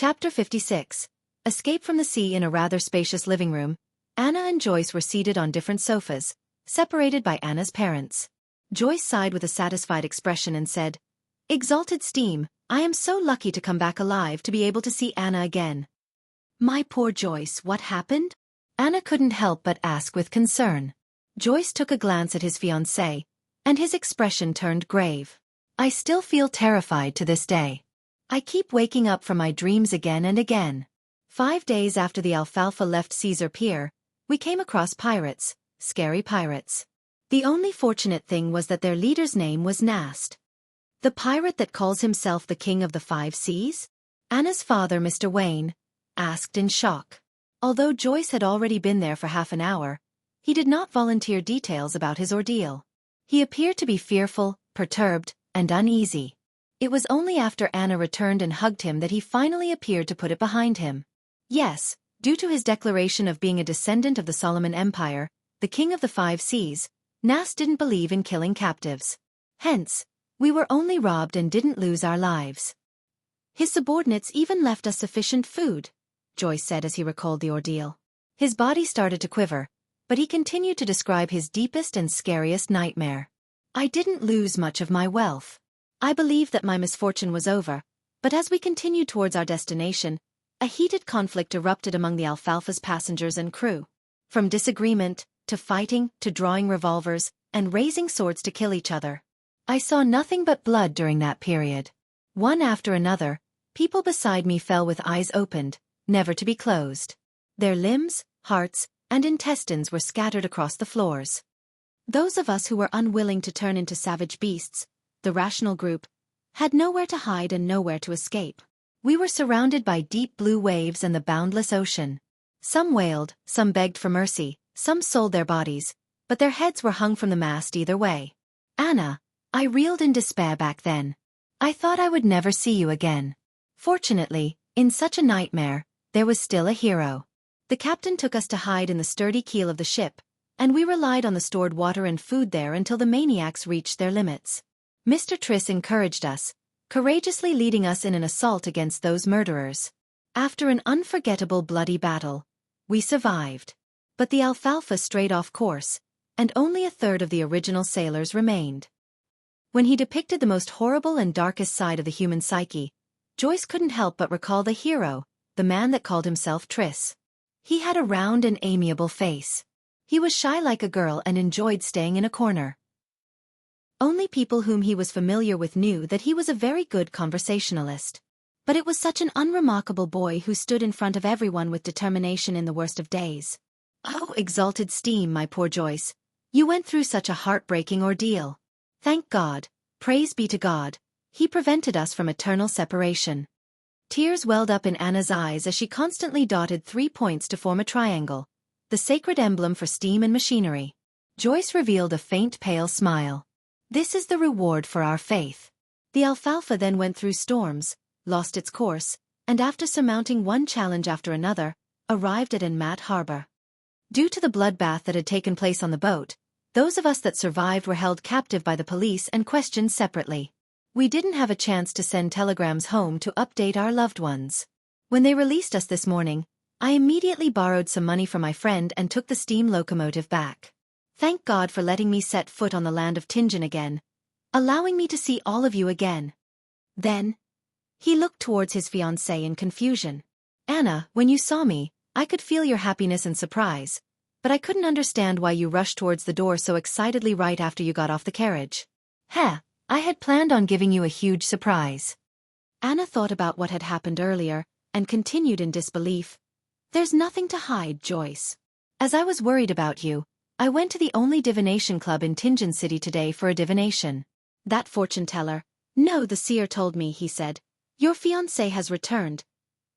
Chapter 56. Escape from the sea. In a rather spacious living room, Anna and Joyce were seated on different sofas, separated by Anna's parents. Joyce sighed with a satisfied expression and said, "Exalted Steam, I am so lucky to come back alive to be able to see Anna again." "My poor Joyce, what happened?" Anna couldn't help but ask with concern. Joyce took a glance at his fiancée, and his expression turned grave. "I still feel terrified to this day. I keep waking up from my dreams again and again." 5 days after the Alfalfa left Caesar Pier, we came across pirates, scary pirates. The only fortunate thing was that their leader's name was Nast. "The pirate that calls himself the King of the 5 Seas?" Anna's father, Mr. Wayne, asked in shock. Although Joyce had already been there for half an hour, he did not volunteer details about his ordeal. He appeared to be fearful, perturbed, and uneasy. It was only after Anna returned and hugged him that he finally appeared to put it behind him. Yes, due to his declaration of being a descendant of the Solomon Empire, the King of the 5 Seas, Nast didn't believe in killing captives. Hence, we were only robbed and didn't lose our lives. "His subordinates even left us sufficient food," Joyce said as he recalled the ordeal. His body started to quiver, but he continued to describe his deepest and scariest nightmare. "I didn't lose much of my wealth. I believed that my misfortune was over, but as we continued towards our destination, a heated conflict erupted among the Alfalfa's passengers and crew. From disagreement, to fighting, to drawing revolvers, and raising swords to kill each other. I saw nothing but blood during that period. One after another, people beside me fell with eyes opened, never to be closed. Their limbs, hearts, and intestines were scattered across the floors. Those of us who were unwilling to turn into savage beasts, the rational group, had nowhere to hide and nowhere to escape. We were surrounded by deep blue waves and the boundless ocean. Some wailed, some begged for mercy, some sold their bodies, but their heads were hung from the mast either way. Anna, I reeled in despair back then. I thought I would never see you again. Fortunately, in such a nightmare, there was still a hero. The captain took us to hide in the sturdy keel of the ship, and we relied on the stored water and food there until the maniacs reached their limits. Mr. Triss encouraged us, courageously leading us in an assault against those murderers. After an unforgettable bloody battle, we survived. But the Alfalfa strayed off course, and only a third of the original sailors remained. When he depicted the most horrible and darkest side of the human psyche, Joyce couldn't help but recall the hero, the man that called himself Triss. He had a round and amiable face. He was shy like a girl and enjoyed staying in a corner. Only people whom he was familiar with knew that he was a very good conversationalist. But it was such an unremarkable boy who stood in front of everyone with determination in the worst of days. "Oh, exalted Steam, my poor Joyce, you went through such a heartbreaking ordeal. Thank God, praise be to God, he prevented us from eternal separation." Tears welled up in Anna's eyes as she constantly dotted 3 points to form a triangle, the sacred emblem for steam and machinery. Joyce revealed a faint pale smile. "This is the reward for our faith." The Alfalfa then went through storms, lost its course, and after surmounting one challenge after another, arrived at Enmat Harbor. Due to the bloodbath that had taken place on the boat, those of us that survived were held captive by the police and questioned separately. We didn't have a chance to send telegrams home to update our loved ones. When they released us this morning, I immediately borrowed some money from my friend and took the steam locomotive back. Thank God for letting me set foot on the land of Tingen again, allowing me to see all of you again. Then, he looked towards his fiancée in confusion. "Anna, when you saw me, I could feel your happiness and surprise, but I couldn't understand why you rushed towards the door so excitedly right after you got off the carriage." I had planned on giving you a huge surprise." Anna thought about what had happened earlier, and continued in disbelief. "There's nothing to hide, Joyce. As I was worried about you, I went to the only divination club in Tingen City today for a divination. That fortune teller, no, the seer told me, he said, your fiancé has returned.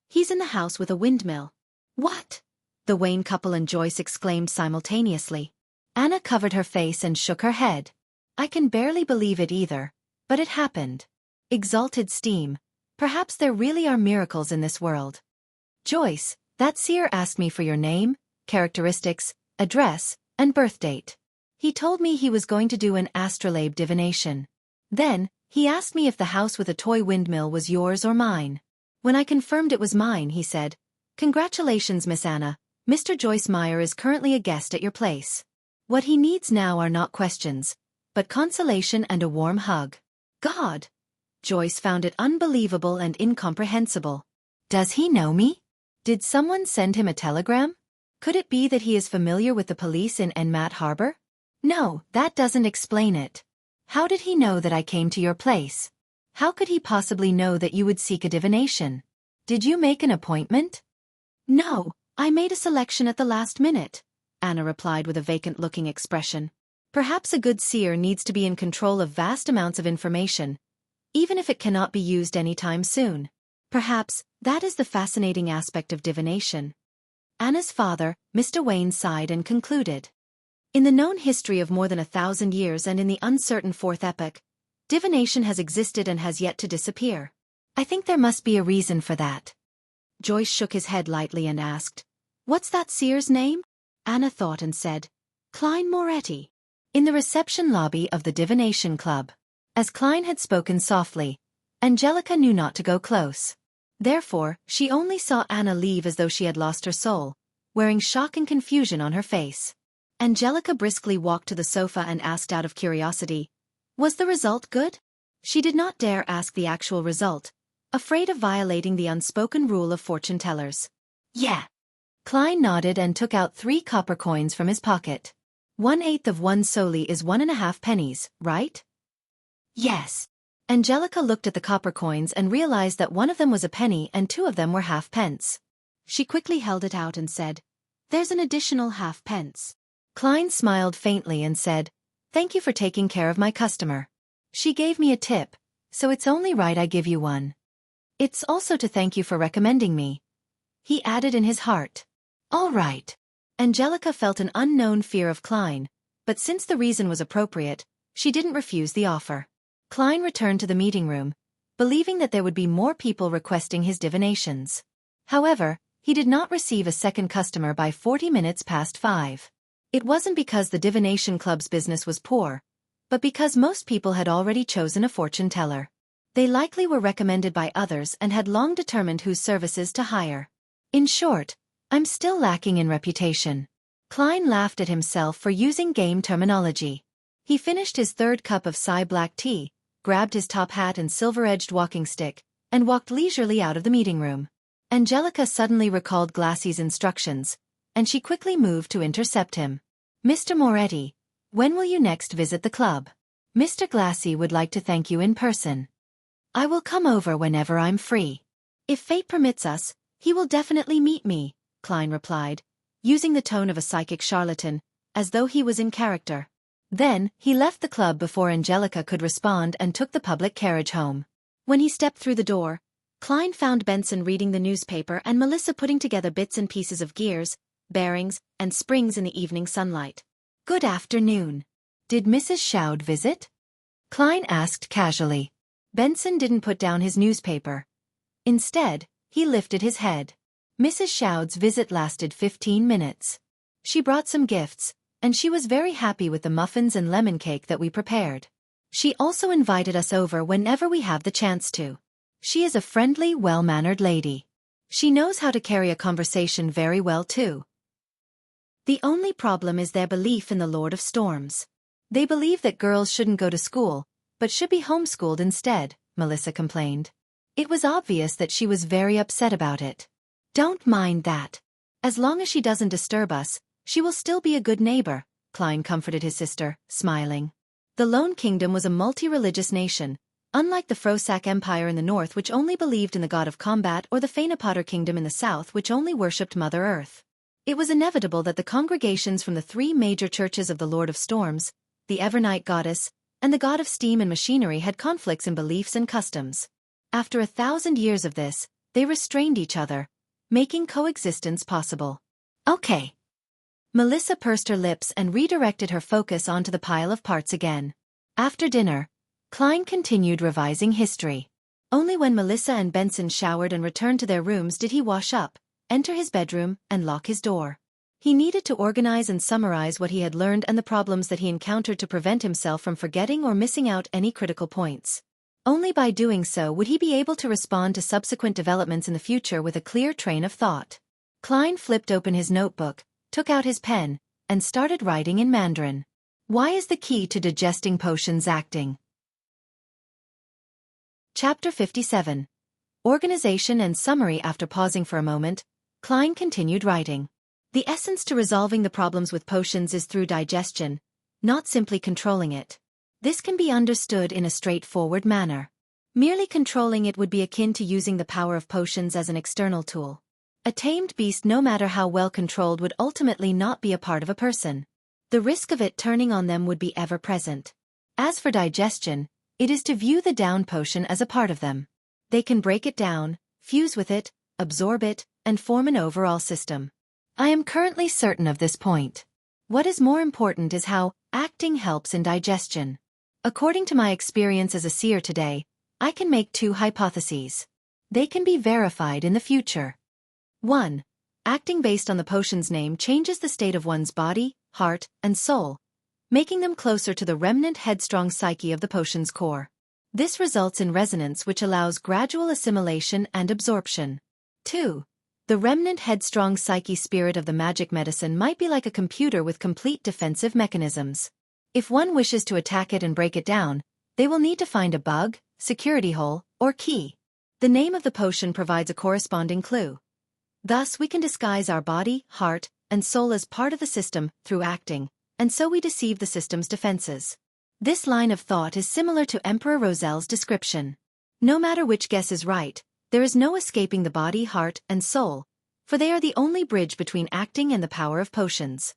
He's in the house with a windmill." "What?" the Wayne couple and Joyce exclaimed simultaneously. Anna covered her face and shook her head. "I can barely believe it either, but it happened. Exalted Steam, perhaps there really are miracles in this world. Joyce, that seer asked me for your name, characteristics, address, and birth date. He told me he was going to do an astrolabe divination. Then, he asked me if the house with a toy windmill was yours or mine. When I confirmed it was mine, he said, "Congratulations, Miss Anna. Mr. Joyce Meyer is currently a guest at your place. What he needs now are not questions, but consolation and a warm hug." God! Joyce found it unbelievable and incomprehensible. Does he know me? Did someone send him a telegram? Could it be that he is familiar with the police in Enmat Harbor? No, that doesn't explain it. How did he know that I came to your place? How could he possibly know that you would seek a divination? Did you make an appointment? No, I made a selection at the last minute, Anna replied with a vacant-looking expression. Perhaps a good seer needs to be in control of vast amounts of information, even if it cannot be used anytime soon. Perhaps that is the fascinating aspect of divination. Anna's father, Mr. Wayne, sighed and concluded. In the known history of more than 1,000 years and in the uncertain fourth epoch, divination has existed and has yet to disappear. I think there must be a reason for that. Joyce shook his head lightly and asked, "What's that seer's name?" Anna thought and said, "Klein Moretti." In the reception lobby of the Divination Club. As Klein had spoken softly, Angelica knew not to go close. Therefore, she only saw Anna leave as though she had lost her soul, wearing shock and confusion on her face. Angelica briskly walked to the sofa and asked out of curiosity, "Was the result good?" She did not dare ask the actual result, afraid of violating the unspoken rule of fortune-tellers. "Yeah." Klein nodded and took out 3 copper coins from his pocket. 1/8 of 1 soli is 1.5 pennies, right? Yes. Angelica looked at the copper coins and realized that one of them was a penny and 2 of them were half-pence. She quickly held it out and said, "There's an additional half-pence." Klein smiled faintly and said, "Thank you for taking care of my customer. She gave me a tip, so it's only right I give you one. It's also to thank you for recommending me," he added in his heart. "All right." Angelica felt an unknown fear of Klein, but since the reason was appropriate, she didn't refuse the offer. Klein returned to the meeting room, believing that there would be more people requesting his divinations. However, he did not receive a second customer by 40 minutes past 5. It wasn't because the Divination Club's business was poor, but because most people had already chosen a fortune-teller. They likely were recommended by others and had long determined whose services to hire. In short, I'm still lacking in reputation. Klein laughed at himself for using game terminology. He finished his 3rd cup of Psy black tea, grabbed his top hat and silver-edged walking stick, and walked leisurely out of the meeting room. Angelica suddenly recalled Glassie's instructions, and she quickly moved to intercept him. "Mr. Moretti, when will you next visit the club? Mr. Glassie would like to thank you in person." "I will come over whenever I'm free. If fate permits us, he will definitely meet me," Klein replied, using the tone of a psychic charlatan, as though he was in character. Then, he left the club before Angelica could respond and took the public carriage home. When he stepped through the door, Klein found Benson reading the newspaper and Melissa putting together bits and pieces of gears, bearings, and springs in the evening sunlight. "Good afternoon. Did Mrs. Schaud visit?" Klein asked casually. Benson didn't put down his newspaper. Instead, he lifted his head. "Mrs. Schaud's visit lasted 15 minutes. She brought some gifts, and she was very happy with the muffins and lemon cake that we prepared. She also invited us over whenever we have the chance to. She is a friendly, well-mannered lady. She knows how to carry a conversation very well too. The only problem is their belief in the Lord of Storms. They believe that girls shouldn't go to school, but should be homeschooled instead," Melissa complained. It was obvious that she was very upset about it. "Don't mind that. As long as she doesn't disturb us, she will still be a good neighbor," Klein comforted his sister, smiling. The Lone Kingdom was a multi-religious nation, unlike the Frosak Empire in the north which only believed in the god of combat or the Fanapotter Kingdom in the south which only worshipped Mother Earth. It was inevitable that the congregations from the 3 major churches of the Lord of Storms, the Evernight Goddess, and the god of steam and machinery had conflicts in beliefs and customs. After 1,000 years of this, they restrained each other, making coexistence possible. "Okay." Melissa pursed her lips and redirected her focus onto the pile of parts again. After dinner, Klein continued revising history. Only when Melissa and Benson showered and returned to their rooms did he wash up, enter his bedroom, and lock his door. He needed to organize and summarize what he had learned and the problems that he encountered to prevent himself from forgetting or missing out any critical points. Only by doing so would he be able to respond to subsequent developments in the future with a clear train of thought. Klein flipped open his notebook, took out his pen, and started writing in Mandarin. Why is the key to digesting potions acting? Chapter 57. Organization and summary. After pausing for a moment, Klein continued writing. The essence to resolving the problems with potions is through digestion, not simply controlling it. This can be understood in a straightforward manner. Merely controlling it would be akin to using the power of potions as an external tool. A tamed beast, no matter how well controlled, would ultimately not be a part of a person. The risk of it turning on them would be ever present. As for digestion, it is to view the down potion as a part of them. They can break it down, fuse with it, absorb it, and form an overall system. I am currently certain of this point. What is more important is how acting helps in digestion. According to my experience as a seer today, I can make two hypotheses. They can be verified in the future. 1. Acting based on the potion's name changes the state of one's body, heart, and soul, making them closer to the remnant headstrong psyche of the potion's core. This results in resonance, which allows gradual assimilation and absorption. 2. The remnant headstrong psyche spirit of the magic medicine might be like a computer with complete defensive mechanisms. If one wishes to attack it and break it down, they will need to find a bug, security hole, or key. The name of the potion provides a corresponding clue. Thus, we can disguise our body, heart, and soul as part of the system through acting, and so we deceive the system's defenses. This line of thought is similar to Emperor Roselle's description. No matter which guess is right, there is no escaping the body, heart, and soul, for they are the only bridge between acting and the power of potions.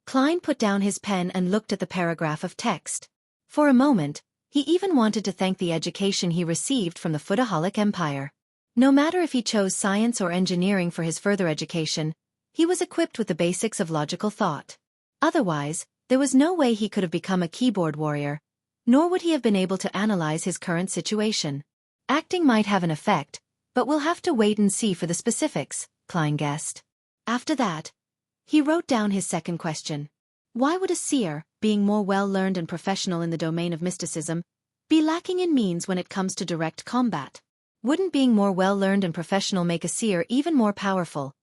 Klein put down his pen and looked at the paragraph of text. For a moment, he even wanted to thank the education he received from the Foodaholic Empire. No matter if he chose science or engineering for his further education, he was equipped with the basics of logical thought. Otherwise, there was no way he could have become a keyboard warrior, nor would he have been able to analyze his current situation. Acting might have an effect, but we'll have to wait and see for the specifics, Klein guessed. After that, he wrote down his second question. Why would a seer, being more well-learned and professional in the domain of mysticism, be lacking in means when it comes to direct combat? Wouldn't being more well-learned and professional make a seer even more powerful,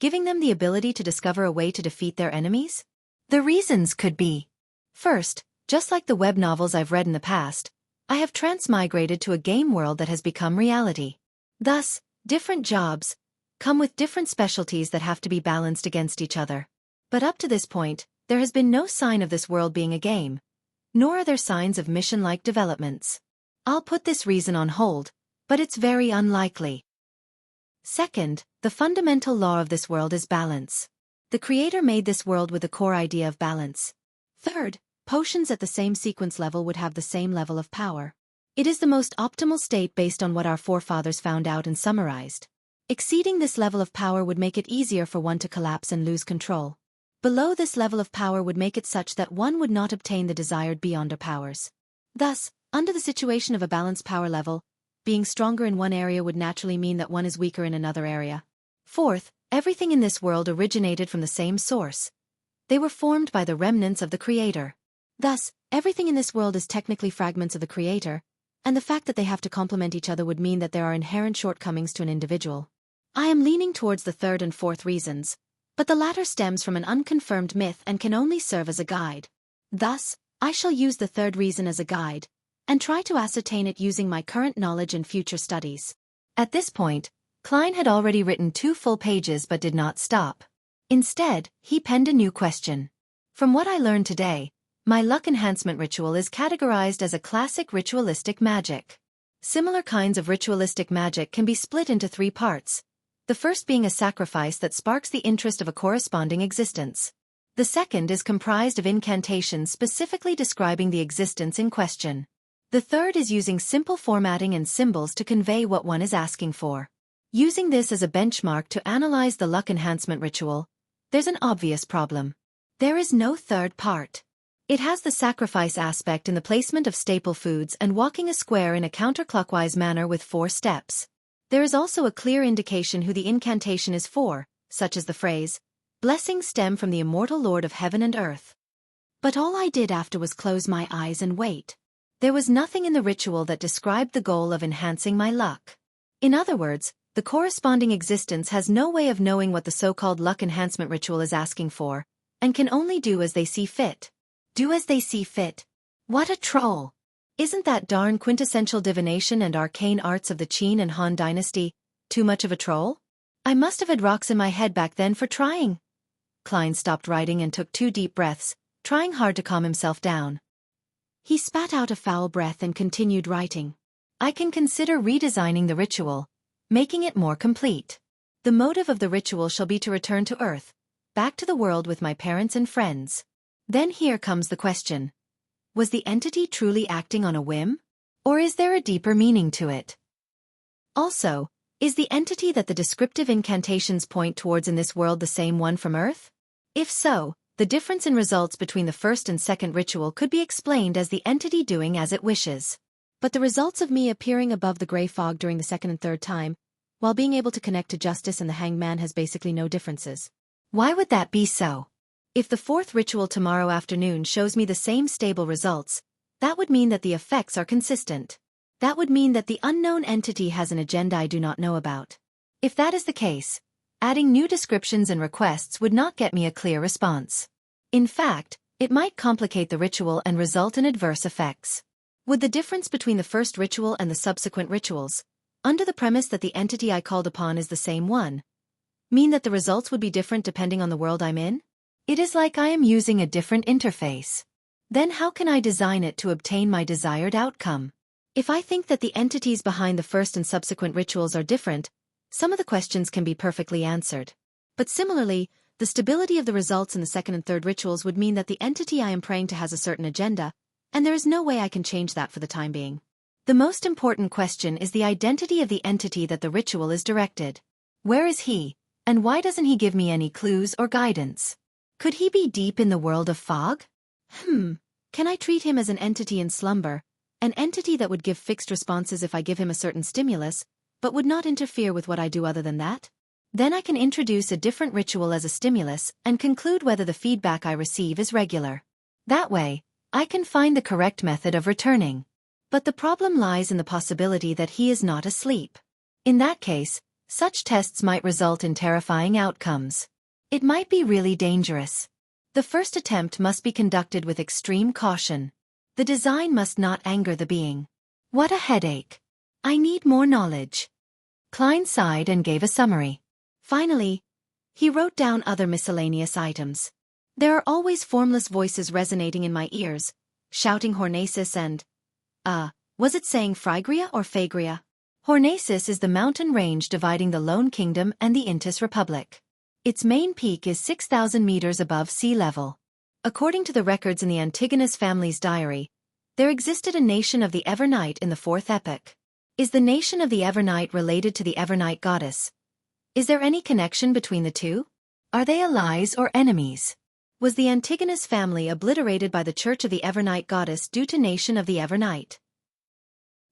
giving them the ability to discover a way to defeat their enemies? The reasons could be: first, just like the web novels I've read in the past, I have transmigrated to a game world that has become reality. Thus, different jobs come with different specialties that have to be balanced against each other. But up to this point, there has been no sign of this world being a game, nor are there signs of mission-like developments. I'll put this reason on hold, but it's very unlikely. Second, the fundamental law of this world is balance. The Creator made this world with the core idea of balance. Third, potions at the same sequence level would have the same level of power. It is the most optimal state based on what our forefathers found out and summarized. Exceeding this level of power would make it easier for one to collapse and lose control. Below this level of power would make it such that one would not obtain the desired beyonder powers. Thus, under the situation of a balanced power level, being stronger in one area would naturally mean that one is weaker in another area. Fourth, everything in this world originated from the same source. They were formed by the remnants of the Creator. Thus, everything in this world is technically fragments of the Creator, and the fact that they have to complement each other would mean that there are inherent shortcomings to an individual. I am leaning towards the third and fourth reasons, but the latter stems from an unconfirmed myth and can only serve as a guide. Thus, I shall use the third reason as a guide, and try to ascertain it using my current knowledge and future studies. At this point, Klein had already written 2 full pages but did not stop. Instead, he penned a new question. From what I learned today, my luck enhancement ritual is categorized as a classic ritualistic magic. Similar kinds of ritualistic magic can be split into 3 parts. The first being a sacrifice that sparks the interest of a corresponding existence. The second is comprised of incantations specifically describing the existence in question. The third is using simple formatting and symbols to convey what one is asking for. Using this as a benchmark to analyze the luck enhancement ritual, there's an obvious problem. There is no third part. It has the sacrifice aspect in the placement of staple foods and walking a square in a counterclockwise manner with 4 steps. There is also a clear indication who the incantation is for, such as the phrase, "Blessings stem from the immortal Lord of heaven and earth." But all I did after was close my eyes and wait. There was nothing in the ritual that described the goal of enhancing my luck. In other words, the corresponding existence has no way of knowing what the so-called luck enhancement ritual is asking for, and can only do as they see fit. Do as they see fit. What a troll! Isn't that darn quintessential divination and arcane arts of the Qin and Han dynasty too much of a troll? I must have had rocks in my head back then for trying. Klein stopped writing and took 2 deep breaths, trying hard to calm himself down. He spat out a foul breath and continued writing. I can consider redesigning the ritual, making it more complete. The motive of the ritual shall be to return to Earth, back to the world with my parents and friends. Then here comes the question. Was the entity truly acting on a whim? Or is there a deeper meaning to it? Also, is the entity that the descriptive incantations point towards in this world the same one from Earth? If so, the difference in results between the first and second ritual could be explained as the entity doing as it wishes. But the results of me appearing above the gray fog during the second and third time, while being able to connect to justice and the hanged man has basically no differences. Why would that be so? If the fourth ritual tomorrow afternoon shows me the same stable results, that would mean that the effects are consistent. That would mean that the unknown entity has an agenda I do not know about. If that is the case, adding new descriptions and requests would not get me a clear response. In fact, it might complicate the ritual and result in adverse effects. Would the difference between the first ritual and the subsequent rituals, under the premise that the entity I called upon is the same one, mean that the results would be different depending on the world I'm in? It is like I am using a different interface. Then how can I design it to obtain my desired outcome? If I think that the entities behind the first and subsequent rituals are different, some of the questions can be perfectly answered. But similarly, the stability of the results in the second and third rituals would mean that the entity I am praying to has a certain agenda, and there is no way I can change that for the time being. The most important question is the identity of the entity that the ritual is directed. Where is he, and why doesn't he give me any clues or guidance? Could he be deep in the world of fog? Can I treat him as an entity in slumber, an entity that would give fixed responses if I give him a certain stimulus, but would not interfere with what I do other than that? Then I can introduce a different ritual as a stimulus and conclude whether the feedback I receive is regular. That way, I can find the correct method of returning. But the problem lies in the possibility that he is not asleep. In that case, such tests might result in terrifying outcomes. It might be really dangerous. The first attempt must be conducted with extreme caution. The design must not anger the being. What a headache. I need more knowledge. Klein sighed and gave a summary. Finally, he wrote down other miscellaneous items. There are always formless voices resonating in my ears, shouting Hornacis and... was it saying Phrygia or Phagria? Hornacis is the mountain range dividing the Lone Kingdom and the Intis Republic. Its main peak is 6,000 meters above sea level. According to the records in the Antigonus family's diary, there existed a nation of the Evernight in the fourth epoch. Is the nation of the Evernight related to the Evernight goddess? Is there any connection between the two? Are they allies or enemies? Was the Antigonus family obliterated by the Church of the Evernight goddess due to nation of the Evernight?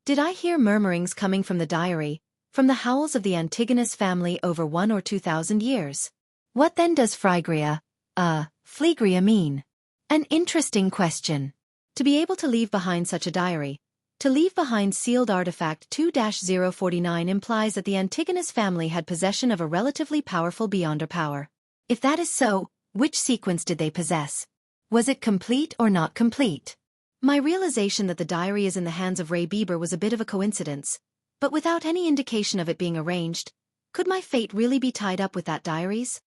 Did I hear murmurings coming from the diary, from the howls of the Antigonus family over 1 or 2,000 years? What then does Phrygia, Phlegria mean? An interesting question. To be able to leave behind such a diary, to leave behind sealed artifact 2-049 implies that the Antigonus family had possession of a relatively powerful beyonder power. If that is so, which sequence did they possess? Was it complete or not complete? My realization that the diary is in the hands of Ray Bieber was a bit of a coincidence, but without any indication of it being arranged, could my fate really be tied up with that diary's?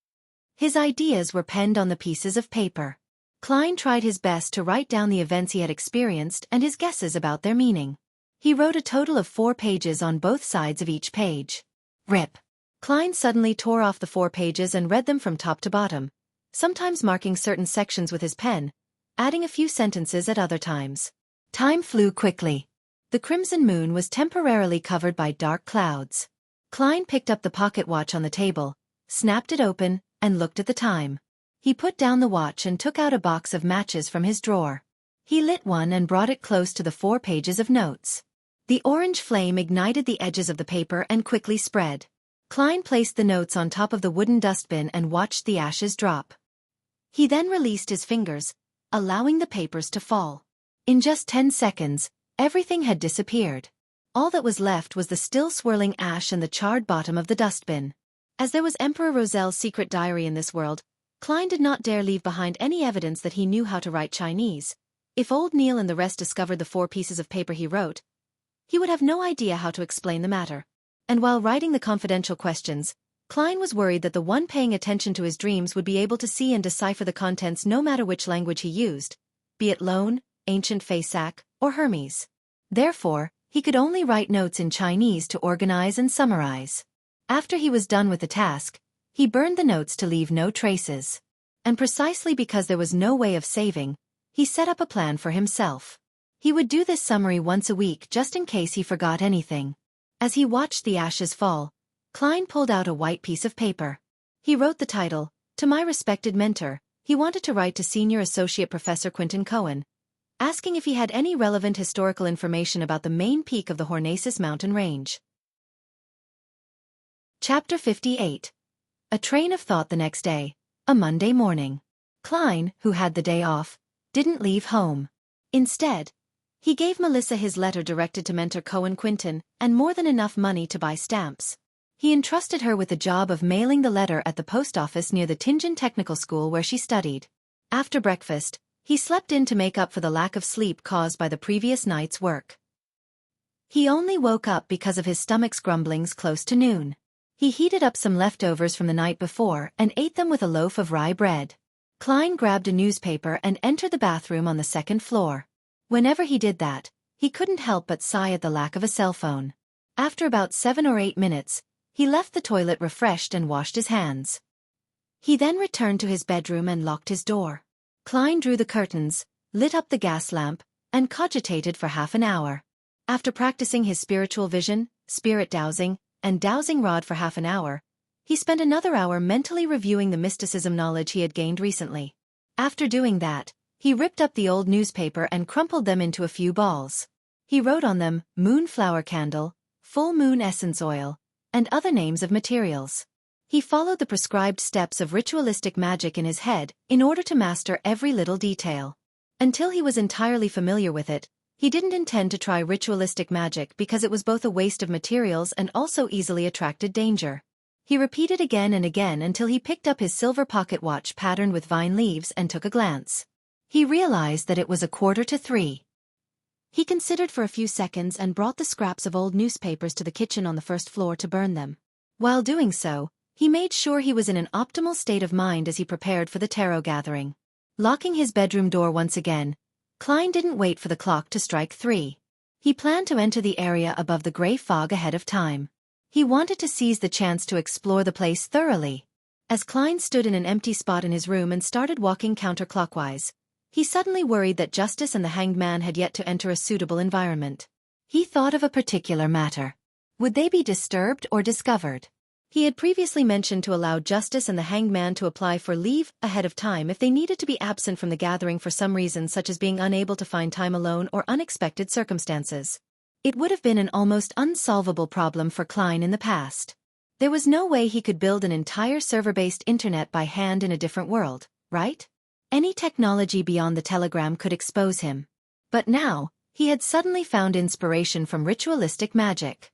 His ideas were penned on the pieces of paper. Klein tried his best to write down the events he had experienced and his guesses about their meaning. He wrote a total of 4 pages on both sides of each page. Rip. Klein suddenly tore off the 4 pages and read them from top to bottom, sometimes marking certain sections with his pen, adding a few sentences at other times. Time flew quickly. The crimson moon was temporarily covered by dark clouds. Klein picked up the pocket watch on the table, snapped it open, and looked at the time. He put down the watch and took out a box of matches from his drawer. He lit one and brought it close to the 4 pages of notes. The orange flame ignited the edges of the paper and quickly spread. Klein placed the notes on top of the wooden dustbin and watched the ashes drop. He then released his fingers, allowing the papers to fall. In just 10 seconds, Everything had disappeared. All that was left was the still swirling ash and the charred bottom of the dustbin. As there was Emperor Roselle's secret diary in this world, Klein did not dare leave behind any evidence that he knew how to write Chinese. If old Neil and the rest discovered the 4 pieces of paper he wrote, he would have no idea how to explain the matter. And while writing the confidential questions, Klein was worried that the one paying attention to his dreams would be able to see and decipher the contents no matter which language he used, be it Loan, Ancient Faisak, or Hermes. Therefore, he could only write notes in Chinese to organize and summarize. After he was done with the task, he burned the notes to leave no traces. And precisely because there was no way of saving, he set up a plan for himself. He would do this summary once a week just in case he forgot anything. As he watched the ashes fall, Klein pulled out a white piece of paper. He wrote the title, "To my respected mentor." He wanted to write to Senior Associate Professor Quinton Cohen, asking if he had any relevant historical information about the main peak of the Hornacis mountain range. Chapter 58. A train of thought the next day, a Monday morning. Klein, who had the day off, didn't leave home. Instead, he gave Melissa his letter directed to mentor Cohen Quinton and more than enough money to buy stamps. He entrusted her with the job of mailing the letter at the post office near the Tianjin Technical School where she studied. After breakfast, he slept in to make up for the lack of sleep caused by the previous night's work. He only woke up because of his stomach's grumblings close to noon. He heated up some leftovers from the night before and ate them with a loaf of rye bread. Klein grabbed a newspaper and entered the bathroom on the 2nd floor. Whenever he did that, he couldn't help but sigh at the lack of a cell phone. After about 7 or 8 minutes, he left the toilet refreshed and washed his hands. He then returned to his bedroom and locked his door. Klein drew the curtains, lit up the gas lamp, and cogitated for half an hour. After practicing his spiritual vision, spirit dowsing, and dowsing rod for half an hour, he spent another hour mentally reviewing the mysticism knowledge he had gained recently. After doing that, he ripped up the old newspaper and crumpled them into a few balls. He wrote on them, moonflower candle, full moon essence oil, and other names of materials. He followed the prescribed steps of ritualistic magic in his head in order to master every little detail. Until he was entirely familiar with it, he didn't intend to try ritualistic magic because it was both a waste of materials and also easily attracted danger. He repeated again and again until he picked up his silver pocket watch patterned with vine leaves and took a glance. He realized that it was 2:45. He considered for a few seconds and brought the scraps of old newspapers to the kitchen on the 1st floor to burn them. While doing so, he made sure he was in an optimal state of mind as he prepared for the tarot gathering. Locking his bedroom door once again, Klein didn't wait for the clock to strike 3. He planned to enter the area above the gray fog ahead of time. He wanted to seize the chance to explore the place thoroughly. As Klein stood in an empty spot in his room and started walking counterclockwise, he suddenly worried that Justice and the Hanged Man had yet to enter a suitable environment. He thought of a particular matter. Would they be disturbed or discovered? He had previously mentioned to allow Justice and the Hanged Man to apply for leave ahead of time if they needed to be absent from the gathering for some reason such as being unable to find time alone or unexpected circumstances. It would have been an almost unsolvable problem for Klein in the past. There was no way he could build an entire server-based internet by hand in a different world, right? Any technology beyond the telegram could expose him. But now, he had suddenly found inspiration from ritualistic magic.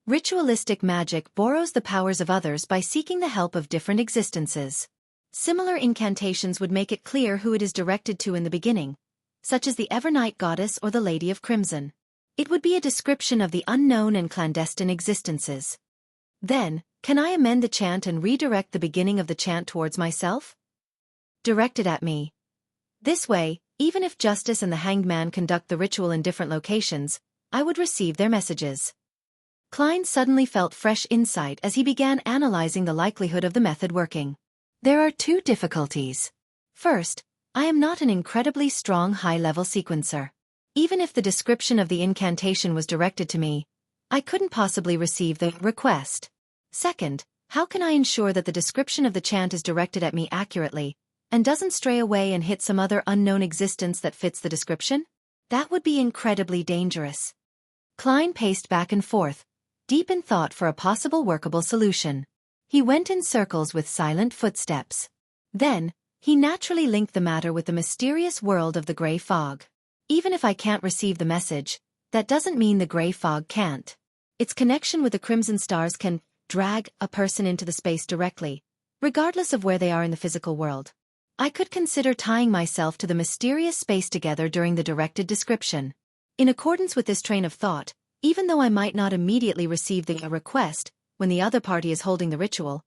Ritualistic magic borrows the powers of others by seeking the help of different existences. Similar incantations would make it clear who it is directed to in the beginning, such as the Evernight Goddess or the Lady of Crimson. It would be a description of the unknown and clandestine existences. Then, can I amend the chant and redirect the beginning of the chant towards myself? Directed at me. This way, even if Justice and the Hanged Man conduct the ritual in different locations, I would receive their messages. Klein suddenly felt fresh insight as he began analyzing the likelihood of the method working. There are 2 difficulties. First, I am not an incredibly strong high-level sequencer. Even if the description of the incantation was directed to me, I couldn't possibly receive the request. Second, how can I ensure that the description of the chant is directed at me accurately, and doesn't stray away and hit some other unknown existence that fits the description? That would be incredibly dangerous. Klein paced back and forth, deep in thought for a possible workable solution. He went in circles with silent footsteps. Then, he naturally linked the matter with the mysterious world of the gray fog. Even if I can't receive the message, that doesn't mean the gray fog can't. Its connection with the crimson stars can drag a person into the space directly, regardless of where they are in the physical world. I could consider tying myself to the mysterious space together during the directed description. In accordance with this train of thought, even though I might not immediately receive the request when the other party is holding the ritual,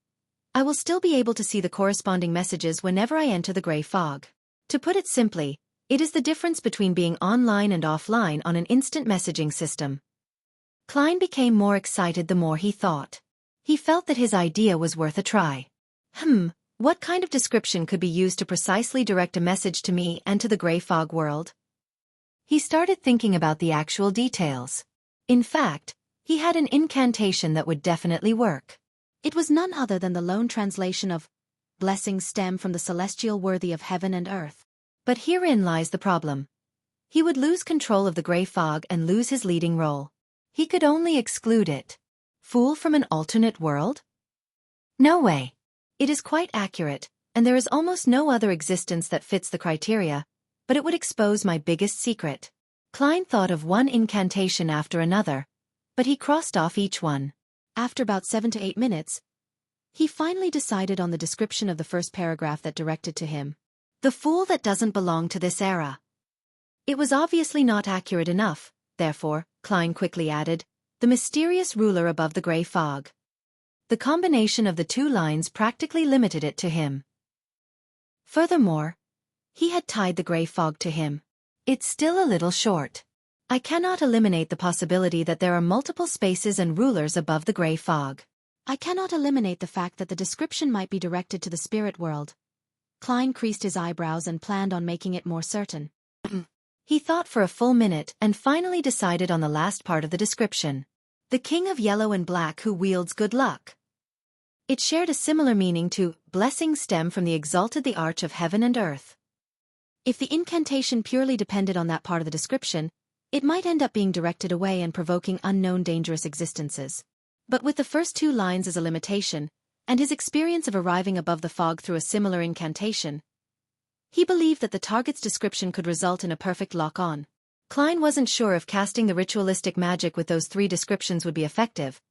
I will still be able to see the corresponding messages whenever I enter the gray fog. To put it simply, it is the difference between being online and offline on an instant messaging system. Klein became more excited the more he thought. He felt that his idea was worth a try. What kind of description could be used to precisely direct a message to me and to the gray fog world? He started thinking about the actual details. In fact, he had an incantation that would definitely work. It was none other than the lone translation of "Blessings stem from the celestial worthy of heaven and earth." But herein lies the problem. He would lose control of the gray fog and lose his leading role. He could only exclude it. Fool from an alternate world? No way. It is quite accurate, and there is almost no other existence that fits the criteria, but it would expose my biggest secret. Klein thought of one incantation after another, but he crossed off each one. After about 7 to 8 minutes, he finally decided on the description of the first paragraph that directed to him. The fool that doesn't belong to this era. It was obviously not accurate enough, therefore, Klein quickly added, the mysterious ruler above the gray fog. The combination of the two lines practically limited it to him. Furthermore, he had tied the gray fog to him. It's still a little short. I cannot eliminate the possibility that there are multiple spaces and rulers above the gray fog. I cannot eliminate the fact that the description might be directed to the spirit world. Klein creased his eyebrows and planned on making it more certain. He thought for a full minute and finally decided on the last part of the description. The king of yellow and black who wields good luck. It shared a similar meaning to "blessings stem from the exalted the arch of heaven and earth." If the incantation purely depended on that part of the description, it might end up being directed away and provoking unknown dangerous existences. But with the first two lines as a limitation, and his experience of arriving above the fog through a similar incantation, he believed that the target's description could result in a perfect lock-on. Klein wasn't sure if casting the ritualistic magic with those three descriptions would be effective,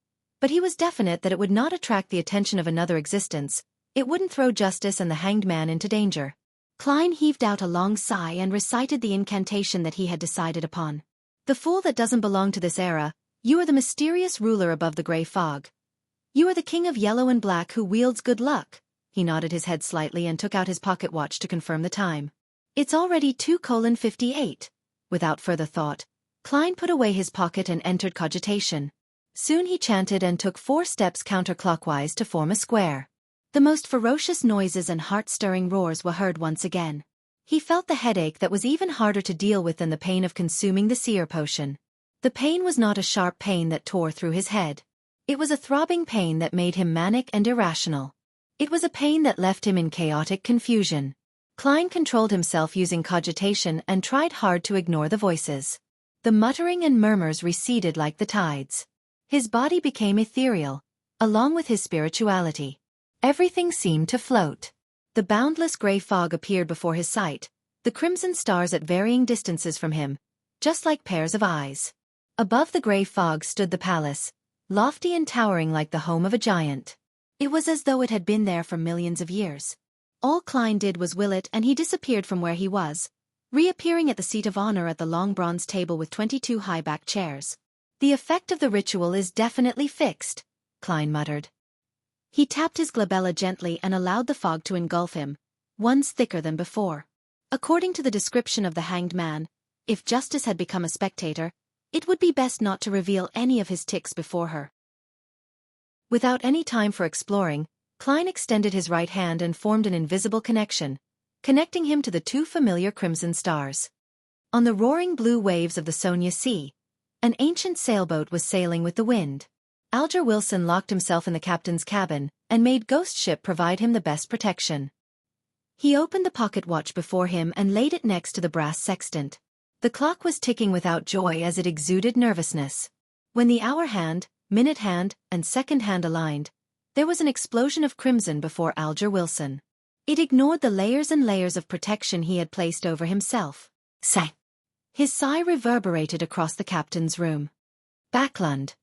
but he was definite that it would not attract the attention of another existence, it wouldn't throw justice and the hanged man into danger. Klein heaved out a long sigh and recited the incantation that he had decided upon. The fool that doesn't belong to this era, you are the mysterious ruler above the gray fog. You are the king of yellow and black who wields good luck. He nodded his head slightly and took out his pocket watch to confirm the time. It's already 2:58. Without further thought, Klein put away his pocket and entered cogitation. Soon he chanted and took 4 steps counterclockwise to form a square. The most ferocious noises and heart-stirring roars were heard once again. He felt the headache that was even harder to deal with than the pain of consuming the seer potion. The pain was not a sharp pain that tore through his head. It was a throbbing pain that made him manic and irrational. It was a pain that left him in chaotic confusion. Klein controlled himself using cogitation and tried hard to ignore the voices. The muttering and murmurs receded like the tides. His body became ethereal, along with his spirituality. Everything seemed to float. The boundless gray fog appeared before his sight, the crimson stars at varying distances from him, just like pairs of eyes. Above the gray fog stood the palace, lofty and towering like the home of a giant. It was as though it had been there for millions of years. All Klein did was will it and he disappeared from where he was, reappearing at the seat of honor at the long bronze table with 22 high-backed chairs. The effect of the ritual is definitely fixed, Klein muttered. He tapped his glabella gently and allowed the fog to engulf him, once thicker than before. According to the description of the hanged man, if Justice had become a spectator, it would be best not to reveal any of his tics before her. Without any time for exploring, Klein extended his right hand and formed an invisible connection, connecting him to the 2 familiar crimson stars. On the roaring blue waves of the Sonia Sea, an ancient sailboat was sailing with the wind. Alger Wilson locked himself in the captain's cabin and made Ghost Ship provide him the best protection. He opened the pocket watch before him and laid it next to the brass sextant. The clock was ticking without joy as it exuded nervousness. When the hour hand, minute hand, and second hand aligned, there was an explosion of crimson before Alger Wilson. It ignored the layers and layers of protection he had placed over himself. Say. His sigh reverberated across the captain's room. Backland.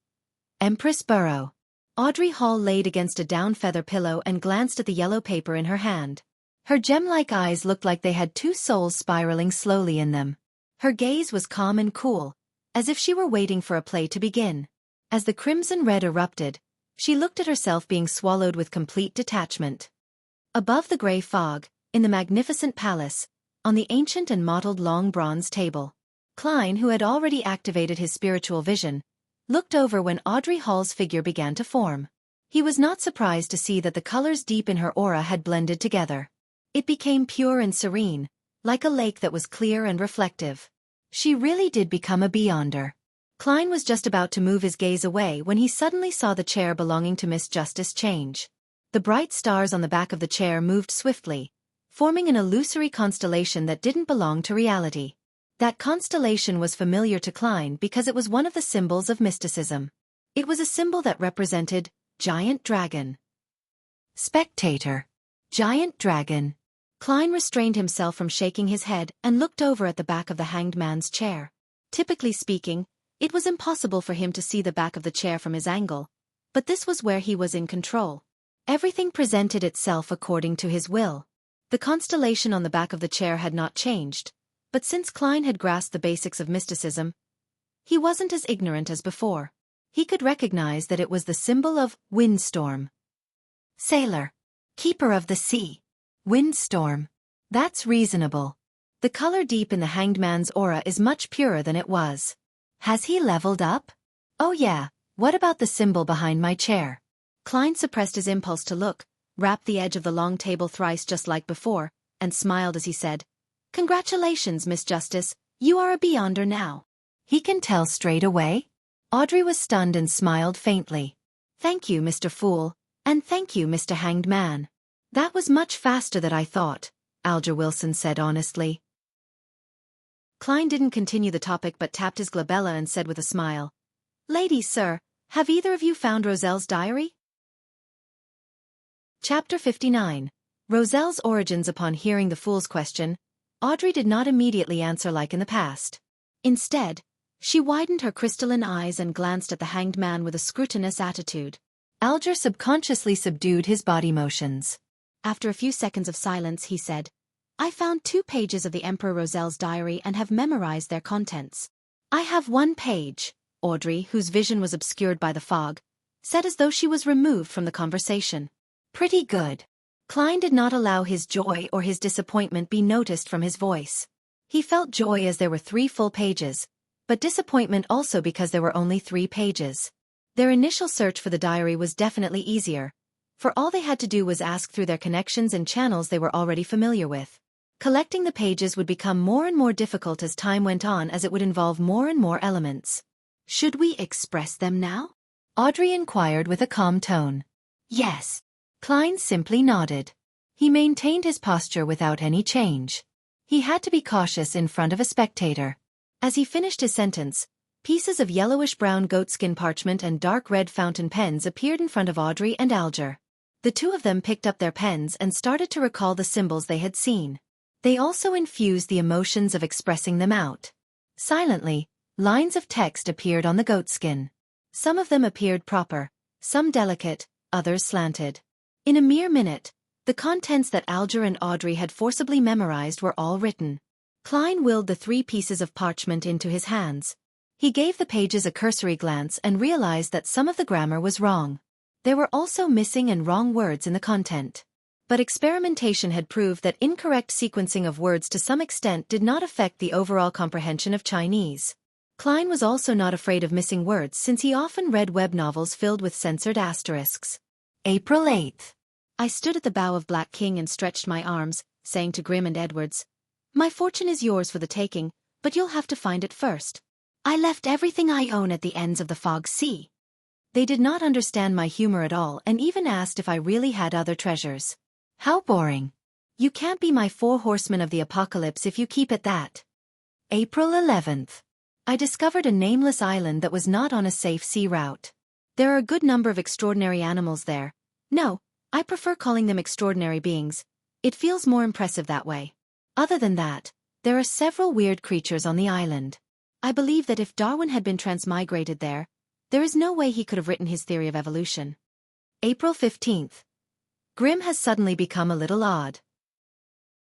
Empress Burrow. Audrey Hall laid against a down feather pillow and glanced at the yellow paper in her hand. Her gem-like eyes looked like they had two souls spiraling slowly in them. Her gaze was calm and cool, as if she were waiting for a play to begin. As the crimson red erupted, she looked at herself being swallowed with complete detachment. Above the grey fog, in the magnificent palace, on the ancient and mottled long bronze table, Klein, who had already activated his spiritual vision, looked over when Audrey Hall's figure began to form. He was not surprised to see that the colors deep in her aura had blended together. It became pure and serene, like a lake that was clear and reflective. She really did become a beyonder. Klein was just about to move his gaze away when he suddenly saw the chair belonging to Miss Justice change. The bright stars on the back of the chair moved swiftly, forming an illusory constellation that didn't belong to reality. That constellation was familiar to Klein because it was one of the symbols of mysticism. It was a symbol that represented Giant Dragon. Spectator. Giant Dragon. Klein restrained himself from shaking his head and looked over at the back of the hanged man's chair. Typically speaking, it was impossible for him to see the back of the chair from his angle, but this was where he was in control. Everything presented itself according to his will. The constellation on the back of the chair had not changed, but since Klein had grasped the basics of mysticism, he wasn't as ignorant as before. He could recognize that it was the symbol of windstorm. Sailor. Keeper of the sea. Windstorm. That's reasonable. The color deep in the hanged man's aura is much purer than it was. Has he leveled up? Oh yeah, what about the symbol behind my chair? Klein suppressed his impulse to look, rapped the edge of the long table thrice just like before, and smiled as he said, "Congratulations, Miss Justice, you are a beyonder now." He can tell straight away? Audrey was stunned and smiled faintly. "Thank you, Mr. Fool, and thank you, Mr. Hanged Man. That was much faster than I thought," Alger Wilson said honestly. Klein didn't continue the topic but tapped his glabella and said with a smile, "Ladies, sir, have either of you found Roselle's diary?" Chapter 59. Roselle's origins. Upon hearing the fool's question, Audrey did not immediately answer like in the past. Instead, she widened her crystalline eyes and glanced at the hanged man with a scrutinous attitude. Alger subconsciously subdued his body motions. After a few seconds of silence, he said, "I found 2 pages of the Emperor Roselle's diary and have memorized their contents." "I have 1 page," Audrey, whose vision was obscured by the fog, said as though she was removed from the conversation. "Pretty good." Klein did not allow his joy or his disappointment be noticed from his voice. He felt joy as there were 3 full pages, but disappointment also because there were only 3 pages. Their initial search for the diary was definitely easier, for all they had to do was ask through their connections and channels they were already familiar with. Collecting the pages would become more and more difficult as time went on, as it would involve more and more elements. "Should we express them now?" Audrey inquired with a calm tone. "Yes." Klein simply nodded. He maintained his posture without any change. He had to be cautious in front of a spectator. As he finished his sentence, pieces of yellowish-brown goatskin parchment and dark red fountain pens appeared in front of Audrey and Alger. The 2 of them picked up their pens and started to recall the symbols they had seen. They also infused the emotions of expressing them out. Silently, lines of text appeared on the goatskin. Some of them appeared proper, some delicate, others slanted. In a mere minute, the contents that Alger and Audrey had forcibly memorized were all written. Klein willed the 3 pieces of parchment into his hands. He gave the pages a cursory glance and realized that some of the grammar was wrong. There were also missing and wrong words in the content. But experimentation had proved that incorrect sequencing of words to some extent did not affect the overall comprehension of Chinese. Klein was also not afraid of missing words since he often read web novels filled with censored asterisks. April 8th. I stood at the bow of Black King and stretched my arms, saying to Grimm and Edwards, "My fortune is yours for the taking, but you'll have to find it first. I left everything I own at the ends of the fog sea." They did not understand my humor at all and even asked if I really had other treasures. How boring. You can't be my 4 horsemen of the apocalypse if you keep it that. April 11th. I discovered a nameless island that was not on a safe sea route. There are a good number of extraordinary animals there. No, I prefer calling them extraordinary beings. It feels more impressive that way. Other than that, There are several weird creatures on the island. I believe that if Darwin had been transmigrated there is no way he could have written his theory of evolution. April 15th. Grimm has suddenly become a little odd.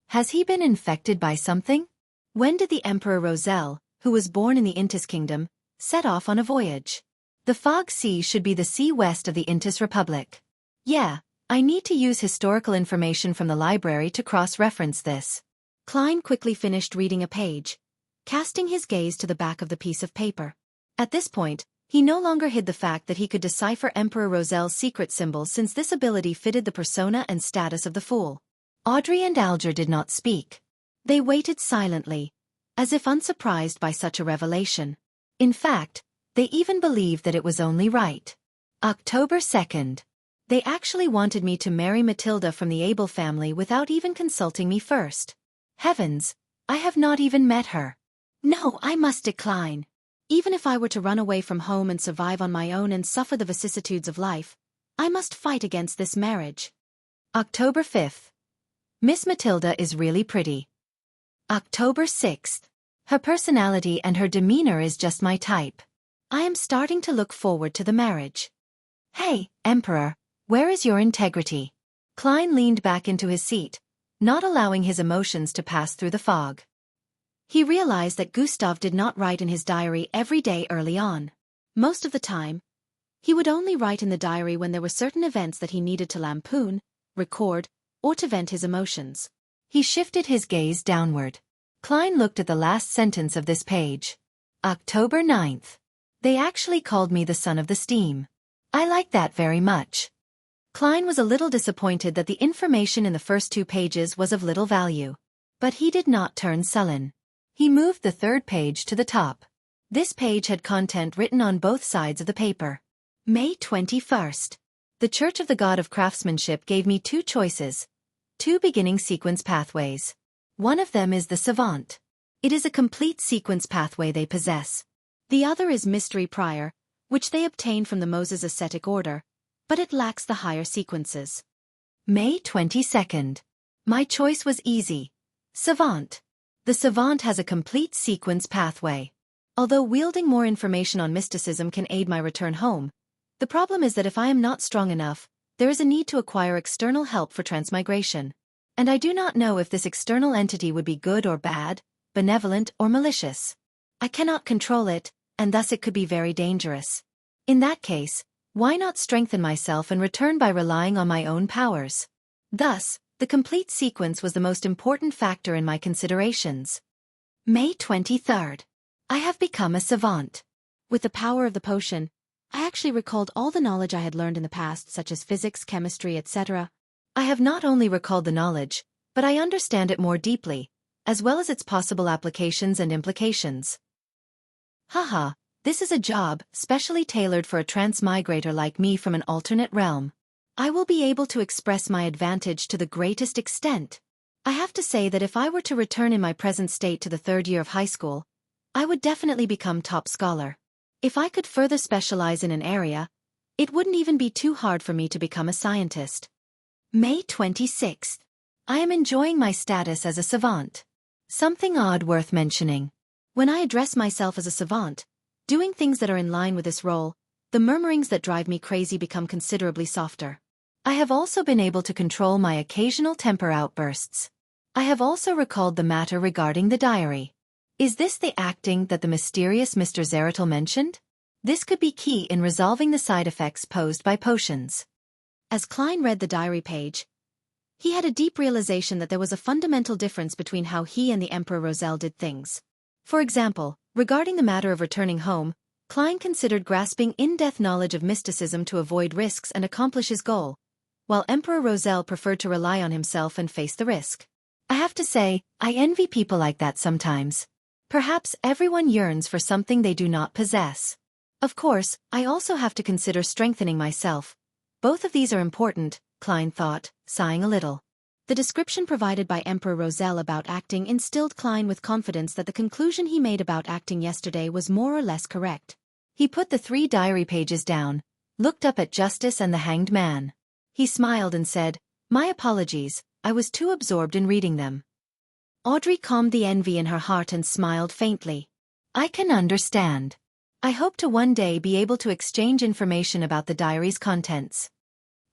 Has he been infected by something? When did the Emperor Roselle, who was born in the Intis Kingdom, set off on a voyage? The Fog Sea should be the sea west of the Intis Republic. Yeah, I need to use historical information from the library to cross-reference this. Klein quickly finished reading a page, casting his gaze to the back of the piece of paper. At this point, he no longer hid the fact that he could decipher Emperor Roselle's secret symbols since this ability fitted the persona and status of the fool. Audrey and Alger did not speak. They waited silently, as if unsurprised by such a revelation. In fact, they even believed that it was only right. October 2nd. They actually wanted me to marry Matilda from the Abel family without even consulting me first. Heavens, I have not even met her. No, I must decline. Even if I were to run away from home and survive on my own and suffer the vicissitudes of life, I must fight against this marriage. October 5th. Miss Matilda is really pretty. October 6th. Her personality and her demeanor is just my type. I am starting to look forward to the marriage. Hey, Emperor, where is your integrity? Klein leaned back into his seat, not allowing his emotions to pass through the fog. He realized that Gustav did not write in his diary every day early on. Most of the time, he would only write in the diary when there were certain events that he needed to lampoon, record, or to vent his emotions. He shifted his gaze downward. Klein looked at the last sentence of this page. October 9th. They actually called me the son of the steam. I like that very much. Klein was a little disappointed that the information in the first 2 pages was of little value. But he did not turn sullen. He moved the 3rd page to the top. This page had content written on both sides of the paper. May 21st. The Church of the God of Craftsmanship gave me 2 choices. 2 beginning sequence pathways. One of them is the Savant. It is a complete sequence pathway they possess. The other is Mystery Prior, which they obtained from the Moses Ascetic Order, but it lacks the higher sequences. May 22nd. My choice was easy. Savant. The Savant has a complete sequence pathway. Although wielding more information on mysticism can aid my return home, the problem is that if I am not strong enough, there is a need to acquire external help for transmigration. And I do not know if this external entity would be good or bad, benevolent or malicious. I cannot control it, and thus it could be very dangerous. In that case, why not strengthen myself and return by relying on my own powers? Thus, the complete sequence was the most important factor in my considerations. May 23rd. I have become a savant. With the power of the potion, I actually recalled all the knowledge I had learned in the past, such as physics, chemistry, etc. I have not only recalled the knowledge, but I understand it more deeply, as well as its possible applications and implications. Haha, this is a job specially tailored for a transmigrator like me from an alternate realm. I will be able to express my advantage to the greatest extent. I have to say that if I were to return in my present state to the 3rd year of high school, I would definitely become top scholar. If I could further specialize in an area, it wouldn't even be too hard for me to become a scientist. May 26th. I am enjoying my status as a savant. Something odd worth mentioning. When I address myself as a savant, doing things that are in line with this role, the murmurings that drive me crazy become considerably softer. I have also been able to control my occasional temper outbursts. I have also recalled the matter regarding the diary. Is this the acting that the mysterious Mr. Zeratil mentioned? This could be key in resolving the side effects posed by potions. As Klein read the diary page, he had a deep realization that there was a fundamental difference between how he and the Emperor Roselle did things. For example, regarding the matter of returning home, Klein considered grasping in-depth knowledge of mysticism to avoid risks and accomplish his goal, while Emperor Roselle preferred to rely on himself and face the risk. I have to say, I envy people like that sometimes. Perhaps everyone yearns for something they do not possess. Of course, I also have to consider strengthening myself. Both of these are important, Klein thought, sighing a little. The description provided by Emperor Roselle about acting instilled Klein with confidence that the conclusion he made about acting yesterday was more or less correct. He put the 3 diary pages down, looked up at Justice and the Hanged Man. He smiled and said, "My apologies, I was too absorbed in reading them." Audrey calmed the envy in her heart and smiled faintly. I can understand. I hope to one day be able to exchange information about the diary's contents.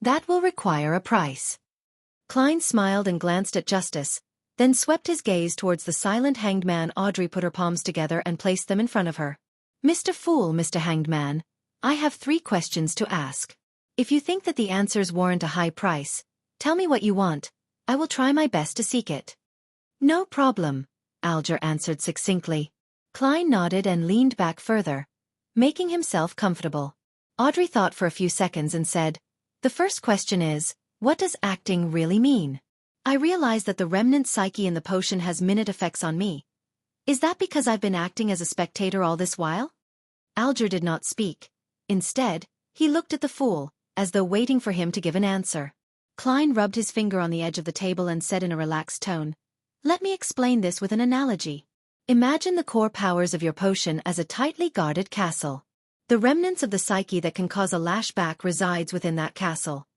That will require a price. Klein smiled and glanced at Justice, then swept his gaze towards the silent hanged man. Audrey put her palms together and placed them in front of her. Mr. Fool, Mr. Hanged Man, I have 3 questions to ask. If you think that the answers warrant a high price, tell me what you want. I will try my best to seek it. No problem, Alger answered succinctly. Klein nodded and leaned back further, making himself comfortable. Audrey thought for a few seconds and said, the first question is, what does acting really mean? I realize that the remnant psyche in the potion has minute effects on me. Is that because I've been acting as a spectator all this while? Alger did not speak. Instead, he looked at the fool, as though waiting for him to give an answer. Klein rubbed his finger on the edge of the table and said in a relaxed tone, let me explain this with an analogy. Imagine the core powers of your potion as a tightly guarded castle. The remnants of the psyche that can cause a lashback resides within that castle.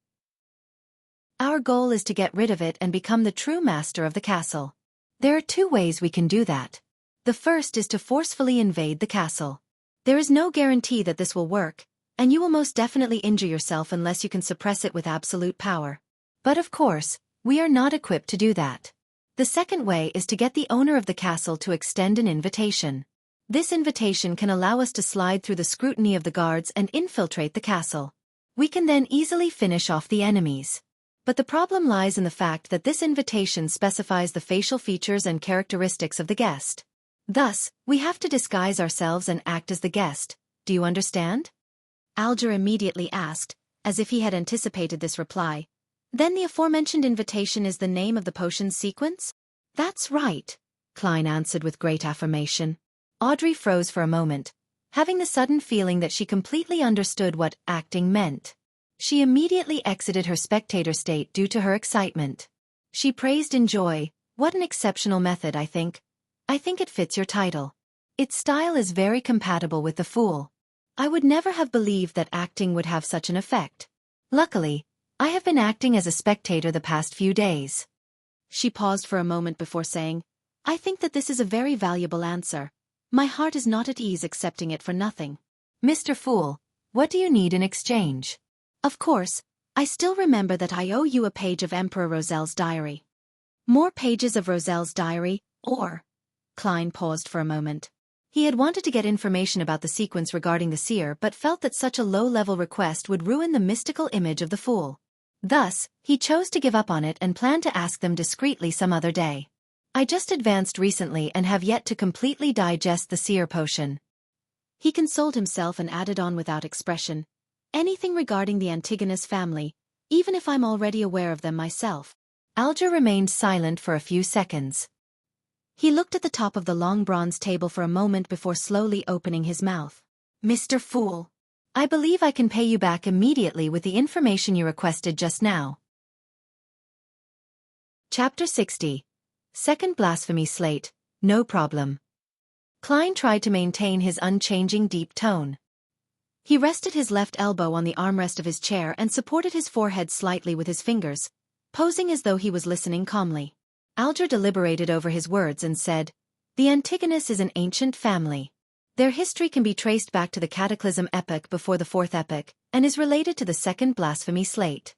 Our goal is to get rid of it and become the true master of the castle. There are 2 ways we can do that. The first is to forcefully invade the castle. There is no guarantee that this will work, and you will most definitely injure yourself unless you can suppress it with absolute power. But of course, we are not equipped to do that. The second way is to get the owner of the castle to extend an invitation. This invitation can allow us to slide through the scrutiny of the guards and infiltrate the castle. We can then easily finish off the enemies. But the problem lies in the fact that this invitation specifies the facial features and characteristics of the guest. Thus, we have to disguise ourselves and act as the guest. Do you understand? Alger immediately asked, as if he had anticipated this reply. Then the aforementioned invitation is the name of the potion's sequence? That's right, Klein answered with great affirmation. Audrey froze for a moment, having the sudden feeling that she completely understood what acting meant. She immediately exited her spectator state due to her excitement. She praised in joy, what an exceptional method, I think. I think it fits your title. Its style is very compatible with the fool. I would never have believed that acting would have such an effect. Luckily, I have been acting as a spectator the past few days. She paused for a moment before saying, I think that this is a very valuable answer. My heart is not at ease accepting it for nothing. Mr. Fool, what do you need in exchange? Of course, I still remember that I owe you a page of Emperor Roselle's diary. More pages of Roselle's diary, or... Klein paused for a moment. He had wanted to get information about the sequence regarding the seer but felt that such a low-level request would ruin the mystical image of the fool. Thus, he chose to give up on it and planned to ask them discreetly some other day. I just advanced recently and have yet to completely digest the seer potion. He consoled himself and added on without expression. Anything regarding the Antigonus family, even if I'm already aware of them myself. Alger remained silent for a few seconds. He looked at the top of the long bronze table for a moment before slowly opening his mouth. Mr. Fool, I believe I can pay you back immediately with the information you requested just now. Chapter 60. Second Blasphemy Slate, no problem. Klein tried to maintain his unchanging deep tone. He rested his left elbow on the armrest of his chair and supported his forehead slightly with his fingers, posing as though he was listening calmly. Alger deliberated over his words and said, the Antigonus is an ancient family. Their history can be traced back to the Cataclysm epoch before the Fourth epoch, and is related to the Second Blasphemy Slate.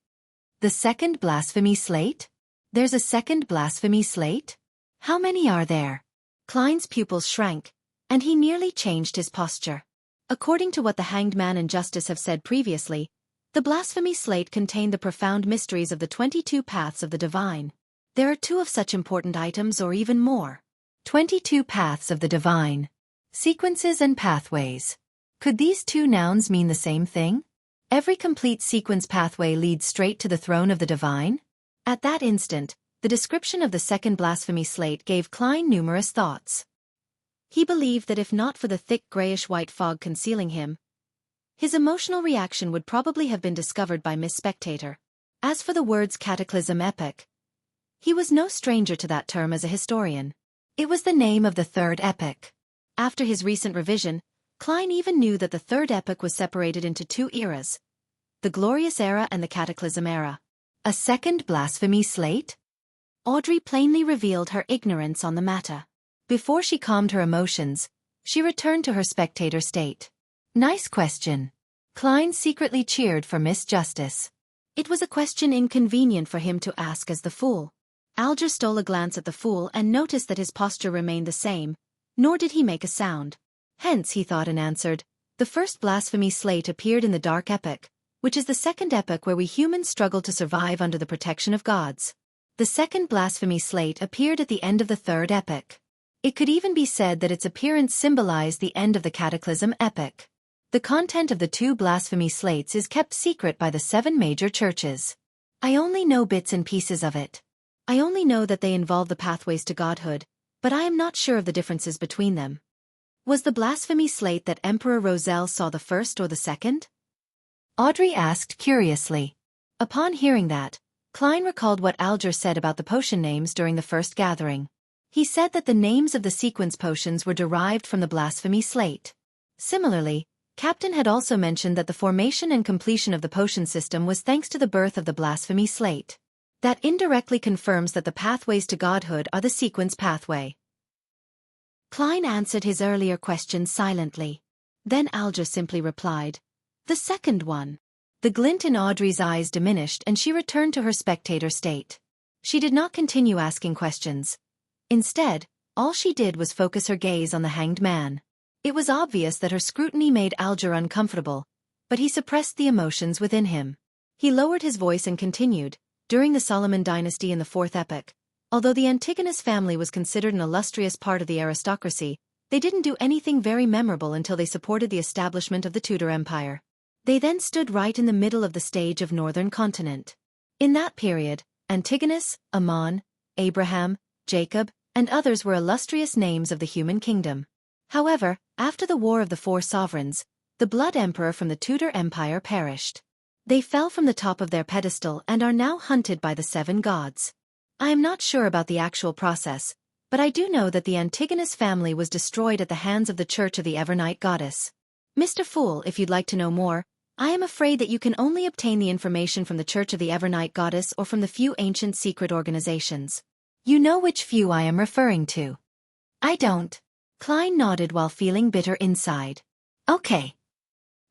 The Second Blasphemy Slate? There's a Second Blasphemy Slate? How many are there? Klein's pupils shrank, and he nearly changed his posture. According to what the Hanged Man and Justice have said previously, the Blasphemy Slate contained the profound mysteries of the 22 paths of the divine. There are 2 of such important items or even more. 22 paths of the divine. Sequences and pathways. Could these 2 nouns mean the same thing? Every complete sequence pathway leads straight to the throne of the divine? At that instant, the description of the Second Blasphemy Slate gave Klein numerous thoughts. He believed that if not for the thick grayish-white fog concealing him, his emotional reaction would probably have been discovered by Miss Spectator. As for the words Cataclysm epoch, he was no stranger to that term as a historian. It was the name of the Third Epoch. After his recent revision, Klein even knew that the Third Epoch was separated into 2 eras, the Glorious Era and the Cataclysm Era. A Second Blasphemy Slate? Audrey plainly revealed her ignorance on the matter. Before she calmed her emotions, she returned to her spectator state. Nice question. Klein secretly cheered for Miss Justice. It was a question inconvenient for him to ask as the fool. Alger stole a glance at the fool and noticed that his posture remained the same, nor did he make a sound. Hence, he thought and answered, the first blasphemy slate appeared in the Dark Epoch, which is the second epoch where we humans struggle to survive under the protection of gods. The second blasphemy slate appeared at the end of the third epoch. It could even be said that its appearance symbolized the end of the Cataclysm epoch. The content of the two blasphemy slates is kept secret by the 7 major churches. I only know bits and pieces of it. I only know that they involve the pathways to godhood, but I am not sure of the differences between them. Was the blasphemy slate that Emperor Roselle saw the first or the second? Audrey asked curiously. Upon hearing that, Klein recalled what Alger said about the potion names during the first gathering. He said that the names of the sequence potions were derived from the blasphemy slate. Similarly, Captain had also mentioned that the formation and completion of the potion system was thanks to the birth of the blasphemy slate. That indirectly confirms that the pathways to godhood are the sequence pathway. Klein answered his earlier question silently. Then Alger simply replied, the second one. The glint in Audrey's eyes diminished and she returned to her spectator state. She did not continue asking questions. Instead, all she did was focus her gaze on the hanged man. It was obvious that her scrutiny made Alger uncomfortable, but he suppressed the emotions within him. He lowered his voice and continued, during the Solomon dynasty in the 4th epoch, although the Antigonus family was considered an illustrious part of the aristocracy, they didn't do anything very memorable until they supported the establishment of the Tudor Empire. They then stood right in the middle of the stage of northern continent. In that period, Antigonus, Ammon, Abraham, Jacob, and others were illustrious names of the human kingdom. However, after the War of the 4 Sovereigns, the Blood Emperor from the Tudor Empire perished. They fell from the top of their pedestal and are now hunted by the 7 gods. I am not sure about the actual process, but I do know that the Antigonus family was destroyed at the hands of the Church of the Evernight Goddess. Mr. Fool, if you'd like to know more, I am afraid that you can only obtain the information from the Church of the Evernight Goddess or from the few ancient secret organizations. You know which few I am referring to. I don't. Klein nodded while feeling bitter inside. Okay.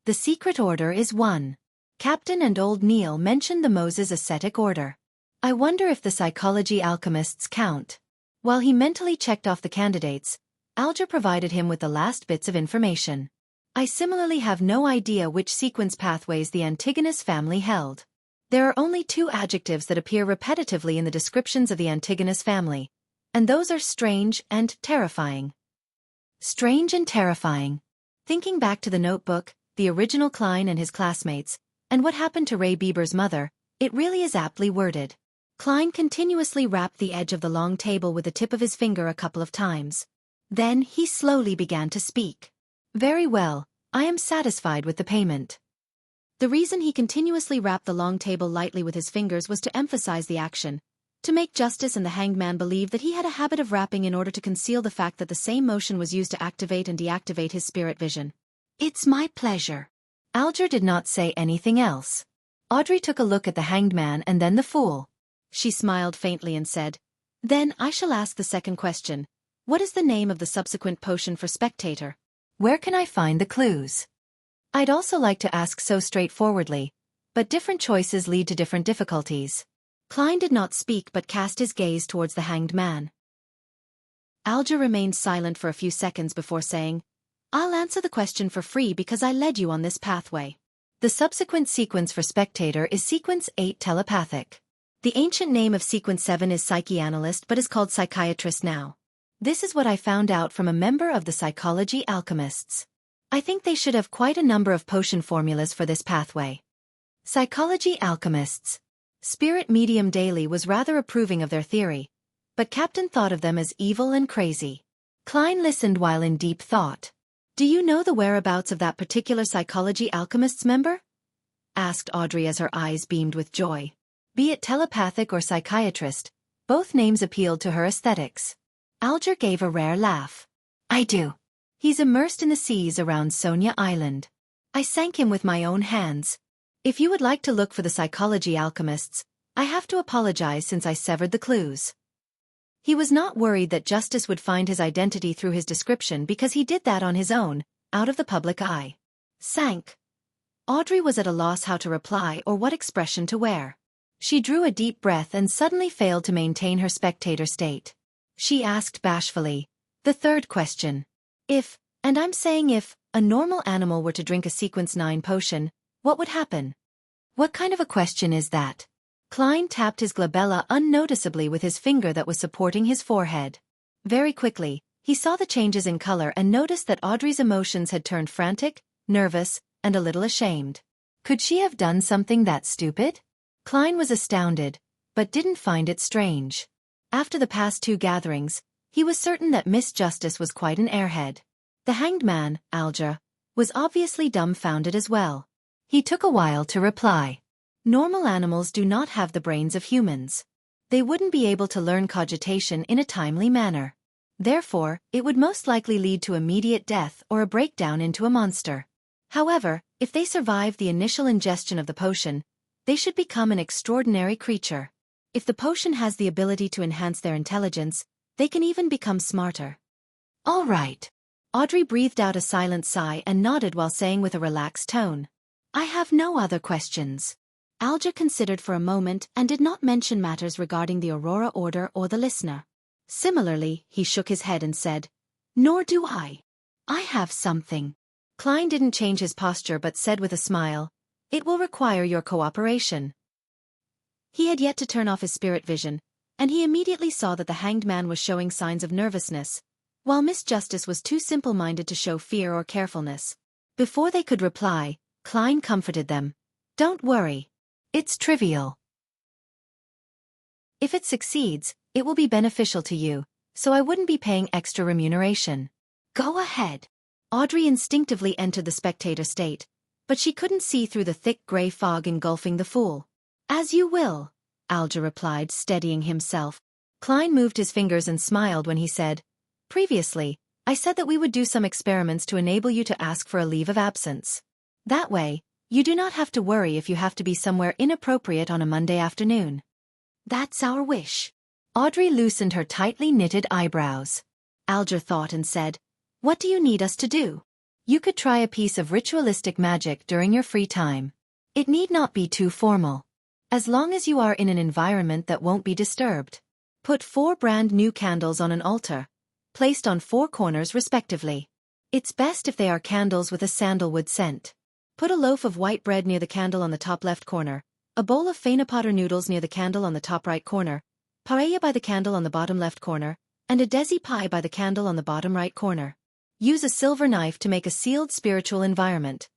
The secret order is 1. Captain and Old Neil mentioned the Moses ascetic order. I wonder if the psychology alchemists count. While he mentally checked off the candidates, Alger provided him with the last bits of information. I similarly have no idea which sequence pathways the Antigonus family held. There are only 2 adjectives that appear repetitively in the descriptions of the Antigonus family, and those are strange and terrifying. Strange and terrifying. Thinking back to the notebook, the original Klein and his classmates, and what happened to Ray Bieber's mother, it really is aptly worded. Klein continuously rapped the edge of the long table with the tip of his finger a couple of times. Then he slowly began to speak. Very well, I am satisfied with the payment. The reason he continuously rapped the long table lightly with his fingers was to emphasize the action, to make Justice and the hanged man believe that he had a habit of rapping in order to conceal the fact that the same motion was used to activate and deactivate his spirit vision. It's my pleasure. Alger did not say anything else. Audrey took a look at the hanged man and then the fool. She smiled faintly and said, Then I shall ask the second question. What is the name of the subsequent potion for spectator? Where can I find the clues? I'd also like to ask so straightforwardly, but different choices lead to different difficulties. Klein did not speak but cast his gaze towards the hanged man. Alger remained silent for a few seconds before saying, I'll answer the question for free because I led you on this pathway. The subsequent sequence for spectator is sequence 8 telepathic. The ancient name of sequence 7 is psychoanalyst but is called psychiatrist now. This is what I found out from a member of the psychology alchemists. I think they should have quite a number of potion formulas for this pathway. Psychology alchemists. Spirit Medium Daily was rather approving of their theory, but Captain thought of them as evil and crazy. Klein listened while in deep thought. Do you know the whereabouts of that particular psychology alchemists member? Asked Audrey as her eyes beamed with joy. Be it telepathic or psychiatrist, both names appealed to her aesthetics. Alger gave a rare laugh. I do. He's immersed in the seas around Sonia Island. I sank him with my own hands. If you would like to look for the psychology alchemists, I have to apologize since I severed the clues. He was not worried that Justice would find his identity through his description because he did that on his own, out of the public eye. Sank. Audrey was at a loss how to reply or what expression to wear. She drew a deep breath and suddenly failed to maintain her spectator state. She asked bashfully, the third question. If, and I'm saying if, a normal animal were to drink a sequence 9 potion, what would happen? What kind of a question is that? Klein tapped his glabella unnoticeably with his finger that was supporting his forehead. Very quickly, he saw the changes in color and noticed that Audrey's emotions had turned frantic, nervous, and a little ashamed. Could she have done something that stupid? Klein was astounded, but didn't find it strange. After the past 2 gatherings, he was certain that Miss Justice was quite an airhead. The hanged man, Alger, was obviously dumbfounded as well. He took a while to reply. Normal animals do not have the brains of humans. They wouldn't be able to learn cogitation in a timely manner. Therefore, it would most likely lead to immediate death or a breakdown into a monster. However, if they survive the initial ingestion of the potion, they should become an extraordinary creature. If the potion has the ability to enhance their intelligence, they can even become smarter. All right. Audrey breathed out a silent sigh and nodded while saying with a relaxed tone, I have no other questions. Alger considered for a moment and did not mention matters regarding the Aurora Order or the listener. Similarly, he shook his head and said, Nor do I. I have something. Klein didn't change his posture but said with a smile, It will require your cooperation. He had yet to turn off his spirit vision, and he immediately saw that the hanged man was showing signs of nervousness, while Miss Justice was too simple-minded to show fear or carefulness. Before they could reply, Klein comforted them. Don't worry. It's trivial. If it succeeds, it will be beneficial to you, so I wouldn't be paying extra remuneration. Go ahead. Audrey instinctively entered the spectator state, but she couldn't see through the thick gray fog engulfing the fool. As you will, Alger replied, steadying himself. Klein moved his fingers and smiled when he said, Previously, I said that we would do some experiments to enable you to ask for a leave of absence. That way, you do not have to worry if you have to be somewhere inappropriate on a Monday afternoon. That's our wish. Audrey loosened her tightly knitted eyebrows. Alger thought and said, What do you need us to do? You could try a piece of ritualistic magic during your free time. It need not be too formal. As long as you are in an environment that won't be disturbed. Put 4 brand new candles on an altar, placed on 4 corners respectively. It's best if they are candles with a sandalwood scent. Put a loaf of white bread near the candle on the top left corner, a bowl of feinepotter noodles near the candle on the top right corner, paella by the candle on the bottom left corner, and a desi pie by the candle on the bottom right corner. Use a silver knife to make a sealed spiritual environment.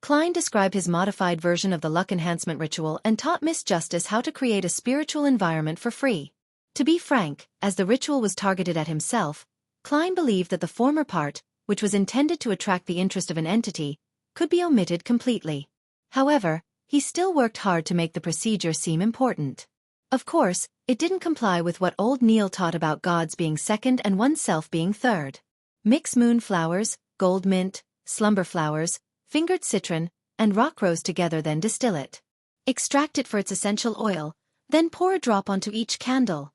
Klein described his modified version of the luck enhancement ritual and taught Miss Justice how to create a spiritual environment for free. To be frank, as the ritual was targeted at himself, Klein believed that the former part, which was intended to attract the interest of an entity, could be omitted completely. However, he still worked hard to make the procedure seem important. Of course, it didn't comply with what old Neil taught about gods being second and oneself being third. Mix moon flowers, gold mint, slumber flowers, fingered citron, and rock rose together, then distill it. Extract it for its essential oil, then pour a drop onto each candle.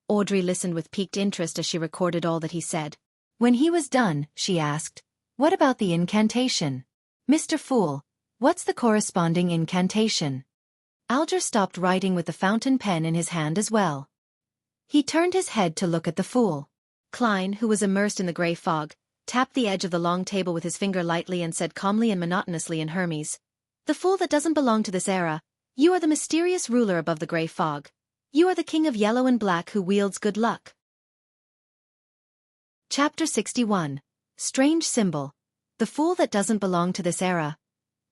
Audrey listened with piqued interest as she recorded all that he said. When he was done, she asked, What about the incantation? Mr. Fool, what's the corresponding incantation? Alger stopped writing with the fountain pen in his hand as well. He turned his head to look at the fool. Klein, who was immersed in the gray fog, tapped the edge of the long table with his finger lightly and said calmly and monotonously in Hermes, The fool that doesn't belong to this era, you are the mysterious ruler above the gray fog. You are the king of yellow and black who wields good luck. Chapter 61. Strange Symbol. The fool that doesn't belong to this era.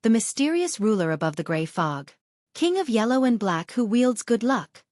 The mysterious ruler above the gray fog. King of yellow and black who wields good luck.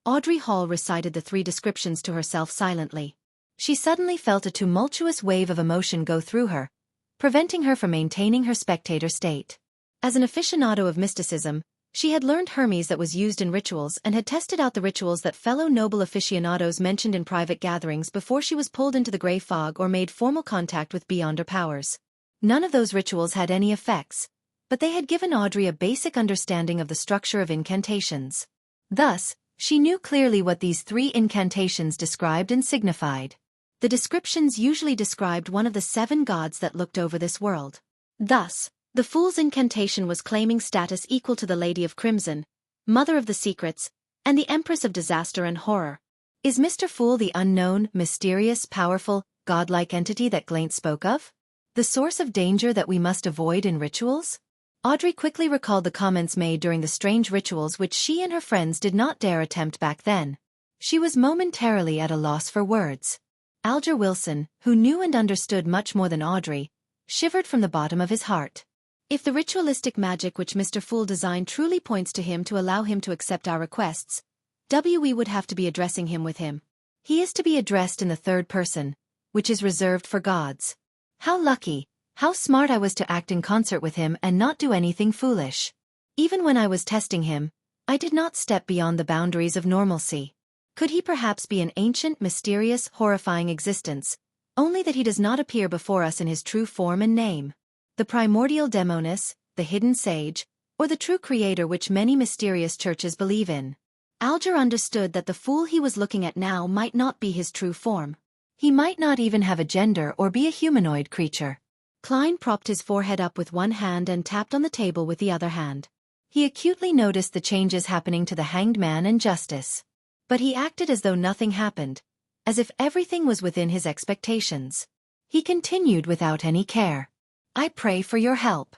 Audrey Hall recited the 3 descriptions to herself silently. She suddenly felt a tumultuous wave of emotion go through her, preventing her from maintaining her spectator state. As an aficionado of mysticism, she had learned Hermes that was used in rituals and had tested out the rituals that fellow noble aficionados mentioned in private gatherings before she was pulled into the gray fog or made formal contact with beyonder powers. None of those rituals had any effects, but they had given Audrey a basic understanding of the structure of incantations. Thus, She knew clearly what these 3 incantations described and signified. The descriptions usually described one of the 7 gods that looked over this world. Thus, the Fool's incantation was claiming status equal to the Lady of Crimson, Mother of the Secrets, and the Empress of Disaster and Horror. Is Mr. Fool the unknown, mysterious, powerful, godlike entity that Glaint spoke of? The source of danger that we must avoid in rituals? Audrey quickly recalled the comments made during the strange rituals which she and her friends did not dare attempt back then. She was momentarily at a loss for words. Alger Wilson, who knew and understood much more than Audrey, shivered from the bottom of his heart. If the ritualistic magic which Mr. Fool designed truly points to him to allow him to accept our requests, we would have to be addressing him with him. He is to be addressed in the 3rd person, which is reserved for gods. How lucky, how smart I was to act in concert with him and not do anything foolish. Even when I was testing him, I did not step beyond the boundaries of normalcy. Could he perhaps be an ancient, mysterious, horrifying existence, only that he does not appear before us in his true form and name? The primordial demoness, the hidden sage, or the true creator which many mysterious churches believe in? Alger understood that the Fool he was looking at now might not be his true form. He might not even have a gender or be a humanoid creature. Klein propped his forehead up with one hand and tapped on the table with the other hand. He acutely noticed the changes happening to the Hanged Man and Justice. But he acted as though nothing happened, as if everything was within his expectations. He continued without any care. I pray for your help.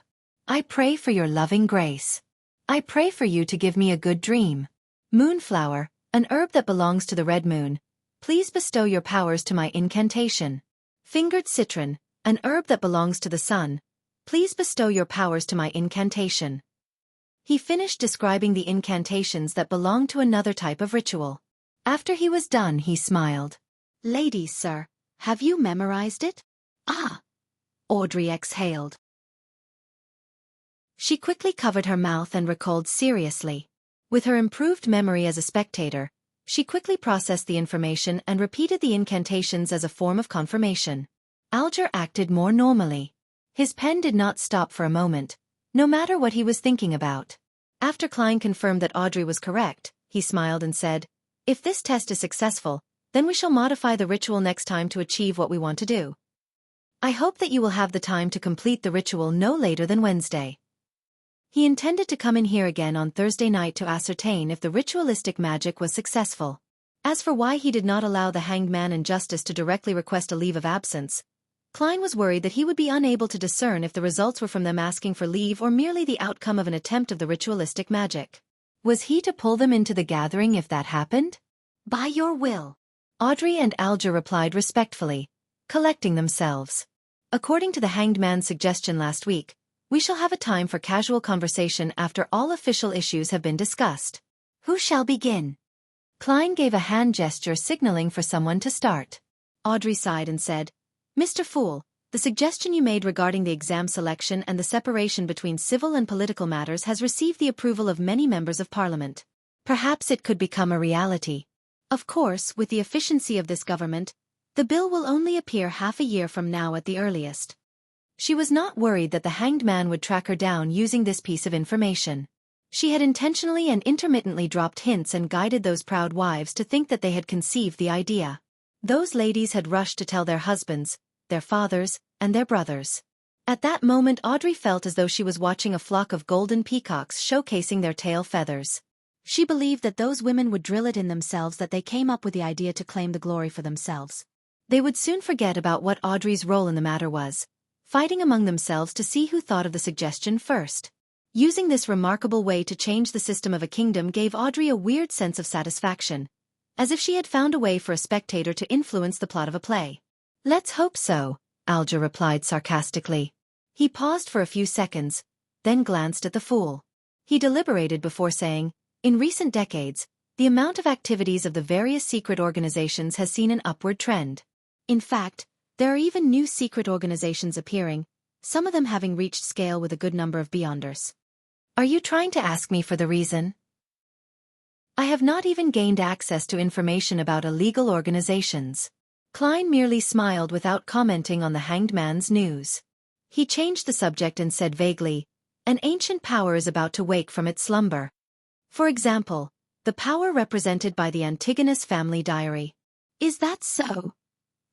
I pray for your loving grace. I pray for you to give me a good dream. Moonflower, an herb that belongs to the red moon, please bestow your powers to my incantation. Fingered citron, an herb that belongs to the sun, please bestow your powers to my incantation. He finished describing the incantations that belonged to another type of ritual. After he was done, he smiled. Ladies, sir, have you memorized it? Ah! Audrey exhaled. She quickly covered her mouth and recalled seriously. With her improved memory as a spectator, she quickly processed the information and repeated the incantations as a form of confirmation. Alger acted more normally. His pen did not stop for a moment, no matter what he was thinking about. After Klein confirmed that Audrey was correct, he smiled and said, if this test is successful, then we shall modify the ritual next time to achieve what we want to do. I hope that you will have the time to complete the ritual no later than Wednesday. He intended to come in here again on Thursday night to ascertain if the ritualistic magic was successful. As for why he did not allow the Hanged Man and Justice to directly request a leave of absence, Klein was worried that he would be unable to discern if the results were from them asking for leave or merely the outcome of an attempt of the ritualistic magic. Was he to pull them into the gathering if that happened? By your will. Audrey and Alger replied respectfully, collecting themselves. According to the Hanged Man's suggestion last week, we shall have a time for casual conversation after all official issues have been discussed. Who shall begin? Klein gave a hand gesture signaling for someone to start. Audrey sighed and said, Mr. Fool, the suggestion you made regarding the exam selection and the separation between civil and political matters has received the approval of many members of Parliament. Perhaps it could become a reality. Of course, with the efficiency of this government, the bill will only appear half a year from now at the earliest. She was not worried that the Hanged Man would track her down using this piece of information. She had intentionally and intermittently dropped hints and guided those proud wives to think that they had conceived the idea. Those ladies had rushed to tell their husbands, their fathers, and their brothers. At that moment Audrey felt as though she was watching a flock of golden peacocks showcasing their tail feathers. She believed that those women would drill it in themselves that they came up with the idea to claim the glory for themselves. They would soon forget about what Audrey's role in the matter was, fighting among themselves to see who thought of the suggestion first. Using this remarkable way to change the system of a kingdom gave Audrey a weird sense of satisfaction, as if she had found a way for a spectator to influence the plot of a play. Let's hope so, Alger replied sarcastically. He paused for a few seconds, then glanced at the Fool. He deliberated before saying, in recent decades, the amount of activities of the various secret organizations has seen an upward trend. In fact, there are even new secret organizations appearing, some of them having reached scale with a good number of Beyonders. Are you trying to ask me for the reason? I have not even gained access to information about illegal organizations. Klein merely smiled without commenting on the Hanged Man's news. He changed the subject and said vaguely, an ancient power is about to wake from its slumber. For example, the power represented by the Antigonus family diary. Is that so?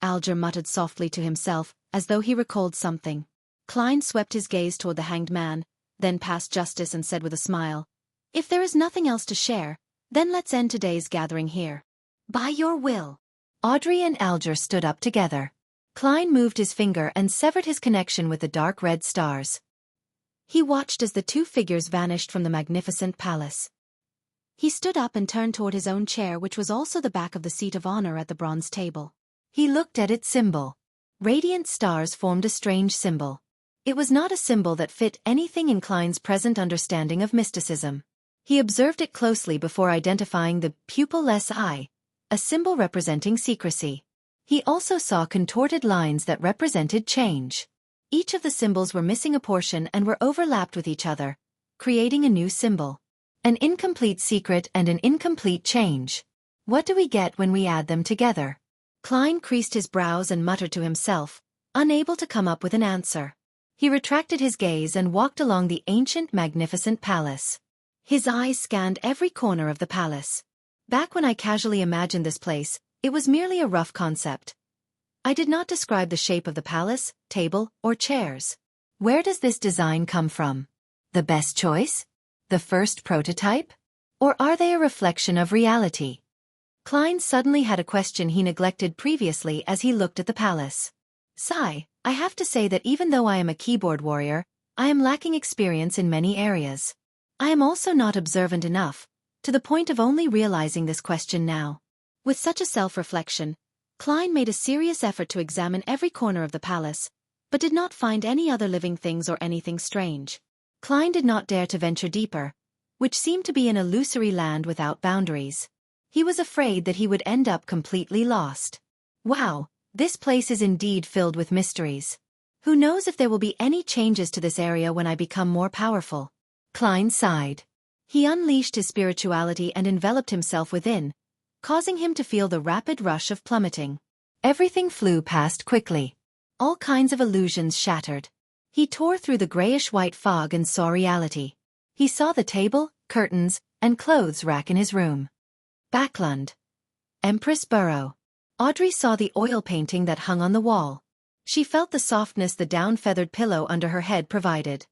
Alger muttered softly to himself, as though he recalled something. Klein swept his gaze toward the hanged man, then past Justice and said with a smile, "If there is nothing else to share, then let's end today's gathering here. By your will." Audrey and Alger stood up together. Klein moved his finger and severed his connection with the dark red stars. He watched as the two figures vanished from the magnificent palace. He stood up and turned toward his own chair, which was also the back of the seat of honor at the bronze table. He looked at its symbol. Radiant stars formed a strange symbol. It was not a symbol that fit anything in Klein's present understanding of mysticism. He observed it closely before identifying the pupil-less eye, a symbol representing secrecy. He also saw contorted lines that represented change. Each of the symbols were missing a portion and were overlapped with each other, creating a new symbol. An incomplete secret and an incomplete change. What do we get when we add them together? Klein creased his brows and muttered to himself, unable to come up with an answer. He retracted his gaze and walked along the ancient, magnificent palace. His eyes scanned every corner of the palace. Back when I casually imagined this place, it was merely a rough concept. I did not describe the shape of the palace, table, or chairs. Where does this design come from? The best choice? The first prototype? Or are they a reflection of reality? Klein suddenly had a question he neglected previously as he looked at the palace. Sigh, I have to say that even though I am a keyboard warrior, I am lacking experience in many areas. I am also not observant enough, to the point of only realizing this question now. With such a self-reflection, Klein made a serious effort to examine every corner of the palace, but did not find any other living things or anything strange. Klein did not dare to venture deeper, which seemed to be an illusory land without boundaries. He was afraid that he would end up completely lost. Wow, this place is indeed filled with mysteries. Who knows if there will be any changes to this area when I become more powerful? Klein sighed. He unleashed his spirituality and enveloped himself within, causing him to feel the rapid rush of plummeting. Everything flew past quickly. All kinds of illusions shattered. He tore through the grayish-white fog and saw reality. He saw the table, curtains, and clothes rack in his room. Backlund. Empress Burrow. Audrey saw the oil painting that hung on the wall. She felt the softness the down-feathered pillow under her head provided.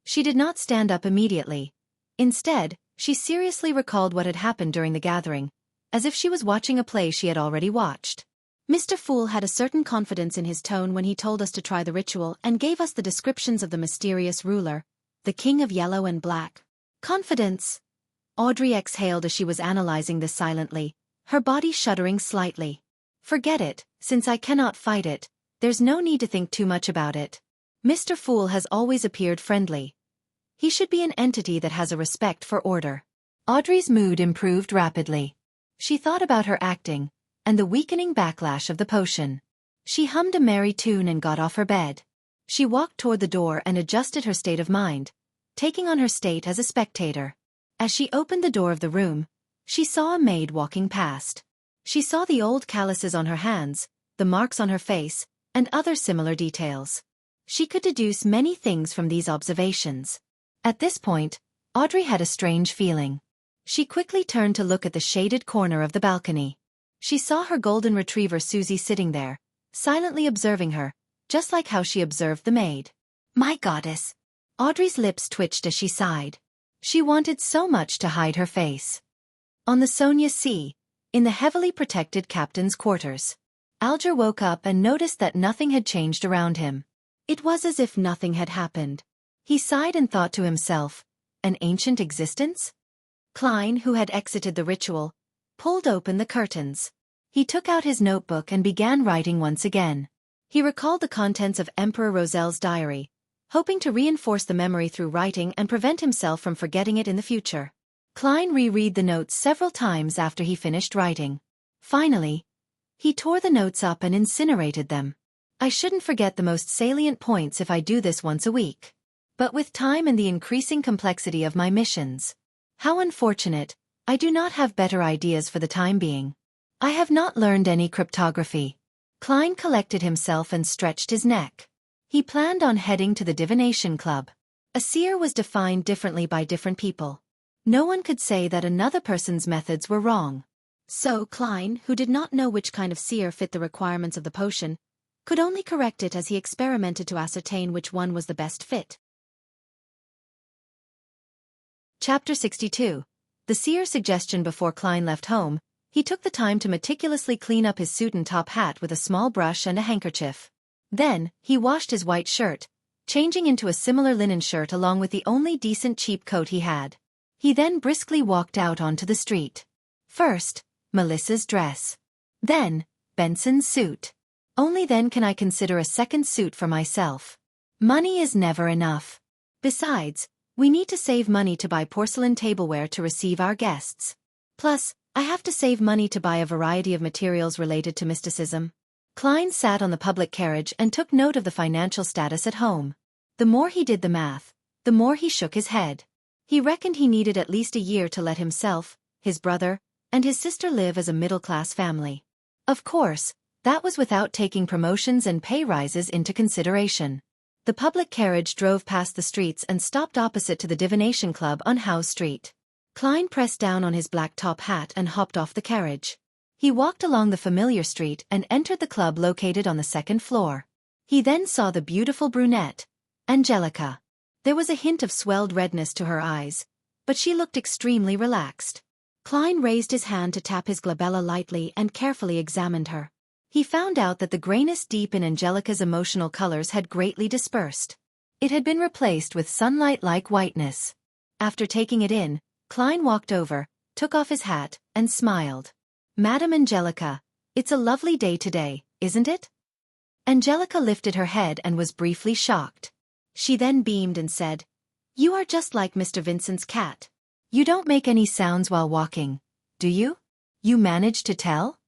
She did not stand up immediately. Instead, she seriously recalled what had happened during the gathering, as if she was watching a play she had already watched. Mr. Fool had a certain confidence in his tone when he told us to try the ritual and gave us the descriptions of the mysterious ruler, the King of Yellow and Black. Confidence. Audrey exhaled as she was analyzing this silently, her body shuddering slightly. Forget it, since I cannot fight it, there's no need to think too much about it. Mr. Fool has always appeared friendly. He should be an entity that has a respect for order. Audrey's mood improved rapidly. She thought about her acting, and the weakening backlash of the potion. She hummed a merry tune and got off her bed. She walked toward the door and adjusted her state of mind, taking on her state as a spectator. As she opened the door of the room, she saw a maid walking past. She saw the old calluses on her hands, the marks on her face, and other similar details. She could deduce many things from these observations. At this point, Audrey had a strange feeling. She quickly turned to look at the shaded corner of the balcony. She saw her golden retriever Susie sitting there, silently observing her, just like how she observed the maid. My goddess! Audrey's lips twitched as she sighed. She wanted so much to hide her face. On the Sonia Sea, in the heavily protected captain's quarters, Alger woke up and noticed that nothing had changed around him. It was as if nothing had happened. He sighed and thought to himself, an ancient existence? Klein, who had exited the ritual, pulled open the curtains. He took out his notebook and began writing once again. He recalled the contents of Emperor Roselle's diary, hoping to reinforce the memory through writing and prevent himself from forgetting it in the future. Klein reread the notes several times after he finished writing. Finally, he tore the notes up and incinerated them. I shouldn't forget the most salient points if I do this once a week. But with time and the increasing complexity of my missions, how unfortunate, I do not have better ideas for the time being. I have not learned any cryptography. Klein collected himself and stretched his neck. He planned on heading to the divination club. A seer was defined differently by different people. No one could say that another person's methods were wrong. So Klein, who did not know which kind of seer fit the requirements of the potion, could only correct it as he experimented to ascertain which one was the best fit. Chapter 62. The seer's suggestion. Before Klein left home, he took the time to meticulously clean up his suit and top hat with a small brush and a handkerchief. Then, he washed his white shirt, changing into a similar linen shirt along with the only decent cheap coat he had. He then briskly walked out onto the street. First, Melissa's dress. Then, Benson's suit. Only then can I consider a second suit for myself. Money is never enough. Besides, we need to save money to buy porcelain tableware to receive our guests. Plus, I have to save money to buy a variety of materials related to mysticism. Klein sat on the public carriage and took note of the financial status at home. The more he did the math, the more he shook his head. He reckoned he needed at least a year to let himself, his brother, and his sister live as a middle-class family. Of course, that was without taking promotions and pay rises into consideration. The public carriage drove past the streets and stopped opposite to the Divination Club on Howe Street. Klein pressed down on his black top hat and hopped off the carriage. He walked along the familiar street and entered the club located on the second floor. He then saw the beautiful brunette, Angelica. There was a hint of swelled redness to her eyes, but she looked extremely relaxed. Klein raised his hand to tap his glabella lightly and carefully examined her. He found out that the grayness deep in Angelica's emotional colors had greatly dispersed. It had been replaced with sunlight-like whiteness. After taking it in, Klein walked over, took off his hat, and smiled. "Madam Angelica, it's a lovely day today, isn't it?" Angelica lifted her head and was briefly shocked. She then beamed and said, "You are just like Mr. Vincent's cat. You don't make any sounds while walking, do you? You managed to tell?"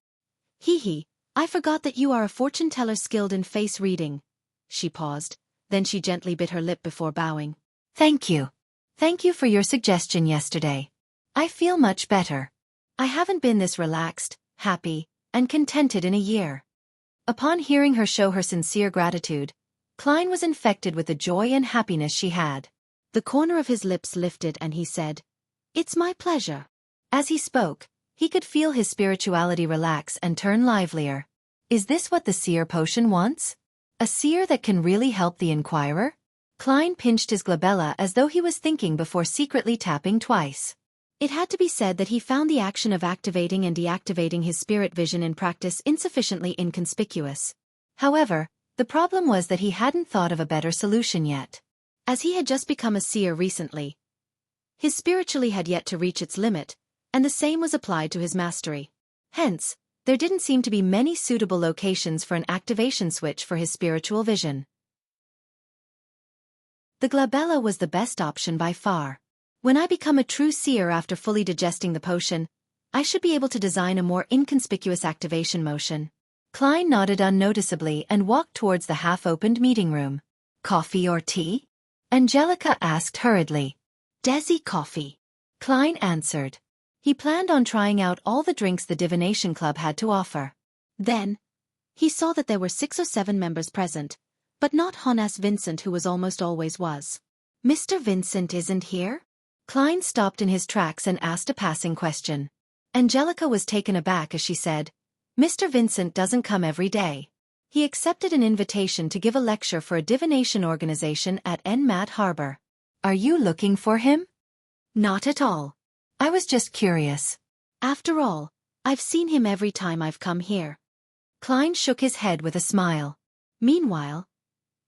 "Hee, I forgot that you are a fortune teller skilled in face reading." She paused, then she gently bit her lip before bowing. "Thank you. Thank you for your suggestion yesterday. I feel much better. I haven't been this relaxed, happy, and contented in a year." Upon hearing her show her sincere gratitude, Klein was infected with the joy and happiness she had. The corner of his lips lifted and he said, "It's my pleasure." As he spoke, he could feel his spirituality relax and turn livelier. Is this what the seer potion wants? A seer that can really help the inquirer? Klein pinched his glabella as though he was thinking before secretly tapping twice. It had to be said that he found the action of activating and deactivating his spirit vision in practice insufficiently inconspicuous. However, the problem was that he hadn't thought of a better solution yet. As he had just become a seer recently, his spirituality had yet to reach its limit, and the same was applied to his mastery. Hence, there didn't seem to be many suitable locations for an activation switch for his spiritual vision. The glabella was the best option by far. When I become a true seer after fully digesting the potion, I should be able to design a more inconspicuous activation motion. Klein nodded unnoticeably and walked towards the half-opened meeting room. "Coffee or tea?" Angelica asked hurriedly. "Desi coffee," Klein answered. He planned on trying out all the drinks the Divination Club had to offer. Then, he saw that there were 6 or 7 members present, but not Honas Vincent, who was almost always was. "Mr. Vincent isn't here?" Klein stopped in his tracks and asked a passing question. Angelica was taken aback as she said, "Mr. Vincent doesn't come every day. He accepted an invitation to give a lecture for a divination organization at Enmat Harbor. Are you looking for him?" "Not at all. I was just curious. After all, I've seen him every time I've come here." Klein shook his head with a smile. Meanwhile,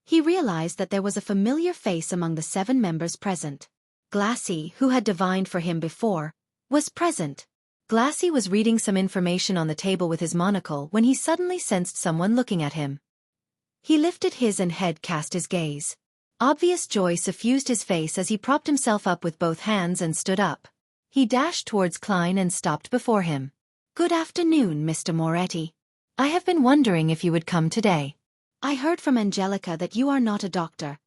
he realized that there was a familiar face among the 7 members present. Glassy, who had divined for him before, was present. Glassy was reading some information on the table with his monocle when he suddenly sensed someone looking at him. He lifted his head, cast his gaze. Obvious joy suffused his face as he propped himself up with both hands and stood up. He dashed towards Klein and stopped before him. "Good afternoon, Mr. Moretti. I have been wondering if you would come today. I heard from Angelica that you are not a doctor,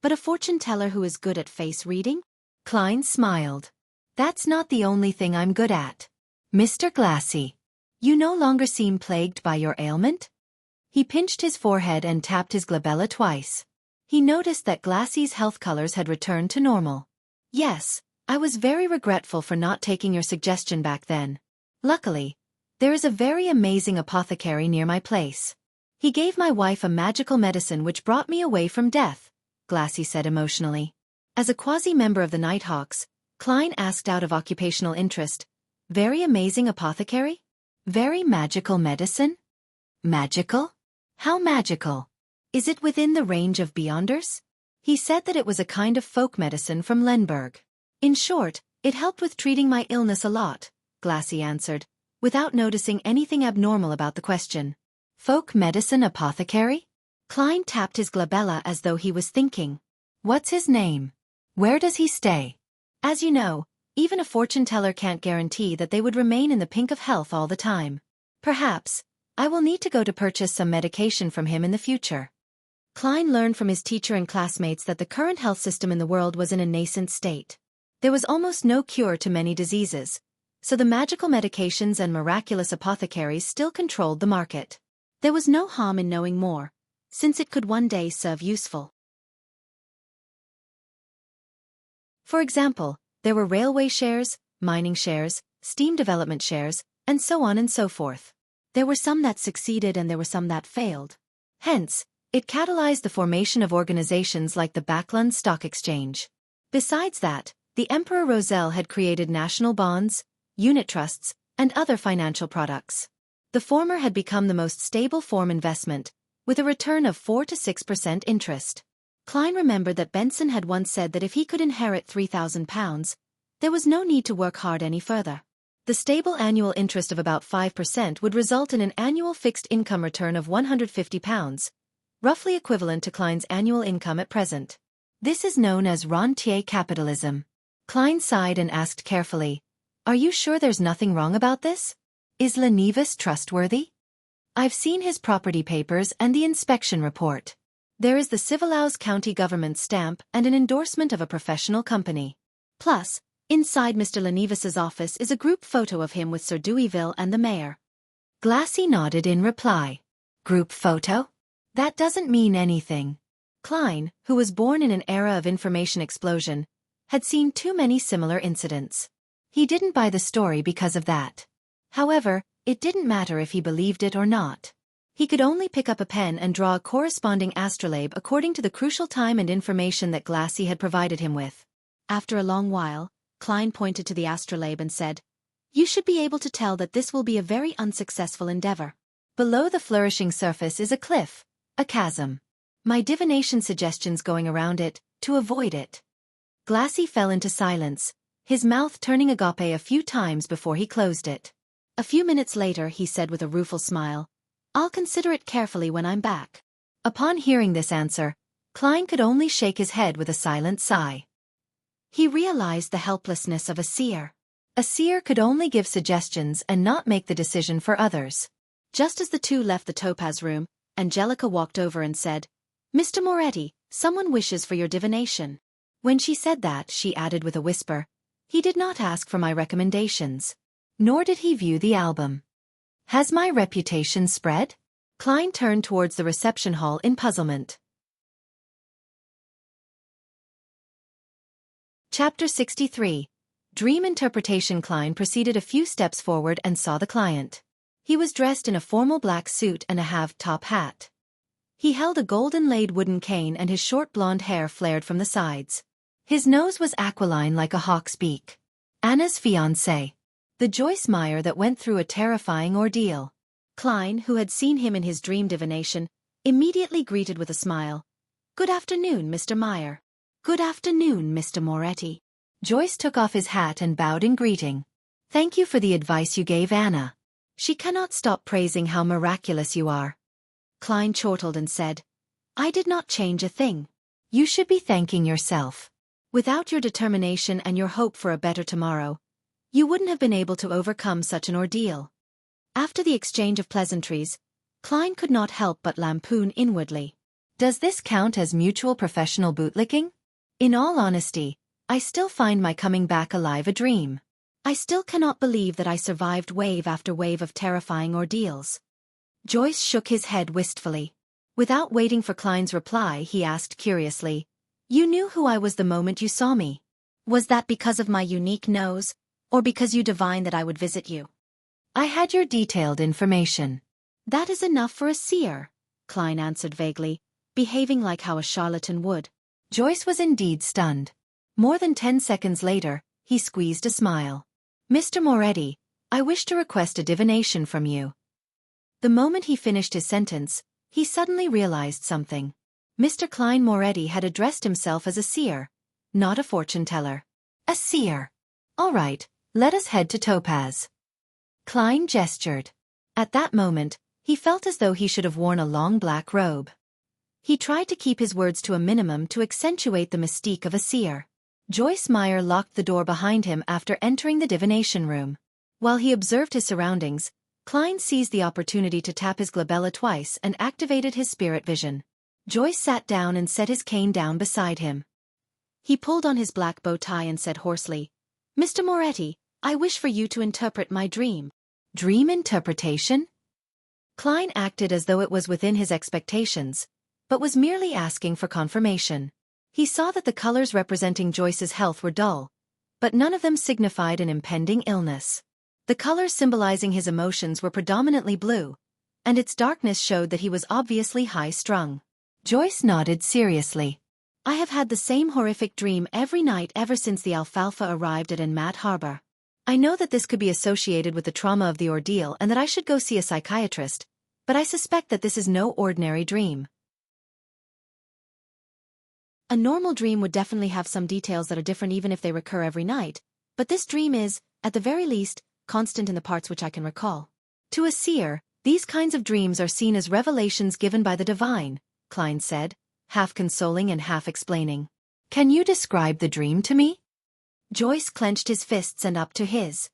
but a fortune teller who is good at face reading?" Klein smiled. "That's not the only thing I'm good at. Mr. Glassy, you no longer seem plagued by your ailment?" He pinched his forehead and tapped his glabella twice. He noticed that Glassy's health colors had returned to normal. "Yes, I was very regretful for not taking your suggestion back then. Luckily, there is a very amazing apothecary near my place. He gave my wife a magical medicine which brought me away from death, Glassy said emotionally. As a quasi-member of the Nighthawks, Klein asked out of occupational interest, very amazing apothecary? Very magical medicine? Magical? How magical? Is it within the range of Beyonders? He said that it was a kind of folk medicine from Lemberg. In short, it helped with treating my illness a lot, Glassy answered, without noticing anything abnormal about the question. Folk medicine apothecary? Klein tapped his glabella as though he was thinking. What's his name? Where does he stay? As you know, even a fortune-teller can't guarantee that they would remain in the pink of health all the time. Perhaps, I will need to go to purchase some medication from him in the future. Klein learned from his teacher and classmates that the current health system in the world was in a nascent state. There was almost no cure to many diseases, so the magical medications and miraculous apothecaries still controlled the market. There was no harm in knowing more, since it could one day serve useful. For example, there were railway shares, mining shares, steam development shares, and so on and so forth. There were some that succeeded and there were some that failed. Hence, it catalyzed the formation of organizations like the Backlund Stock Exchange. Besides that, the Emperor Roselle had created national bonds, unit trusts, and other financial products. The former had become the most stable form investment, with a return of 4 to 6% interest. Klein remembered that Benson had once said that if he could inherit £3,000, there was no need to work hard any further. The stable annual interest of about 5% would result in an annual fixed income return of £150, roughly equivalent to Klein's annual income at present. This is known as rentier capitalism. Klein sighed and asked carefully, "Are you sure there's nothing wrong about this? Is Lenevis trustworthy? I've seen his property papers and the inspection report. There is the Civolaus County government stamp and an endorsement of a professional company. Plus, inside Mr. Lenevis's office is a group photo of him with Sir Deweyville and the mayor." Glassy nodded in reply. Group photo? That doesn't mean anything. Klein, who was born in an era of information explosion, had seen too many similar incidents. He didn't buy the story because of that. However, it didn't matter if he believed it or not. He could only pick up a pen and draw a corresponding astrolabe according to the crucial time and information that Glassy had provided him with. After a long while, Klein pointed to the astrolabe and said, "You should be able to tell that this will be a very unsuccessful endeavor. Below the flourishing surface is a cliff, a chasm. My divination suggestions going around it, to avoid it." Glassy fell into silence, his mouth turning agape a few times before he closed it. A few minutes later he said with a rueful smile, "I'll consider it carefully when I'm back." Upon hearing this answer, Klein could only shake his head with a silent sigh. He realized the helplessness of a seer. A seer could only give suggestions and not make the decision for others. Just as the two left the Topaz room, Angelica walked over and said, "Mr. Moretti, someone wishes for your divination." When she said that, she added with a whisper, "He did not ask for my recommendations. Nor did he view the album. Has my reputation spread?" Klein turned towards the reception hall in puzzlement. Chapter 63. Dream Interpretation. Klein proceeded a few steps forward and saw the client. He was dressed in a formal black suit and a half-top hat. He held a golden-laid wooden cane and his short blonde hair flared from the sides. His nose was aquiline like a hawk's beak. Anna's fiancé. The Joyce Meyer that went through a terrifying ordeal. Klein, who had seen him in his dream divination, immediately greeted with a smile. "Good afternoon, Mr. Meyer." "Good afternoon, Mr. Moretti." Joyce took off his hat and bowed in greeting. "Thank you for the advice you gave Anna. She cannot stop praising how miraculous you are." Klein chortled and said, "I did not change a thing. You should be thanking yourself. Without your determination and your hope for a better tomorrow, you wouldn't have been able to overcome such an ordeal." After the exchange of pleasantries, Klein could not help but lampoon inwardly. Does this count as mutual professional bootlicking? In all honesty, I still find my coming back alive a dream. I still cannot believe that I survived wave after wave of terrifying ordeals. Joyce shook his head wistfully. Without waiting for Klein's reply, he asked curiously, "You knew who I was the moment you saw me?" Was that because of my unique nose, or because you divined that I would visit you? I had your detailed information. That is enough for a seer, Klein answered vaguely, behaving like how a charlatan would. Joyce was indeed stunned. More than 10 seconds later, he squeezed a smile. Mr. Moretti, I wish to request a divination from you. The moment he finished his sentence, he suddenly realized something. Mr. Klein Moretti had addressed himself as a seer, not a fortune-teller. A seer. All right, let us head to Topaz. Klein gestured. At that moment, he felt as though he should have worn a long black robe. He tried to keep his words to a minimum to accentuate the mystique of a seer. Joyce Meyer locked the door behind him after entering the divination room. While he observed his surroundings, Klein seized the opportunity to tap his glabella twice and activated his spirit vision. Joyce sat down and set his cane down beside him. He pulled on his black bow tie and said hoarsely, Mr. Moretti, I wish for you to interpret my dream. Dream interpretation? Klein acted as though it was within his expectations, but was merely asking for confirmation. He saw that the colors representing Joyce's health were dull, but none of them signified an impending illness. The colors symbolizing his emotions were predominantly blue, and its darkness showed that he was obviously high-strung. Joyce nodded seriously. I have had the same horrific dream every night ever since the Alfalfa arrived at Enmat Harbor. I know that this could be associated with the trauma of the ordeal and that I should go see a psychiatrist, but I suspect that this is no ordinary dream. A normal dream would definitely have some details that are different even if they recur every night, but this dream is, at the very least, constant in the parts which I can recall. To a seer, these kinds of dreams are seen as revelations given by the divine, Klein said, half consoling and half explaining. Can you describe the dream to me? Joyce clenched his fists and upped to his.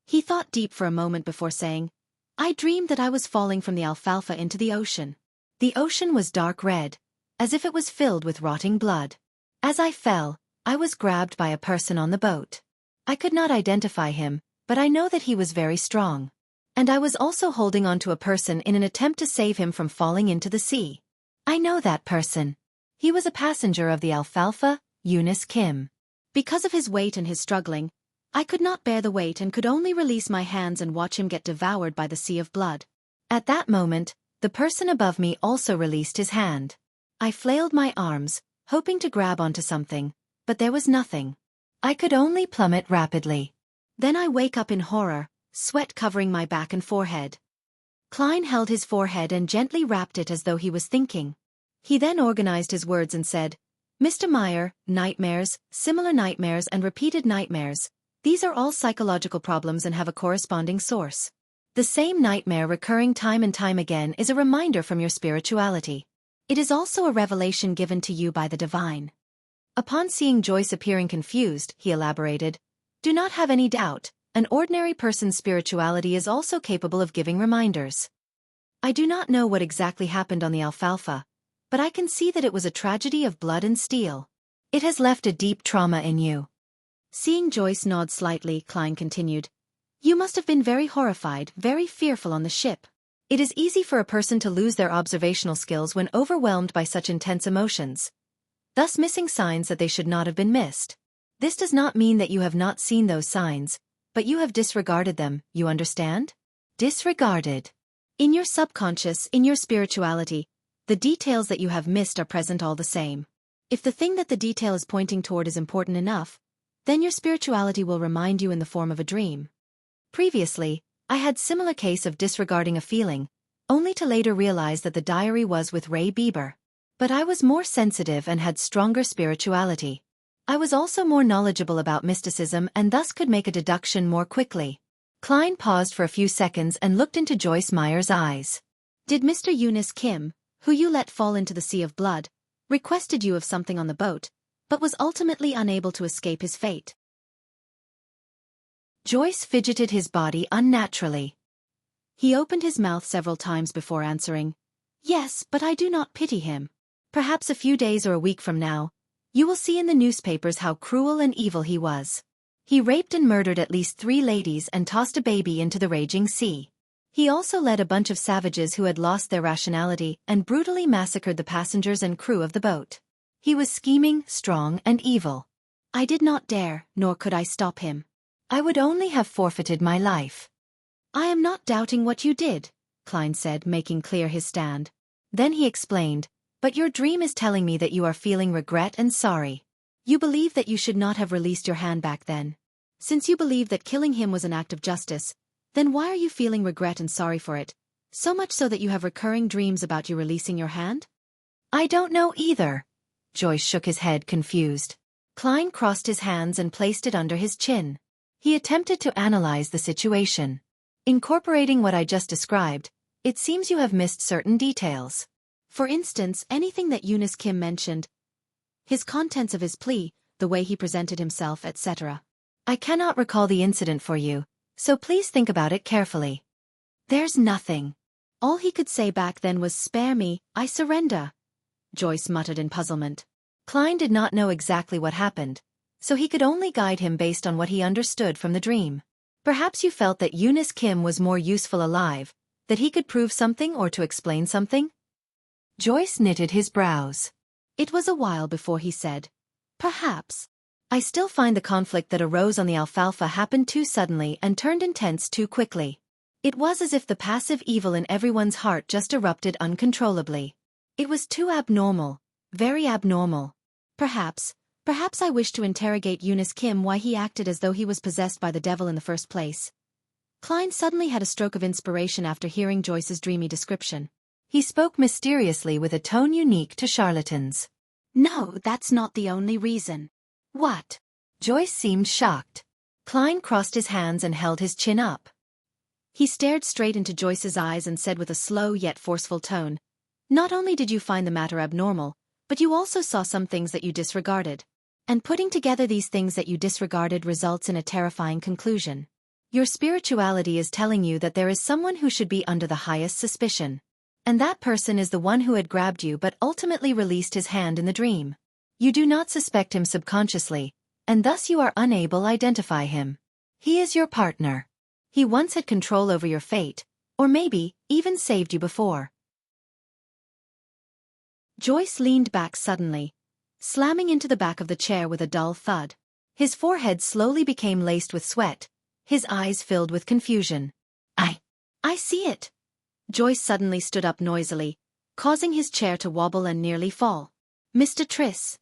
He thought deep for a moment before saying, I dreamed that I was falling from the Alfalfa into the ocean. The ocean was dark red, as if it was filled with rotting blood. As I fell, I was grabbed by a person on the boat. I could not identify him, but I know that he was very strong. And I was also holding on to a person in an attempt to save him from falling into the sea. I know that person. He was a passenger of the Alfalfa, Eunice Kim. Because of his weight and his struggling, I could not bear the weight and could only release my hands and watch him get devoured by the sea of blood. At that moment, the person above me also released his hand. I flailed my arms, hoping to grab onto something, but there was nothing. I could only plummet rapidly. Then I wake up in horror, sweat covering my back and forehead. Klein held his forehead and gently rapped it as though he was thinking. He then organized his words and said, Mr. Meyer, nightmares, similar nightmares and repeated nightmares, these are all psychological problems and have a corresponding source. The same nightmare recurring time and time again is a reminder from your spirituality. It is also a revelation given to you by the divine. Upon seeing Joyce appearing confused, he elaborated, do not have any doubt, an ordinary person's spirituality is also capable of giving reminders. I do not know what exactly happened on the Alfalfa, but I can see that it was a tragedy of blood and steel. It has left a deep trauma in you. Seeing Joyce nod slightly, Klein continued, you must have been very horrified, very fearful on the ship. It is easy for a person to lose their observational skills when overwhelmed by such intense emotions, thus missing signs that they should not have been missed. This does not mean that you have not seen those signs, but you have disregarded them, you understand? Disregarded. In your subconscious, in your spirituality, the details that you have missed are present all the same. If the thing that the detail is pointing toward is important enough, then your spirituality will remind you in the form of a dream. Previously, I had similar case of disregarding a feeling, only to later realize that the diary was with Ray Bieber. But I was more sensitive and had stronger spirituality. I was also more knowledgeable about mysticism and thus could make a deduction more quickly. Klein paused for a few seconds and looked into Joyce Meyer's eyes. Did Mr. Eunice Kim, who you let fall into the sea of blood, requested you of something on the boat, but was ultimately unable to escape his fate? Joyce fidgeted his body unnaturally. He opened his mouth several times before answering, yes, but I do not pity him. Perhaps a few days or a week from now, you will see in the newspapers how cruel and evil he was. He raped and murdered at least 3 ladies and tossed a baby into the raging sea. He also led a bunch of savages who had lost their rationality and brutally massacred the passengers and crew of the boat. He was scheming, strong, and evil. I did not dare, nor could I stop him. I would only have forfeited my life. I am not doubting what you did, Klein said, making clear his stand. Then he explained, but your dream is telling me that you are feeling regret and sorry. You believe that you should not have released your hand back then. Since you believe that killing him was an act of justice, then why are you feeling regret and sorry for it, so much so that you have recurring dreams about you releasing your hand? I don't know either. Joyce shook his head, confused. Klein crossed his hands and placed it under his chin. He attempted to analyze the situation. Incorporating what I just described, it seems you have missed certain details. For instance, anything that Eunice Kim mentioned, his contents of his plea, the way he presented himself, etc. I cannot recall the incident for you, so please think about it carefully. There's nothing. All he could say back then was, "Spare me, I surrender," Joyce muttered in puzzlement. Klein did not know exactly what happened, so he could only guide him based on what he understood from the dream. Perhaps you felt that Eunice Kim was more useful alive, that he could prove something or to explain something? Joyce knitted his brows. It was a while before he said, "Perhaps. I still find the conflict that arose on the alfalfa happened too suddenly and turned intense too quickly. It was as if the passive evil in everyone's heart just erupted uncontrollably. It was too abnormal, very abnormal. Perhaps I wish to interrogate Eunice Kim why he acted as though he was possessed by the devil in the first place." Klein suddenly had a stroke of inspiration after hearing Joyce's dreamy description. He spoke mysteriously with a tone unique to charlatans. "No, that's not the only reason." "What?" Joyce seemed shocked. Klein crossed his hands and held his chin up. He stared straight into Joyce's eyes and said with a slow yet forceful tone, "Not only did you find the matter abnormal, but you also saw some things that you disregarded. And putting together these things that you disregarded results in a terrifying conclusion. Your spirituality is telling you that there is someone who should be under the highest suspicion. And that person is the one who had grabbed you but ultimately released his hand in the dream. You do not suspect him subconsciously, and thus you are unable to identify him. He is your partner. He once had control over your fate, or maybe even saved you before." Joyce leaned back suddenly, slamming into the back of the chair with a dull thud. His forehead slowly became laced with sweat, his eyes filled with confusion. I see it." Joyce suddenly stood up noisily, causing his chair to wobble and nearly fall. "Mr. Triss."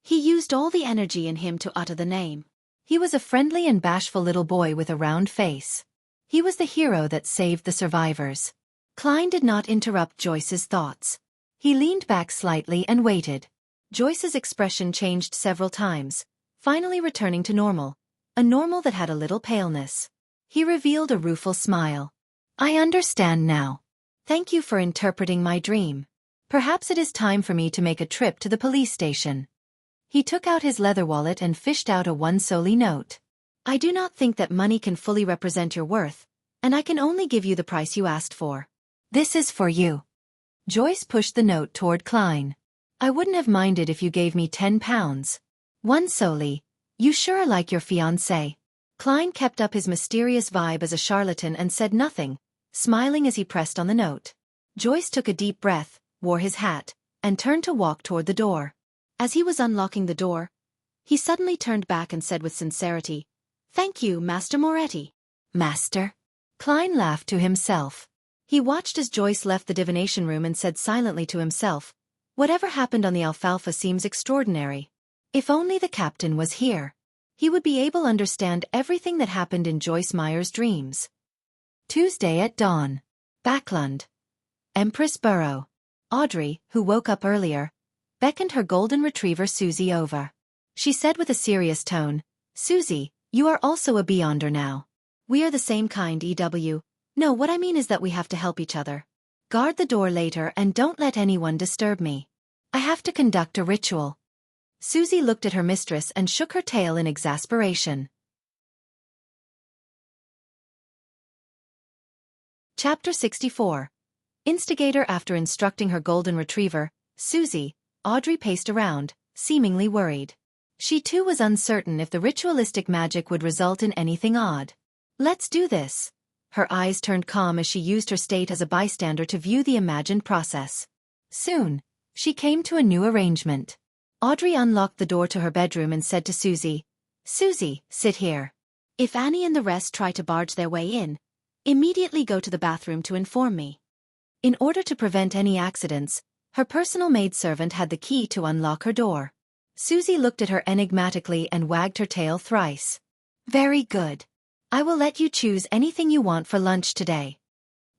He used all the energy in him to utter the name. He was a friendly and bashful little boy with a round face. He was the hero that saved the survivors. Klein did not interrupt Joyce's thoughts. He leaned back slightly and waited. Joyce's expression changed several times, finally returning to normal, a normal that had a little paleness. He revealed a rueful smile. "I understand now. Thank you for interpreting my dream. Perhaps it is time for me to make a trip to the police station." He took out his leather wallet and fished out a 1 soldi note. "I do not think that money can fully represent your worth, and I can only give you the price you asked for. This is for you." Joyce pushed the note toward Klein. "I wouldn't have minded if you gave me £10. 1 soldi. You sure are like your fiancé." Klein kept up his mysterious vibe as a charlatan and said nothing, smiling as he pressed on the note. Joyce took a deep breath, wore his hat, and turned to walk toward the door. As he was unlocking the door, he suddenly turned back and said with sincerity, "Thank you, Master Moretti." "Master?" Klein laughed to himself. He watched as Joyce left the divination room and said silently to himself, "Whatever happened on the alfalfa seems extraordinary. If only the captain was here. He would be able to understand everything that happened in Joyce Meyer's dreams." Tuesday at dawn. Backlund. Empress Borough. Audrey, who woke up earlier, beckoned her golden retriever Susie over. She said with a serious tone, "Susie, you are also a Beyonder now. We are the same kind, EW. No, what I mean is that we have to help each other. Guard the door later and don't let anyone disturb me. I have to conduct a ritual." Susie looked at her mistress and shook her tail in exasperation. Chapter 64. Instigator. After instructing her golden retriever, Susie, Audrey paced around, seemingly worried. She too was uncertain if the ritualistic magic would result in anything odd. "Let's do this." Her eyes turned calm as she used her state as a bystander to view the imagined process. Soon, she came to a new arrangement. Audrey unlocked the door to her bedroom and said to Susie, "Susie, sit here. If Annie and the rest try to barge their way in, immediately go to the bathroom to inform me." In order to prevent any accidents, her personal maidservant had the key to unlock her door. Susie looked at her enigmatically and wagged her tail thrice. "Very good. I will let you choose anything you want for lunch today."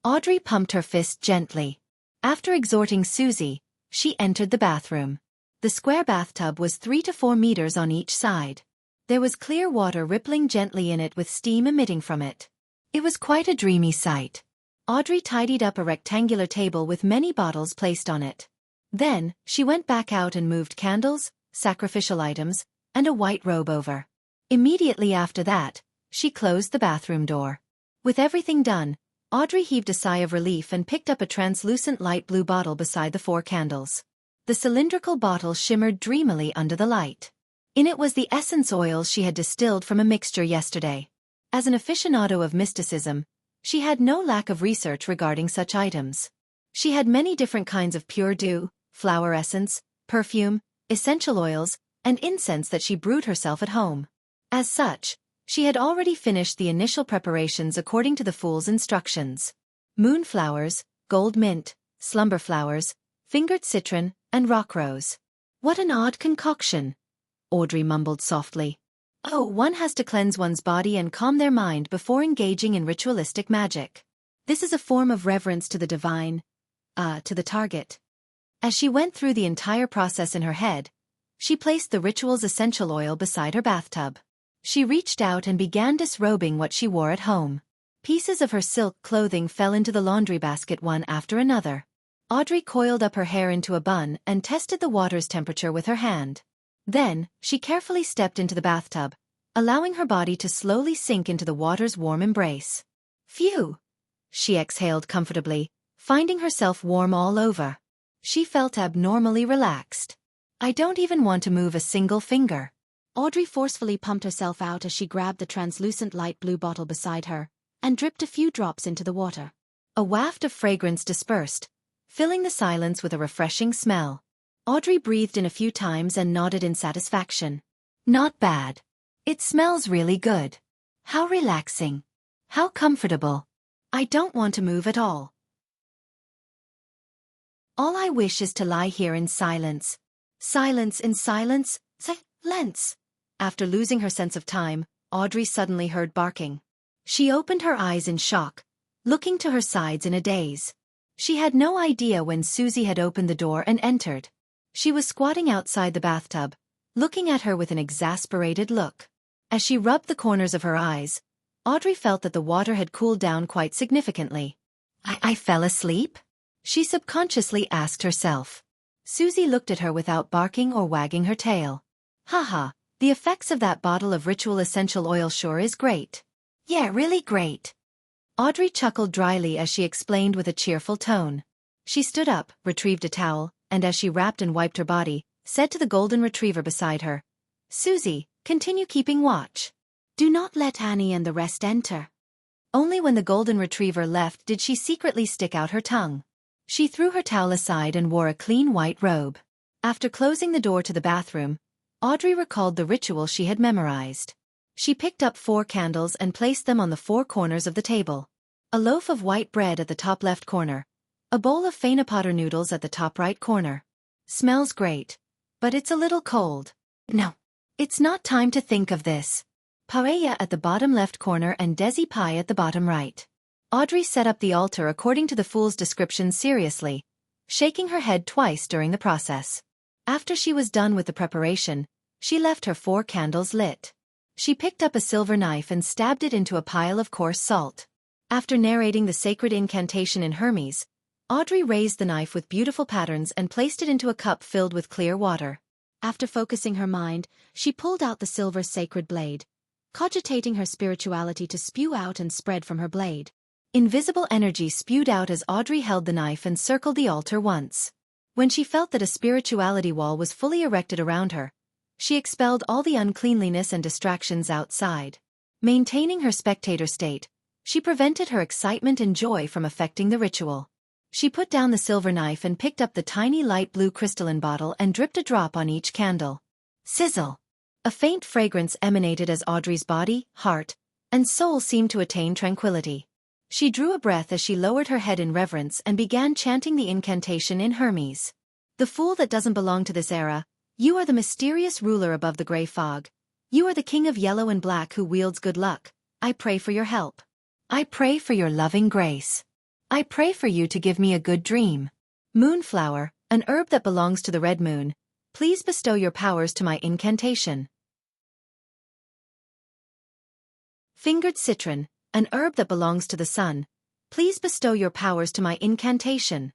Audrey pumped her fist gently. After exhorting Susie, she entered the bathroom. The square bathtub was 3 to 4 meters on each side. There was clear water rippling gently in it with steam emitting from it. It was quite a dreamy sight. Audrey tidied up a rectangular table with many bottles placed on it. Then, she went back out and moved candles, sacrificial items, and a white robe over. Immediately after that, she closed the bathroom door. With everything done, Audrey heaved a sigh of relief and picked up a translucent light blue bottle beside the 4 candles. The cylindrical bottle shimmered dreamily under the light. In it was the essence oil she had distilled from a mixture yesterday. As an aficionado of mysticism, she had no lack of research regarding such items. She had many different kinds of pure dew, flower essence, perfume, essential oils, and incense that she brewed herself at home. As such, she had already finished the initial preparations according to the fool's instructions. Moonflowers, gold mint, slumber flowers, fingered citron, and rock rose. "What an odd concoction," Audrey mumbled softly. "Oh, one has to cleanse one's body and calm their mind before engaging in ritualistic magic. This is a form of reverence to the divine, to the target." As she went through the entire process in her head, she placed the ritual's essential oil beside her bathtub. She reached out and began disrobing what she wore at home. Pieces of her silk clothing fell into the laundry basket one after another. Audrey coiled up her hair into a bun and tested the water's temperature with her hand. Then, she carefully stepped into the bathtub, allowing her body to slowly sink into the water's warm embrace. "Phew!" she exhaled comfortably, finding herself warm all over. She felt abnormally relaxed. "I don't even want to move a single finger." Audrey forcefully pumped herself out as she grabbed the translucent light blue bottle beside her and dripped a few drops into the water. A waft of fragrance dispersed, filling the silence with a refreshing smell. Audrey breathed in a few times and nodded in satisfaction. "Not bad. It smells really good. How relaxing. How comfortable. I don't want to move at all. All I wish is to lie here in silence. Silence in silence, silence." After losing her sense of time, Audrey suddenly heard barking. She opened her eyes in shock, looking to her sides in a daze. She had no idea when Susie had opened the door and entered. She was squatting outside the bathtub, looking at her with an exasperated look. As she rubbed the corners of her eyes, Audrey felt that the water had cooled down quite significantly. I fell asleep?" she subconsciously asked herself. Susie looked at her without barking or wagging her tail. "Haha, the effects of that bottle of ritual essential oil sure is great." "Yeah, really great." Audrey chuckled dryly as she explained with a cheerful tone. She stood up, retrieved a towel, and as she wrapped and wiped her body, said to the golden retriever beside her, "Susie, continue keeping watch. Do not let Annie and the rest enter." Only when the golden retriever left did she secretly stick out her tongue. She threw her towel aside and wore a clean white robe. After closing the door to the bathroom, Audrey recalled the ritual she had memorized. She picked up 4 candles and placed them on the 4 corners of the table. A loaf of white bread at the top left corner. A bowl of Potter noodles at the top right corner. "Smells great. But it's a little cold. No. It's not time to think of this." Paella at the bottom left corner and desi pie at the bottom right. Audrey set up the altar according to the fool's description seriously, shaking her head twice during the process. After she was done with the preparation, she left her 4 candles lit. She picked up a silver knife and stabbed it into a pile of coarse salt. After narrating the sacred incantation in Hermes, Audrey raised the knife with beautiful patterns and placed it into a cup filled with clear water. After focusing her mind, she pulled out the silver sacred blade, cogitating her spirituality to spew out and spread from her blade. Invisible energy spewed out as Audrey held the knife and circled the altar once. When she felt that a spirituality wall was fully erected around her, she expelled all the uncleanliness and distractions outside. Maintaining her spectator state, she prevented her excitement and joy from affecting the ritual. She put down the silver knife and picked up the tiny light blue crystalline bottle and dripped a drop on each candle. Sizzle! A faint fragrance emanated as Audrey's body, heart, and soul seemed to attain tranquility. She drew a breath as she lowered her head in reverence and began chanting the incantation in Hermes. The fool that doesn't belong to this era, you are the mysterious ruler above the gray fog. You are the king of yellow and black who wields good luck. I pray for your help. I pray for your loving grace. I pray for you to give me a good dream. Moonflower, an herb that belongs to the red moon, please bestow your powers to my incantation. Fingered citron, an herb that belongs to the sun, please bestow your powers to my incantation.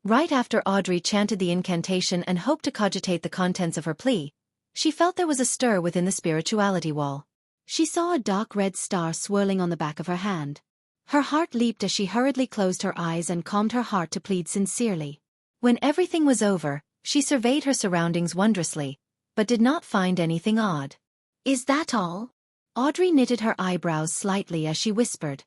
Right after Audrey chanted the incantation and hoped to cogitate the contents of her plea, she felt there was a stir within the spirituality wall. She saw a dark red star swirling on the back of her hand. Her heart leaped as she hurriedly closed her eyes and calmed her heart to plead sincerely. When everything was over, she surveyed her surroundings wondrously, but did not find anything odd. Is that all? Audrey knitted her eyebrows slightly as she whispered.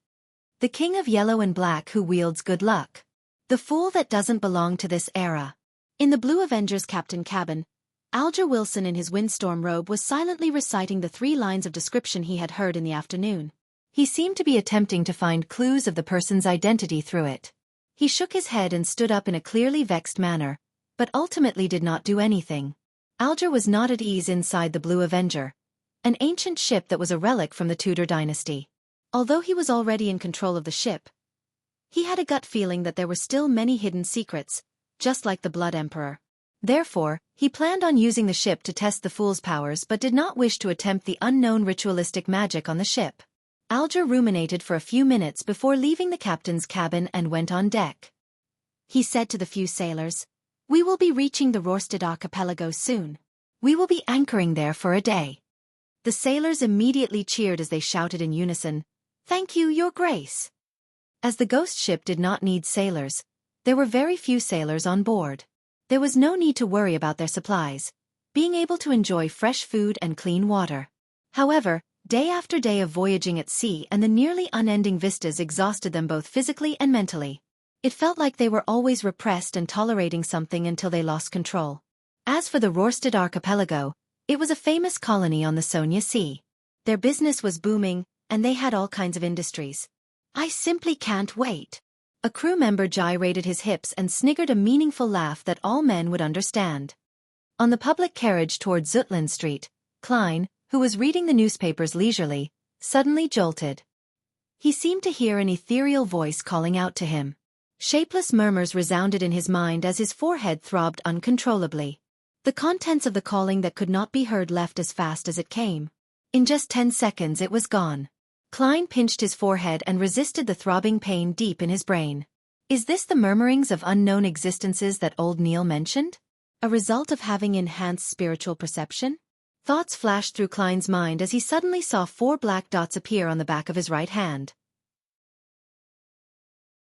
The king of yellow and black who wields good luck. The fool that doesn't belong to this era. In the Blue Avenger's captain cabin, Alger Wilson in his windstorm robe was silently reciting the 3 lines of description he had heard in the afternoon. He seemed to be attempting to find clues of the person's identity through it. He shook his head and stood up in a clearly vexed manner, but ultimately did not do anything. Alger was not at ease inside the Blue Avenger, an ancient ship that was a relic from the Tudor dynasty. Although he was already in control of the ship, he had a gut feeling that there were still many hidden secrets, just like the Blood Emperor. Therefore, he planned on using the ship to test the fool's powers but did not wish to attempt the unknown ritualistic magic on the ship. Alger ruminated for a few minutes before leaving the captain's cabin and went on deck. He said to the few sailors, "We will be reaching the Rorstad archipelago soon. We will be anchoring there for a day." The sailors immediately cheered as they shouted in unison, "Thank you, Your Grace." As the ghost ship did not need sailors, there were very few sailors on board. There was no need to worry about their supplies, being able to enjoy fresh food and clean water. However, day after day of voyaging at sea and the nearly unending vistas exhausted them both physically and mentally. It felt like they were always repressed and tolerating something until they lost control. As for the Rorstad archipelago, it was a famous colony on the Sonia Sea. Their business was booming, and they had all kinds of industries. "I simply can't wait." A crew member gyrated his hips and sniggered a meaningful laugh that all men would understand. On the public carriage toward Zutland Street, Klein, who was reading the newspapers leisurely, suddenly jolted. He seemed to hear an ethereal voice calling out to him. Shapeless murmurs resounded in his mind as his forehead throbbed uncontrollably. The contents of the calling that could not be heard left as fast as it came. In just 10 seconds it was gone. Klein pinched his forehead and resisted the throbbing pain deep in his brain. Is this the murmurings of unknown existences that old Neil mentioned? A result of having enhanced spiritual perception? Thoughts flashed through Klein's mind as he suddenly saw 4 black dots appear on the back of his right hand.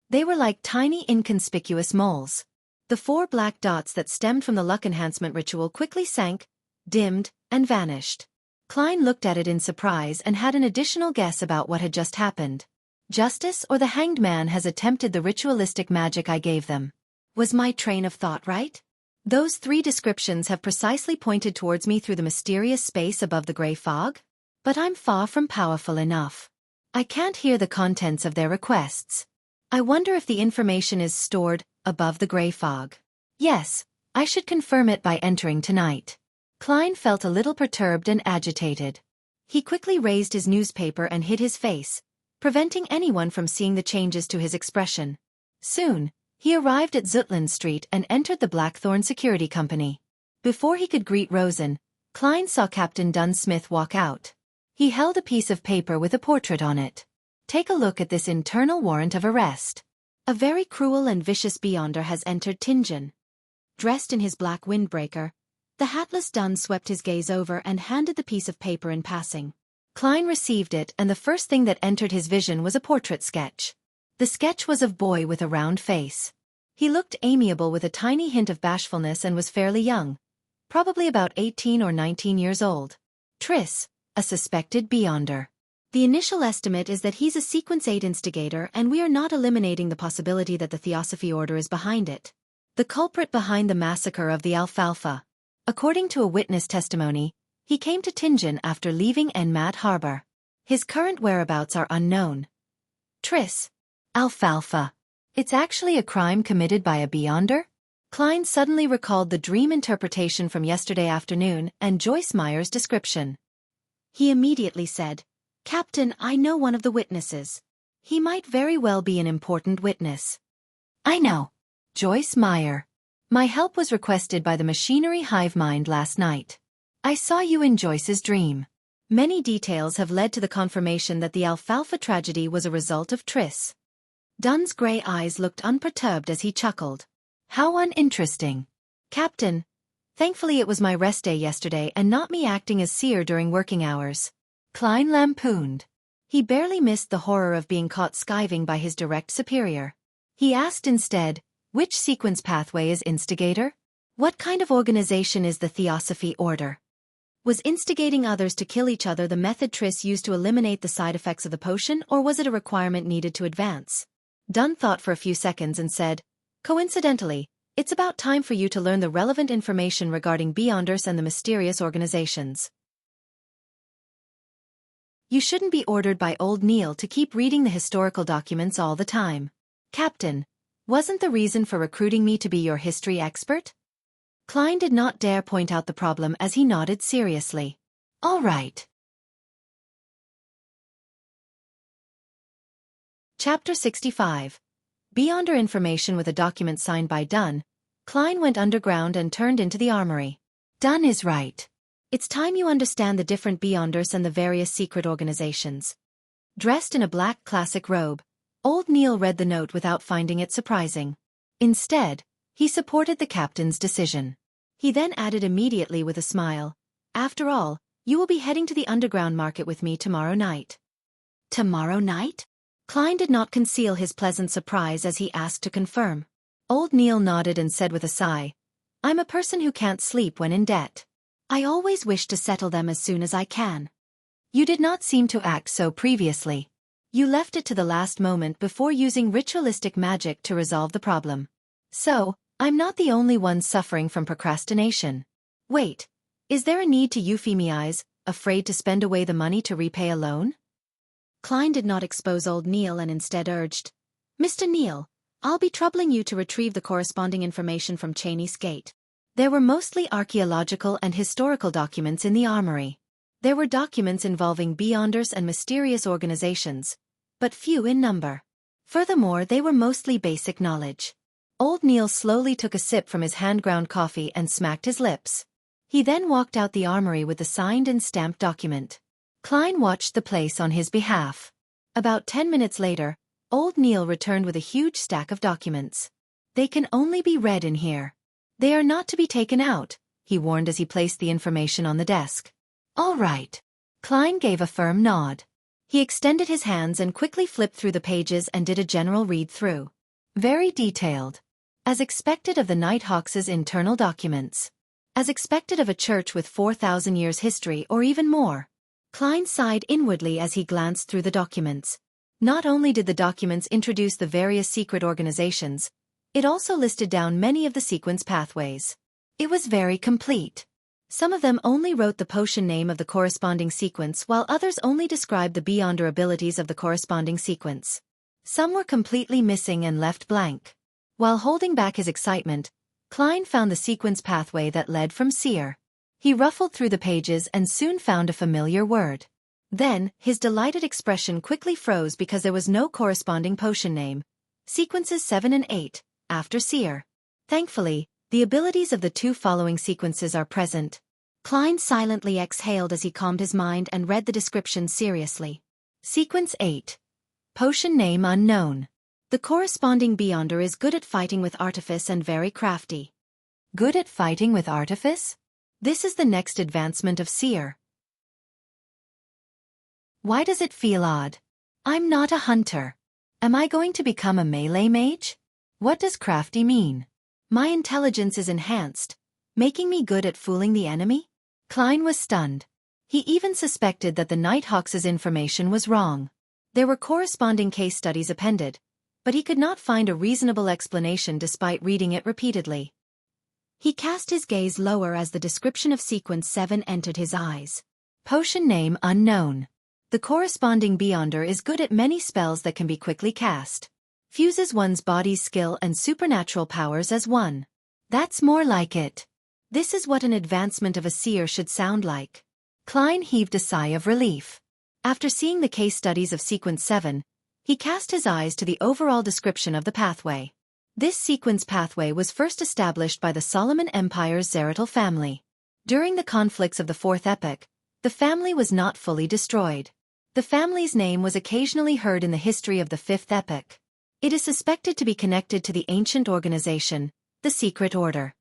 They were like tiny inconspicuous moles. The 4 black dots that stemmed from the luck enhancement ritual quickly sank, dimmed, and vanished. Klein looked at it in surprise and had an additional guess about what had just happened. Justice or the hanged man has attempted the ritualistic magic I gave them. Was my train of thought right? Those 3 descriptions have precisely pointed towards me through the mysterious space above the gray fog? But I'm far from powerful enough. I can't hear the contents of their requests. I wonder if the information is stored above the gray fog. Yes, I should confirm it by entering tonight. Klein felt a little perturbed and agitated. He quickly raised his newspaper and hid his face, preventing anyone from seeing the changes to his expression. Soon, he arrived at Zutland Street and entered the Blackthorn Security Company. Before he could greet Rosen, Klein saw Captain Dunsmith walk out. He held a piece of paper with a portrait on it. Take a look at this internal warrant of arrest. A very cruel and vicious beyonder has entered Tingen. Dressed in his black windbreaker, the hatless Dun swept his gaze over and handed the piece of paper in passing. Klein received it, and the first thing that entered his vision was a portrait sketch. The sketch was of boy with a round face. He looked amiable with a tiny hint of bashfulness and was fairly young, probably about 18 or 19 years old. Triss, a suspected beyonder. The initial estimate is that he's a Sequence 8 instigator, and we are not eliminating the possibility that the Theosophy Order is behind it. The culprit behind the massacre of the Alfalfa. According to a witness testimony, he came to Tianjin after leaving Enmat Harbor. His current whereabouts are unknown. Tris. Alfalfa. It's actually a crime committed by a Beyonder? Klein suddenly recalled the dream interpretation from yesterday afternoon and Joyce Meyer's description. He immediately said, "Captain, I know one of the witnesses. He might very well be an important witness." "I know. Joyce Meyer. My help was requested by the machinery hive mind last night. I saw you in Joyce's dream." Many details have led to the confirmation that the Alfalfa tragedy was a result of Tris. Dunn's gray eyes looked unperturbed as he chuckled. "How uninteresting. Captain, thankfully it was my rest day yesterday and not me acting as seer during working hours." Klein lampooned. He barely missed the horror of being caught skiving by his direct superior. He asked instead, which sequence pathway is instigator? What kind of organization is the Theosophy Order? Was instigating others to kill each other the method Tris used to eliminate the side effects of the potion, or was it a requirement needed to advance? Dunn thought for a few seconds and said, "Coincidentally, it's about time for you to learn the relevant information regarding Beyonders and the mysterious organizations. You shouldn't be ordered by old Neil to keep reading the historical documents all the time. Captain, wasn't the reason for recruiting me to be your history expert?" Klein did not dare point out the problem as he nodded seriously. "All right." Chapter 65. Beyonder information with a document signed by Dunn, Klein went underground and turned into the armory. "Dunn is right. It's time you understand the different Beyonders and the various secret organizations." Dressed in a black classic robe, old Neil read the note without finding it surprising. Instead, he supported the captain's decision. He then added immediately with a smile, "After all, you will be heading to the underground market with me tomorrow night." "Tomorrow night?" Klein did not conceal his pleasant surprise as he asked to confirm. Old Neil nodded and said with a sigh, "I'm a person who can't sleep when in debt. I always wish to settle them as soon as I can." "You did not seem to act so previously. You left it to the last moment before using ritualistic magic to resolve the problem. So, I'm not the only one suffering from procrastination. Wait, is there a need to euphemize, afraid to spend away the money to repay a loan?" Klein did not expose old Neil and instead urged, "Mr. Neil, I'll be troubling you to retrieve the corresponding information from Cheney's Gate." There were mostly archaeological and historical documents in the armory. There were documents involving Beyonders and mysterious organizations, but few in number. Furthermore, they were mostly basic knowledge. Old Neil slowly took a sip from his hand-ground coffee and smacked his lips. He then walked out the armory with the signed and stamped document. Klein watched the place on his behalf. About 10 minutes later, old Neil returned with a huge stack of documents. "They can only be read in here. They are not to be taken out," he warned as he placed the information on the desk. "All right." Klein gave a firm nod. He extended his hands and quickly flipped through the pages and did a general read-through. Very detailed. As expected of the Nighthawks' internal documents. As expected of a church with 4,000 years history or even more. Klein sighed inwardly as he glanced through the documents. Not only did the documents introduce the various secret organizations, it also listed down many of the sequence pathways. It was very complete. Some of them only wrote the potion name of the corresponding sequence while others only described the Beyonder abilities of the corresponding sequence. Some were completely missing and left blank. While holding back his excitement, Klein found the sequence pathway that led from Seer. He ruffled through the pages and soon found a familiar word. Then, his delighted expression quickly froze because there was no corresponding potion name. Sequences 7 and 8, after Seer. Thankfully, the abilities of the two following sequences are present. Klein silently exhaled as he calmed his mind and read the description seriously. Sequence 8. Potion name unknown. The corresponding Beyonder is good at fighting with artifice and very crafty. Good at fighting with artifice? This is the next advancement of Seer. Why does it feel odd? I'm not a hunter. Am I going to become a melee mage? What does crafty mean? My intelligence is enhanced, making me good at fooling the enemy? Klein was stunned. He even suspected that the Nighthawks' information was wrong. There were corresponding case studies appended, but he could not find a reasonable explanation despite reading it repeatedly. He cast his gaze lower as the description of Sequence 7 entered his eyes. Potion name unknown. The corresponding Beyonder is good at many spells that can be quickly cast. Fuses one's body's skill and supernatural powers as one. That's more like it. This is what an advancement of a seer should sound like. Klein heaved a sigh of relief. After seeing the case studies of Sequence 7, he cast his eyes to the overall description of the pathway. This sequence pathway was first established by the Solomon Empire's Zeratul family. During the conflicts of the Fourth Epoch, the family was not fully destroyed. The family's name was occasionally heard in the history of the Fifth Epoch. It is suspected to be connected to the ancient organization, the Secret Order.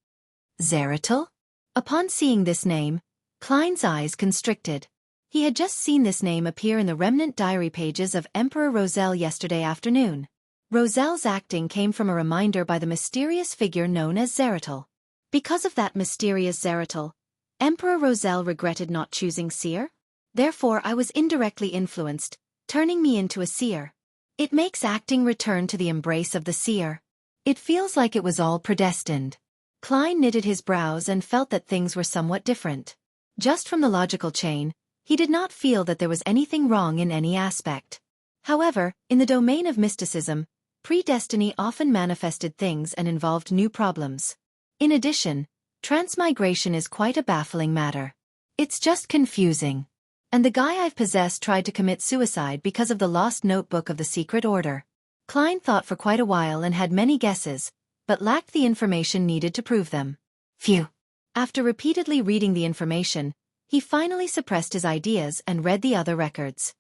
Zeratul? Upon seeing this name, Klein's eyes constricted. He had just seen this name appear in the remnant diary pages of Emperor Roselle yesterday afternoon. Roselle's acting came from a reminder by the mysterious figure known as Zeratul. Because of that mysterious Zeratul, Emperor Roselle regretted not choosing seer? Therefore I was indirectly influenced, turning me into a seer. It makes acting return to the embrace of the seer. It feels like it was all predestined. Klein knitted his brows and felt that things were somewhat different. Just from the logical chain, he did not feel that there was anything wrong in any aspect. However, in the domain of mysticism, predestiny often manifested things and involved new problems. In addition, transmigration is quite a baffling matter. It's just confusing. And the guy I've possessed tried to commit suicide because of the lost notebook of the Secret Order. Klein thought for quite a while and had many guesses, but lacked the information needed to prove them. Phew. After repeatedly reading the information, he finally suppressed his ideas and read the other records.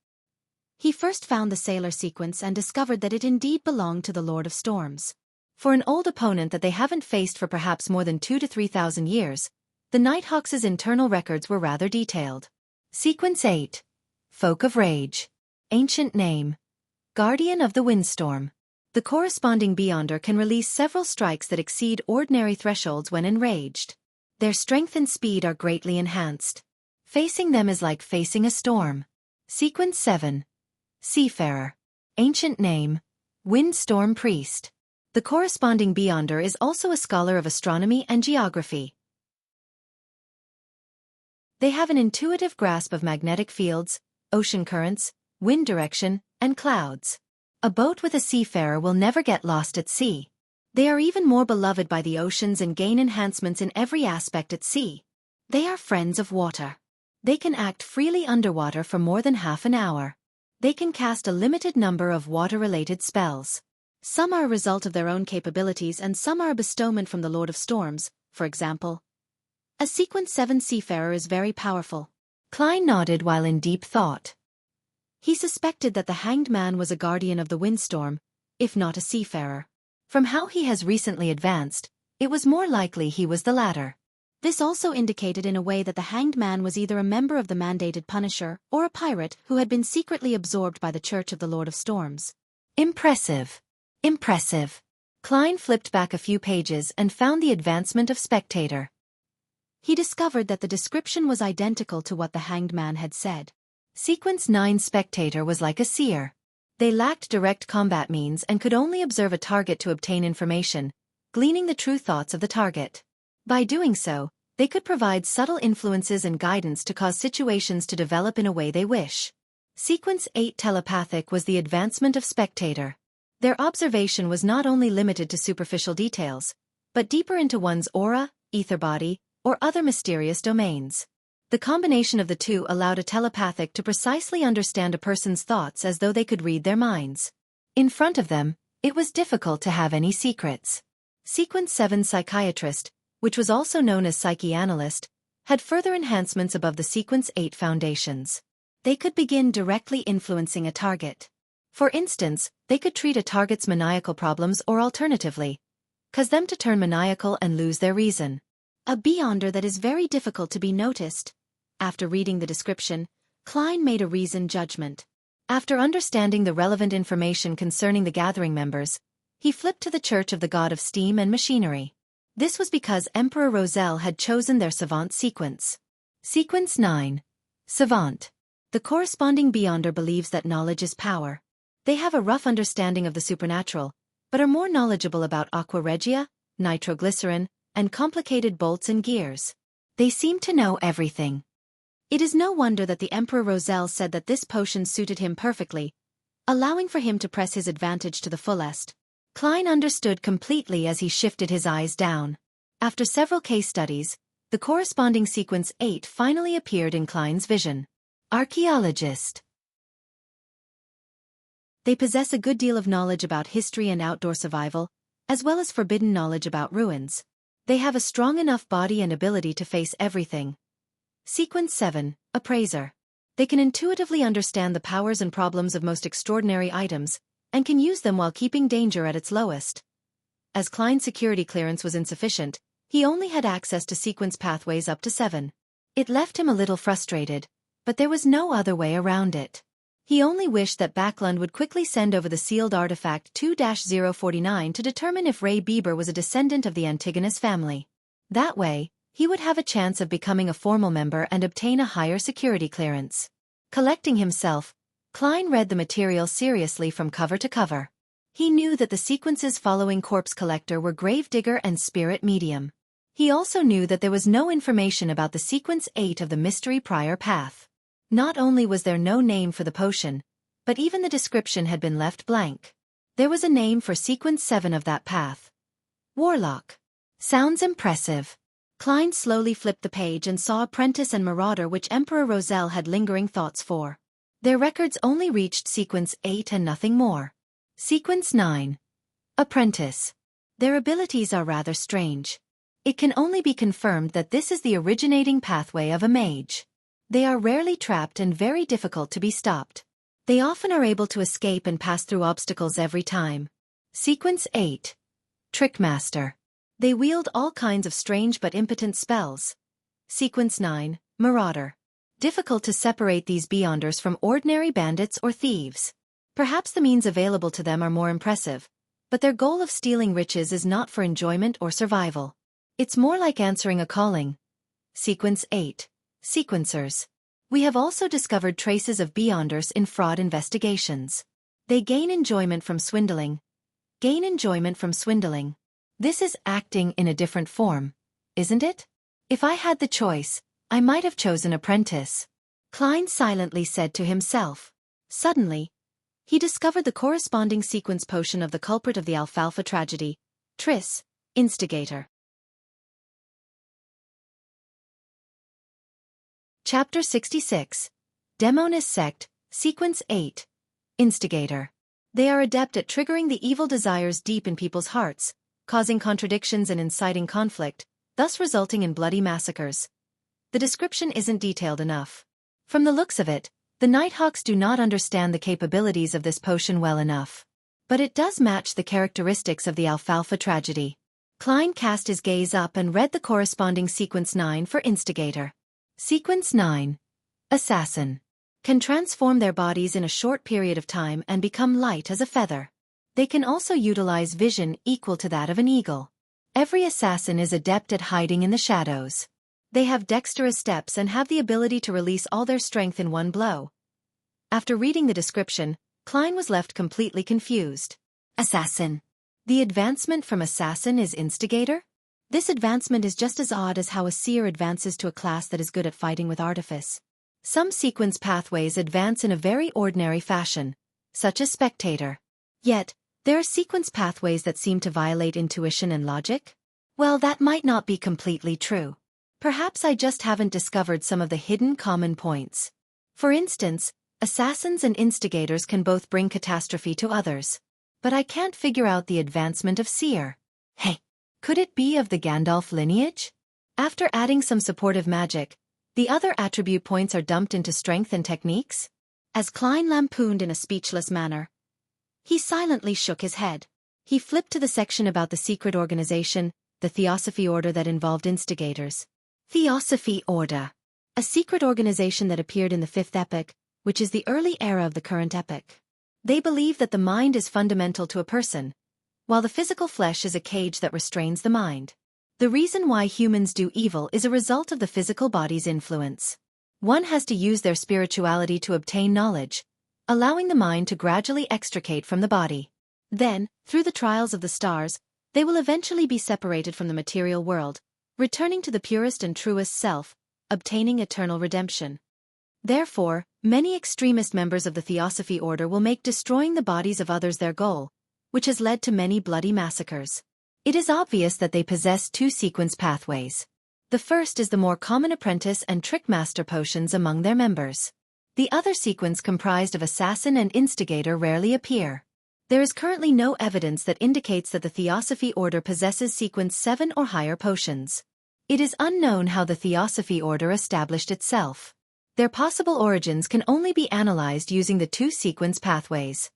He first found the Sailor sequence and discovered that it indeed belonged to the Lord of Storms. For an old opponent that they haven't faced for perhaps more than 2,000 to 3,000 years, the Nighthawks' internal records were rather detailed. Sequence 8. Folk of Rage. Ancient name. Guardian of the Windstorm. The corresponding Beyonder can release several strikes that exceed ordinary thresholds when enraged. Their strength and speed are greatly enhanced. Facing them is like facing a storm. Sequence 7. Seafarer. Ancient name. Windstorm Priest. The corresponding Beyonder is also a scholar of astronomy and geography. They have an intuitive grasp of magnetic fields, ocean currents, wind direction, and clouds. A boat with a seafarer will never get lost at sea. They are even more beloved by the oceans and gain enhancements in every aspect at sea. They are friends of water. They can act freely underwater for more than half an hour. They can cast a limited number of water-related spells. Some are a result of their own capabilities and some are a bestowment from the Lord of Storms, for example. A Sequence 7 seafarer is very powerful. Klein nodded while in deep thought. He suspected that the Hanged Man was a guardian of the windstorm, if not a seafarer. From how he has recently advanced, it was more likely he was the latter. This also indicated in a way that the Hanged Man was either a member of the mandated Punisher or a pirate who had been secretly absorbed by the Church of the Lord of Storms. Impressive. Impressive. Klein flipped back a few pages and found the advancement of Spectator. He discovered that the description was identical to what the Hanged Man had said. Sequence 9 Spectator was like a seer. They lacked direct combat means and could only observe a target to obtain information, gleaning the true thoughts of the target. By doing so, they could provide subtle influences and guidance to cause situations to develop in a way they wish. Sequence 8 Telepathic was the advancement of Spectator. Their observation was not only limited to superficial details, but deeper into one's aura, ether body, or other mysterious domains. The combination of the two allowed a telepathic to precisely understand a person's thoughts as though they could read their minds. In front of them, it was difficult to have any secrets. Sequence 7 Psychiatrist, which was also known as Psychianalyst, had further enhancements above the Sequence 8 foundations. They could begin directly influencing a target. For instance, they could treat a target's maniacal problems or alternatively, cause them to turn maniacal and lose their reason. A Beyonder that is very difficult to be noticed. After reading the description, Klein made a reasoned judgment. After understanding the relevant information concerning the gathering members, he flipped to the Church of the God of Steam and Machinery. This was because Emperor Roselle had chosen their savant sequence. Sequence 9. Savant. The corresponding beyonder believes that knowledge is power. They have a rough understanding of the supernatural, but are more knowledgeable about aqua regia, nitroglycerin, and complicated bolts and gears. They seem to know everything. It is no wonder that the Emperor Roselle said that this potion suited him perfectly, allowing for him to press his advantage to the fullest. Klein understood completely as he shifted his eyes down. After several case studies, the corresponding sequence 8 finally appeared in Klein's vision. Archaeologist. They possess a good deal of knowledge about history and outdoor survival, as well as forbidden knowledge about ruins. They have a strong enough body and ability to face everything. Sequence 7, Appraiser. They can intuitively understand the powers and problems of most extraordinary items, and can use them while keeping danger at its lowest. As Klein's security clearance was insufficient, he only had access to sequence pathways up to 7. It left him a little frustrated, but there was no other way around it. He only wished that Backlund would quickly send over the sealed artifact 2-049 to determine if Ray Bieber was a descendant of the Antigonus family. That way, he would have a chance of becoming a formal member and obtain a higher security clearance. Collecting himself, Klein read the material seriously from cover to cover. He knew that the sequences following Corpse Collector were Gravedigger and Spirit Medium. He also knew that there was no information about the sequence 8 of the Mystery Prior Path. Not only was there no name for the potion, but even the description had been left blank. There was a name for sequence 7 of that path. Warlock. Sounds impressive. Klein slowly flipped the page and saw Apprentice and Marauder, which Emperor Roselle had lingering thoughts for. Their records only reached sequence 8 and nothing more. Sequence 9. Apprentice. Their abilities are rather strange. It can only be confirmed that this is the originating pathway of a mage. They are rarely trapped and very difficult to be stopped. They often are able to escape and pass through obstacles every time. Sequence 8. Trickmaster. They wield all kinds of strange but impotent spells. Sequence 9. Marauder. Difficult to separate these beyonders from ordinary bandits or thieves. Perhaps the means available to them are more impressive, but their goal of stealing riches is not for enjoyment or survival. It's more like answering a calling. Sequence 8. Sequencers. We have also discovered traces of beyonders in fraud investigations. They gain enjoyment from swindling. This is acting in a different form, isn't it? If I had the choice, I might have chosen Apprentice. Klein silently said to himself. Suddenly, he discovered the corresponding sequence potion of the culprit of the Alfalfa tragedy, Triss, Instigator. Chapter 66. Demonis Sect, Sequence 8. Instigator. They are adept at triggering the evil desires deep in people's hearts, causing contradictions and inciting conflict, thus resulting in bloody massacres. The description isn't detailed enough. From the looks of it, the Nighthawks do not understand the capabilities of this potion well enough. But it does match the characteristics of the Alfalfa tragedy. Klein cast his gaze up and read the corresponding Sequence 9 for Instigator. Sequence 9. Assassin. Can transform their bodies in a short period of time and become light as a feather. They can also utilize vision equal to that of an eagle. Every assassin is adept at hiding in the shadows. They have dexterous steps and have the ability to release all their strength in one blow. After reading the description, Klein was left completely confused. Assassin. The advancement from assassin is instigator? This advancement is just as odd as how a seer advances to a class that is good at fighting with artifice. Some sequence pathways advance in a very ordinary fashion, such as spectator. Yet, there are sequence pathways that seem to violate intuition and logic? Well, that might not be completely true. Perhaps I just haven't discovered some of the hidden common points. For instance, assassins and instigators can both bring catastrophe to others. But I can't figure out the advancement of seer. Hey, could it be of the Gandalf lineage? After adding some supportive magic, the other attribute points are dumped into strength and techniques? As Klein lampooned in a speechless manner, he silently shook his head. He flipped to the section about the secret organization, the Theosophy Order that involved instigators. Theosophy Order. A secret organization that appeared in the 5th epoch, which is the early era of the current epoch. They believe that the mind is fundamental to a person, while the physical flesh is a cage that restrains the mind. The reason why humans do evil is a result of the physical body's influence. One has to use their spirituality to obtain knowledge, allowing the mind to gradually extricate from the body. Then, through the trials of the stars, they will eventually be separated from the material world, returning to the purest and truest self, obtaining eternal redemption. Therefore, many extremist members of the Theosophy order will make destroying the bodies of others their goal, which has led to many bloody massacres. It is obvious that they possess two sequence pathways. The first is the more common apprentice and trickmaster potions among their members. The other sequence comprised of assassin and instigator rarely appear. There is currently no evidence that indicates that the Theosophy order possesses sequence 7 or higher potions. It is unknown how the Theosophy order established itself. Their possible origins can only be analyzed using the two sequence pathways.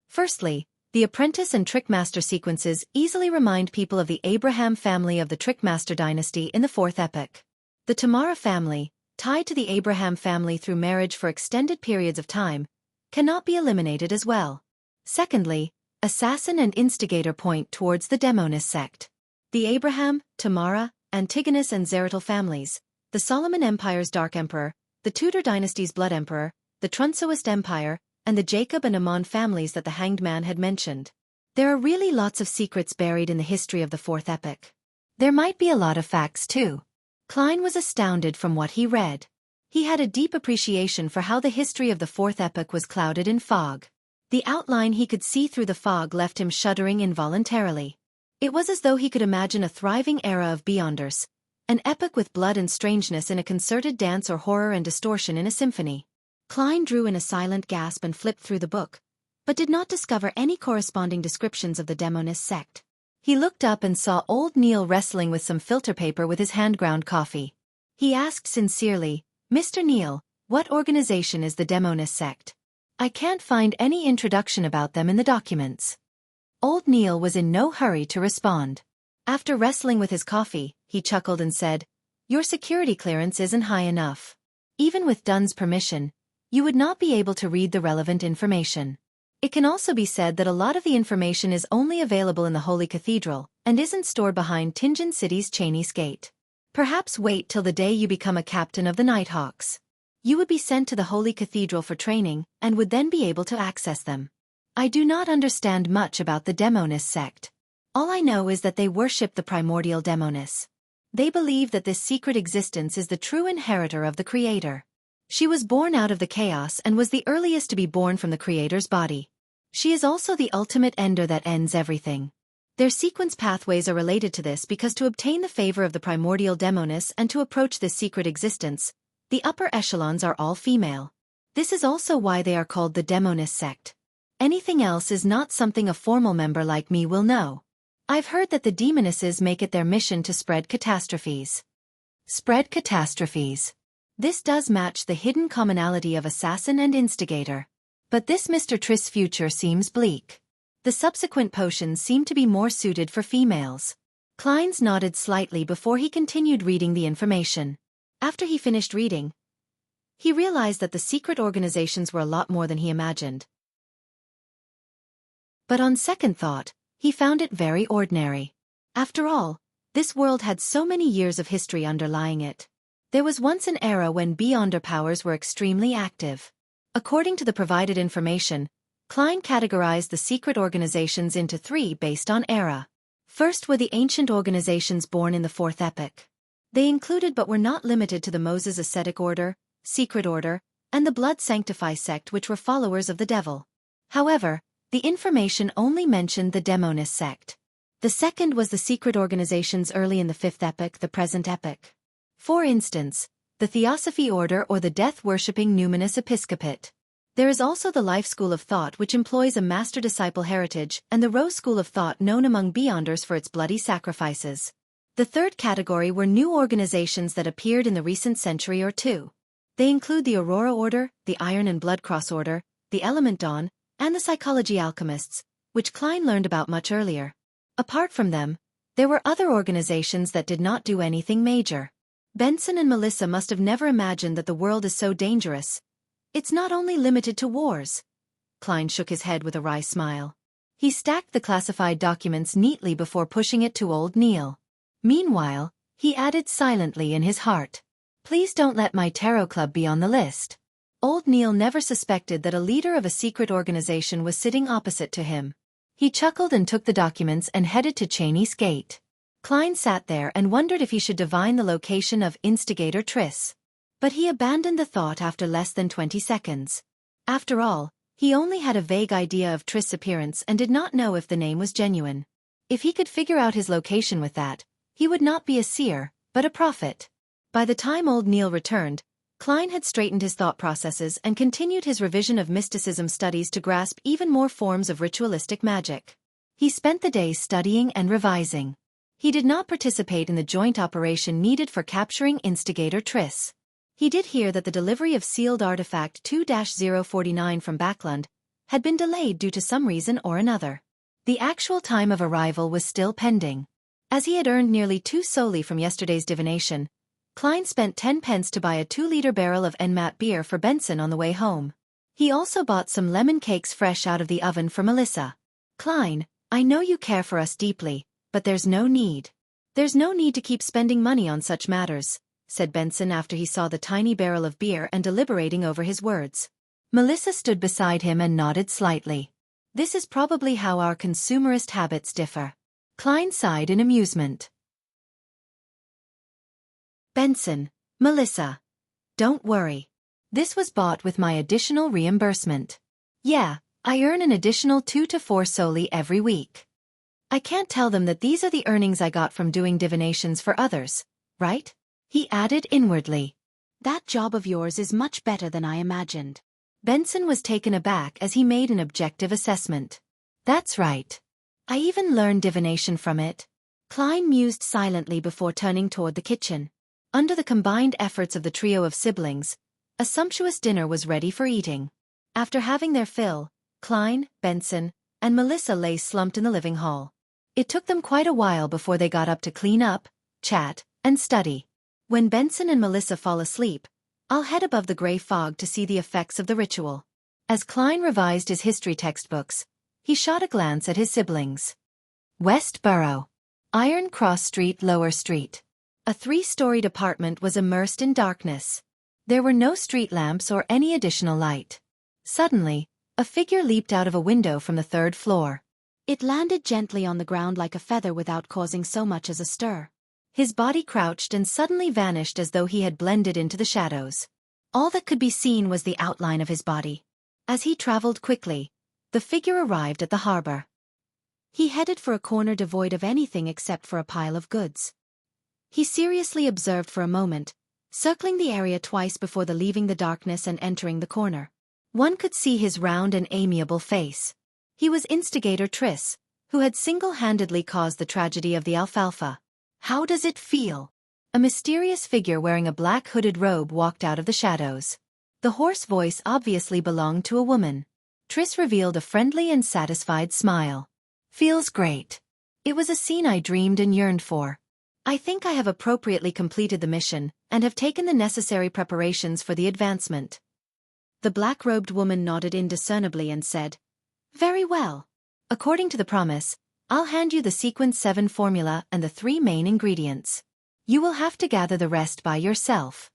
Firstly, the apprentice and trickmaster sequences easily remind people of the Abraham family of the Trickmaster dynasty in the 4th epoch. The Tamara family, tied to the Abraham family through marriage for extended periods of time, cannot be eliminated as well. Secondly, assassin and instigator point towards the Demonist sect. The Abraham, Tamara, Antigonus and Zeratul families, the Solomon Empire's Dark Emperor, the Tudor dynasty's Blood Emperor, the Trunsoist Empire, and the Jacob and Ammon families that the Hanged Man had mentioned. There are really lots of secrets buried in the history of the 4th epoch. There might be a lot of facts too. Klein was astounded from what he read. He had a deep appreciation for how the history of the 4th epoch was clouded in fog. The outline he could see through the fog left him shuddering involuntarily. It was as though he could imagine a thriving era of Beyonders, an epoch with blood and strangeness in a concerted dance or horror and distortion in a symphony. Klein drew in a silent gasp and flipped through the book, but did not discover any corresponding descriptions of the Demonist sect. He looked up and saw old Neil wrestling with some filter paper with his hand-ground coffee. He asked sincerely, "Mr. Neil, what organization is the Demonist sect? I can't find any introduction about them in the documents." Old Neil was in no hurry to respond. After wrestling with his coffee, he chuckled and said, "Your security clearance isn't high enough. Even with Dunn's permission, you would not be able to read the relevant information. It can also be said that a lot of the information is only available in the Holy Cathedral, and isn't stored behind Tingen City's Chinese Gate. Perhaps wait till the day you become a captain of the Nighthawks. You would be sent to the Holy Cathedral for training, and would then be able to access them. I do not understand much about the Demonist sect. All I know is that they worship the primordial Demonis. They believe that this secret existence is the true inheritor of the Creator. She was born out of the chaos and was the earliest to be born from the Creator's body. She is also the ultimate ender that ends everything. Their sequence pathways are related to this because to obtain the favor of the primordial Demonis and to approach this secret existence, the upper echelons are all female. This is also why they are called the Demonist sect. Anything else is not something a formal member like me will know. I've heard that the Demonesses make it their mission to spread catastrophes. Spread catastrophes. This does match the hidden commonality of assassin and instigator. But this Mr. Triss' future seems bleak. The subsequent potions seem to be more suited for females. Kleins nodded slightly before he continued reading the information. After he finished reading, he realized that the secret organizations were a lot more than he imagined. But on second thought, he found it very ordinary. After all, this world had so many years of history underlying it. There was once an era when Beyonder powers were extremely active. According to the provided information, Klein categorized the secret organizations into 3 based on era. First were the ancient organizations born in the 4th epoch. They included but were not limited to the Moses Ascetic Order, Secret Order, and the Blood Sanctify sect, which were followers of the devil. However, the information only mentioned the Demonist sect. The second was the secret organizations early in the 5th epoch, the present epoch. For instance, the Theosophy order or the death-worshipping Numinous Episcopate. There is also the Life School of Thought, which employs a master-disciple heritage, and the Rose School of Thought, known among Beyonders for its bloody sacrifices. The third category were new organizations that appeared in the recent century or two. They include the Aurora Order, the Iron and Blood Cross Order, the Element Dawn, and the Psychology Alchemists, which Klein learned about much earlier. Apart from them, there were other organizations that did not do anything major. Benson and Melissa must have never imagined that the world is so dangerous. It's not only limited to wars. Klein shook his head with a wry smile. He stacked the classified documents neatly before pushing it to old Neil. Meanwhile, He added silently in his heart. Please don't let my tarot club be on the list. Old Neil never suspected that a leader of a secret organization was sitting opposite to him. He chuckled and took the documents and headed to Cheney's gate. Klein sat there and wondered if he should divine the location of instigator Triss. But he abandoned the thought after less than 20 seconds. After all, he only had a vague idea of Triss' appearance and did not know if the name was genuine. If he could figure out his location with that, he would not be a seer, but a prophet. By the time old Neil returned, Klein had straightened his thought processes and continued his revision of mysticism studies to grasp even more forms of ritualistic magic. He spent the day studying and revising. He did not participate in the joint operation needed for capturing instigator Triss. He did hear that the delivery of sealed artifact 2-049 from Backlund had been delayed due to some reason or another. The actual time of arrival was still pending. As he had earned nearly 2 soldi from yesterday's divination, Klein spent 10 pence to buy a 2-liter barrel of Enmat beer for Benson on the way home. He also bought some lemon cakes fresh out of the oven for Melissa. Klein, I know you care for us deeply, but there's no need. There's no need to keep spending money on such matters, said Benson after he saw the tiny barrel of beer and deliberating over his words. Melissa stood beside him and nodded slightly. This is probably how our consumerist habits differ. Klein sighed in amusement. Benson, Melissa. Don't worry. This was bought with my additional reimbursement. Yeah, I earn an additional 2 to 4 soldi every week. I can't tell them that these are the earnings I got from doing divinations for others, right? He added inwardly. That job of yours is much better than I imagined. Benson was taken aback as he made an objective assessment. That's right. I even learned divination from it. Klein mused silently before turning toward the kitchen. Under the combined efforts of the trio of siblings, a sumptuous dinner was ready for eating. After having their fill, Klein, Benson, and Melissa lay slumped in the living hall. It took them quite a while before they got up to clean up, chat, and study. When Benson and Melissa fall asleep, I'll head above the gray fog to see the effects of the ritual. As Klein revised his history textbooks, he shot a glance at his siblings. Westboro. Iron Cross Street, Lower Street. A 3-storied apartment was immersed in darkness. There were no street lamps or any additional light. Suddenly, a figure leaped out of a window from the 3rd floor. It landed gently on the ground like a feather without causing so much as a stir. His body crouched and suddenly vanished as though he had blended into the shadows. All that could be seen was the outline of his body. As he traveled quickly, the figure arrived at the harbor. He headed for a corner devoid of anything except for a pile of goods. He seriously observed for a moment, circling the area twice before leaving the darkness and entering the corner. One could see his round and amiable face. He was instigator Triss, who had single-handedly caused the tragedy of the alfalfa. How does it feel? A mysterious figure wearing a black hooded robe walked out of the shadows. The hoarse voice obviously belonged to a woman. Triss revealed a friendly and satisfied smile. Feels great. It was a scene I dreamed and yearned for. I think I have appropriately completed the mission, and have taken the necessary preparations for the advancement. The black-robed woman nodded indiscernibly and said, Very well. According to the promise, I'll hand you the Sequence 7 formula and the 3 main ingredients. You will have to gather the rest by yourself.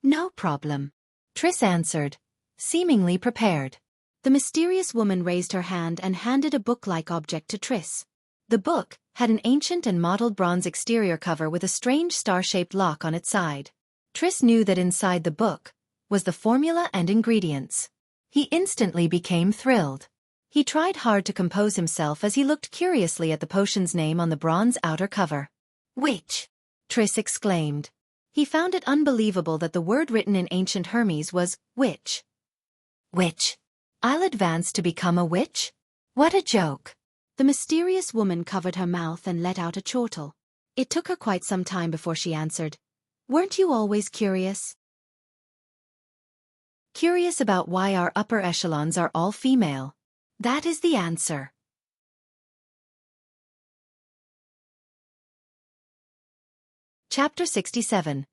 No problem. Triss answered, seemingly prepared. The mysterious woman raised her hand and handed a book-like object to Triss. The book had an ancient and mottled bronze exterior cover with a strange star-shaped lock on its side. Triss knew that inside the book was the formula and ingredients. He instantly became thrilled. He tried hard to compose himself as he looked curiously at the potion's name on the bronze outer cover. Witch! Triss exclaimed. He found it unbelievable that the word written in ancient Hermes was witch. Witch? I'll advance to become a witch? What a joke! The mysterious woman covered her mouth and let out a chortle. It took her quite some time before she answered, Weren't you always curious? Curious about why our upper echelons are all female. That is the answer. Chapter 67.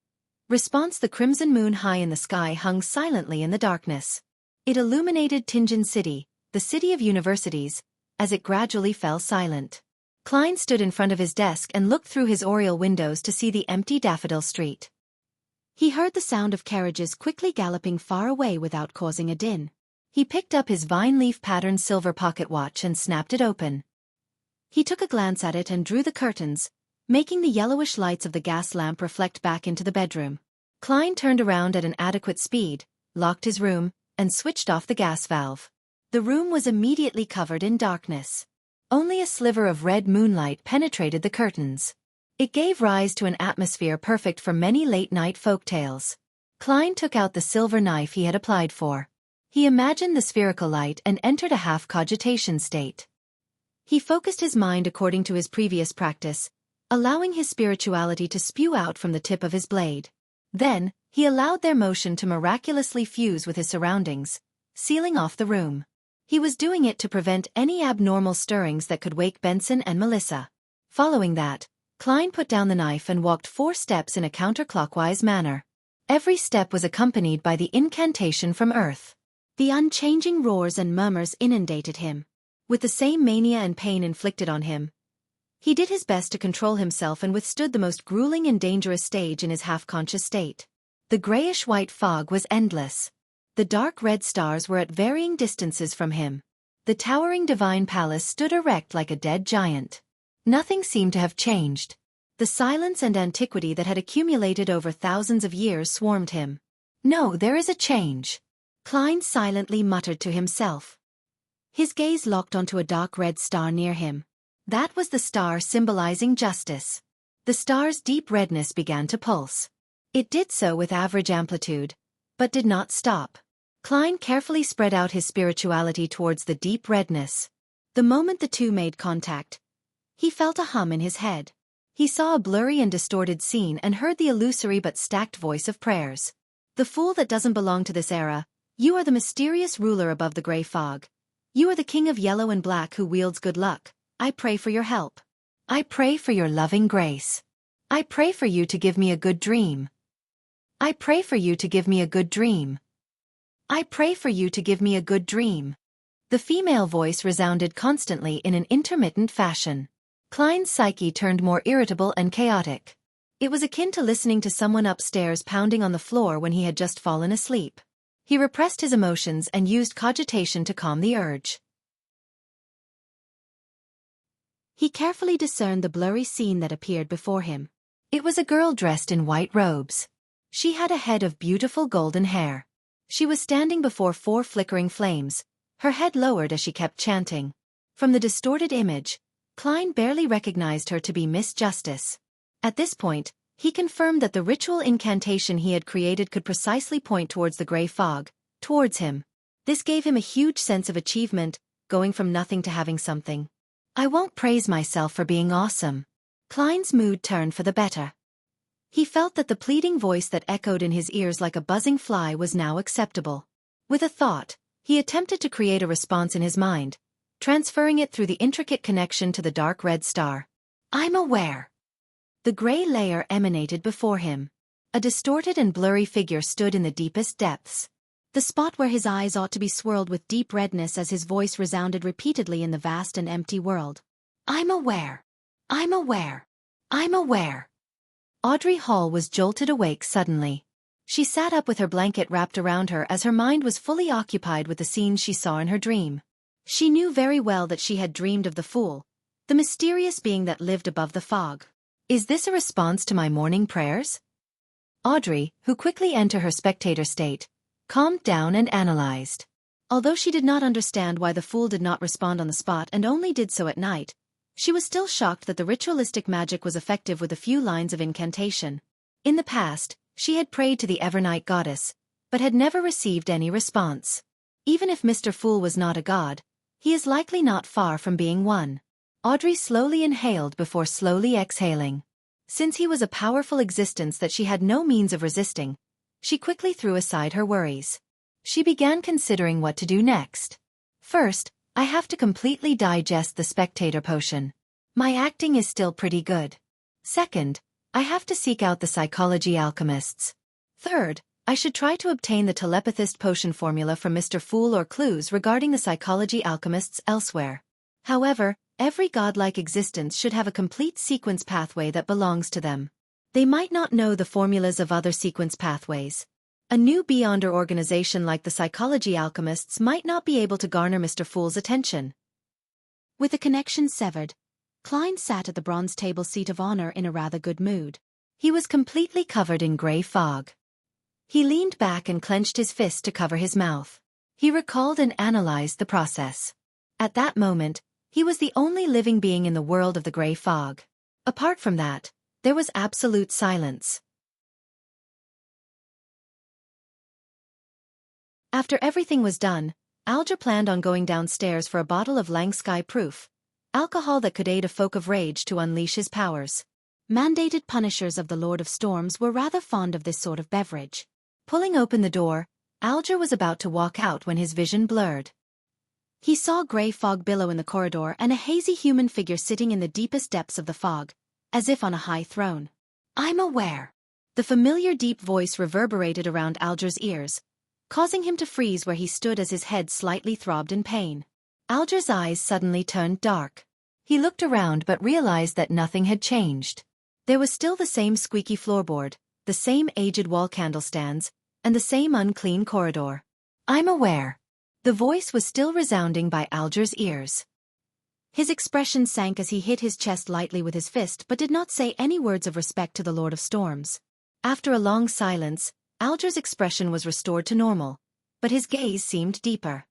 Response. The crimson moon high in the sky hung silently in the darkness. It illuminated Tianjin City, the city of universities, as it gradually fell silent. Klein stood in front of his desk and looked through his oriel windows to see the empty Daffodil Street. He heard the sound of carriages quickly galloping far away without causing a din. He picked up his vine-leaf-patterned silver pocket watch and snapped it open. He took a glance at it and drew the curtains, making the yellowish lights of the gas lamp reflect back into the bedroom. Klein turned around at an adequate speed, locked his room, and switched off the gas valve. The room was immediately covered in darkness. Only a sliver of red moonlight penetrated the curtains. It gave rise to an atmosphere perfect for many late-night folk tales. Klein took out the silver knife he had applied for. He imagined the spherical light and entered a half-cogitation state. He focused his mind according to his previous practice, allowing his spirituality to spew out from the tip of his blade. Then, he allowed their motion to miraculously fuse with his surroundings, sealing off the room. He was doing it to prevent any abnormal stirrings that could wake Benson and Melissa. Following that, Klein put down the knife and walked 4 steps in a counterclockwise manner. Every step was accompanied by the incantation from Earth. The unchanging roars and murmurs inundated him. With the same mania and pain inflicted on him, he did his best to control himself and withstood the most grueling and dangerous stage in his half-conscious state. The grayish-white fog was endless. The dark red stars were at varying distances from him. The towering divine palace stood erect like a dead giant. Nothing seemed to have changed. The silence and antiquity that had accumulated over thousands of years swarmed him. No, there is a change. Klein silently muttered to himself. His gaze locked onto a dark red star near him. That was the star symbolizing justice. The star's deep redness began to pulse. It did so with average amplitude, but did not stop. Klein carefully spread out his spirituality towards the deep redness. The moment the two made contact, he felt a hum in his head. He saw a blurry and distorted scene and heard the illusory but stacked voice of prayers. The fool that doesn't belong to this era, you are the mysterious ruler above the gray fog. You are the king of yellow and black who wields good luck. I pray for your help. I pray for your loving grace. I pray for you to give me a good dream. I pray for you to give me a good dream. I pray for you to give me a good dream. The female voice resounded constantly in an intermittent fashion. Klein's psyche turned more irritable and chaotic. It was akin to listening to someone upstairs pounding on the floor when he had just fallen asleep. He repressed his emotions and used cogitation to calm the urge. He carefully discerned the blurry scene that appeared before him. It was a girl dressed in white robes. She had a head of beautiful golden hair. She was standing before 4 flickering flames, her head lowered as she kept chanting. From the distorted image, Klein barely recognized her to be Miss Justice. At this point, he confirmed that the ritual incantation he had created could precisely point towards the gray fog, towards him. This gave him a huge sense of achievement, going from nothing to having something. I won't praise myself for being awesome. Klein's mood turned for the better. He felt that the pleading voice that echoed in his ears like a buzzing fly was now acceptable. With a thought, he attempted to create a response in his mind, transferring it through the intricate connection to the dark red star. I'm aware. The gray layer emanated before him. A distorted and blurry figure stood in the deepest depths. The spot where his eyes ought to be swirled with deep redness as his voice resounded repeatedly in the vast and empty world. I'm aware. I'm aware. I'm aware. Audrey Hall was jolted awake suddenly. She sat up with her blanket wrapped around her as her mind was fully occupied with the scenes she saw in her dream. She knew very well that she had dreamed of the fool, the mysterious being that lived above the fog. Is this a response to my morning prayers? Audrey, who quickly entered her spectator state, calmed down and analyzed. Although she did not understand why the fool did not respond on the spot and only did so at night, she was still shocked that the ritualistic magic was effective with a few lines of incantation. In the past, she had prayed to the Evernight goddess, but had never received any response. Even if Mr. Fool was not a god, he is likely not far from being one. Audrey slowly inhaled before slowly exhaling. Since he was a powerful existence that she had no means of resisting, she quickly threw aside her worries. She began considering what to do next. First, I have to completely digest the spectator potion. My acting is still pretty good. Second, I have to seek out the psychology alchemists. Third, I should try to obtain the telepathist potion formula from Mr. Fool or clues regarding the psychology alchemists elsewhere. However, Every godlike existence should have a complete sequence pathway that belongs to them. They might not know the formulas of other sequence pathways. A new Beyonder organization like the Psychology Alchemists might not be able to garner Mr. Fool's attention. With the connection severed, Klein sat at the bronze table seat of honor in a rather good mood. He was completely covered in gray fog. He leaned back and clenched his fist to cover his mouth. He recalled and analyzed the process. At that moment, he was the only living being in the world of the gray fog. Apart from that, there was absolute silence. After everything was done, Alger planned on going downstairs for a bottle of Langsky Proof, alcohol that could aid a folk of rage to unleash his powers. Mandated punishers of the Lord of Storms were rather fond of this sort of beverage. Pulling open the door, Alger was about to walk out when his vision blurred. He saw gray fog billow in the corridor and a hazy human figure sitting in the deepest depths of the fog, as if on a high throne. "I'm aware." The familiar deep voice reverberated around Alger's ears, causing him to freeze where he stood as his head slightly throbbed in pain. Alger's eyes suddenly turned dark. He looked around but realized that nothing had changed. There was still the same squeaky floorboard, the same aged wall candlestands, and the same unclean corridor. "I'm aware." The voice was still resounding by Alger's ears. His expression sank as he hit his chest lightly with his fist but did not say any words of respect to the Lord of Storms. After a long silence, Alger's expression was restored to normal, but his gaze seemed deeper.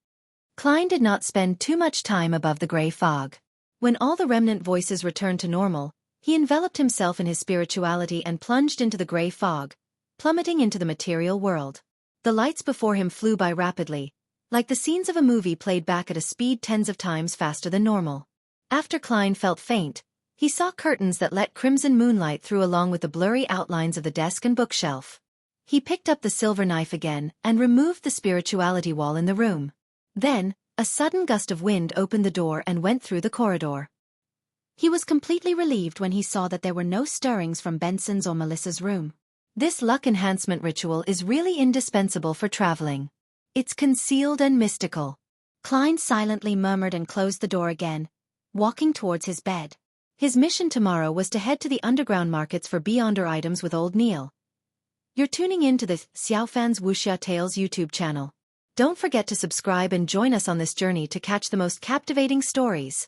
Klein did not spend too much time above the gray fog. When all the remnant voices returned to normal, he enveloped himself in his spirituality and plunged into the gray fog, plummeting into the material world. The lights before him flew by rapidly, like the scenes of a movie played back at a speed tens of times faster than normal. After Klein felt faint, he saw curtains that let crimson moonlight through along with the blurry outlines of the desk and bookshelf. He picked up the silver knife again and removed the spirituality wall in the room. Then, a sudden gust of wind opened the door and went through the corridor. He was completely relieved when he saw that there were no stirrings from Benson's or Melissa's room. This luck enhancement ritual is really indispensable for traveling. It's concealed and mystical. Klein silently murmured and closed the door again, walking towards his bed. His mission tomorrow was to head to the underground markets for Beyonder items with Old Neil. You're tuning in to the Xiaofan's Wuxia Tales YouTube channel. Don't forget to subscribe and join us on this journey to catch the most captivating stories.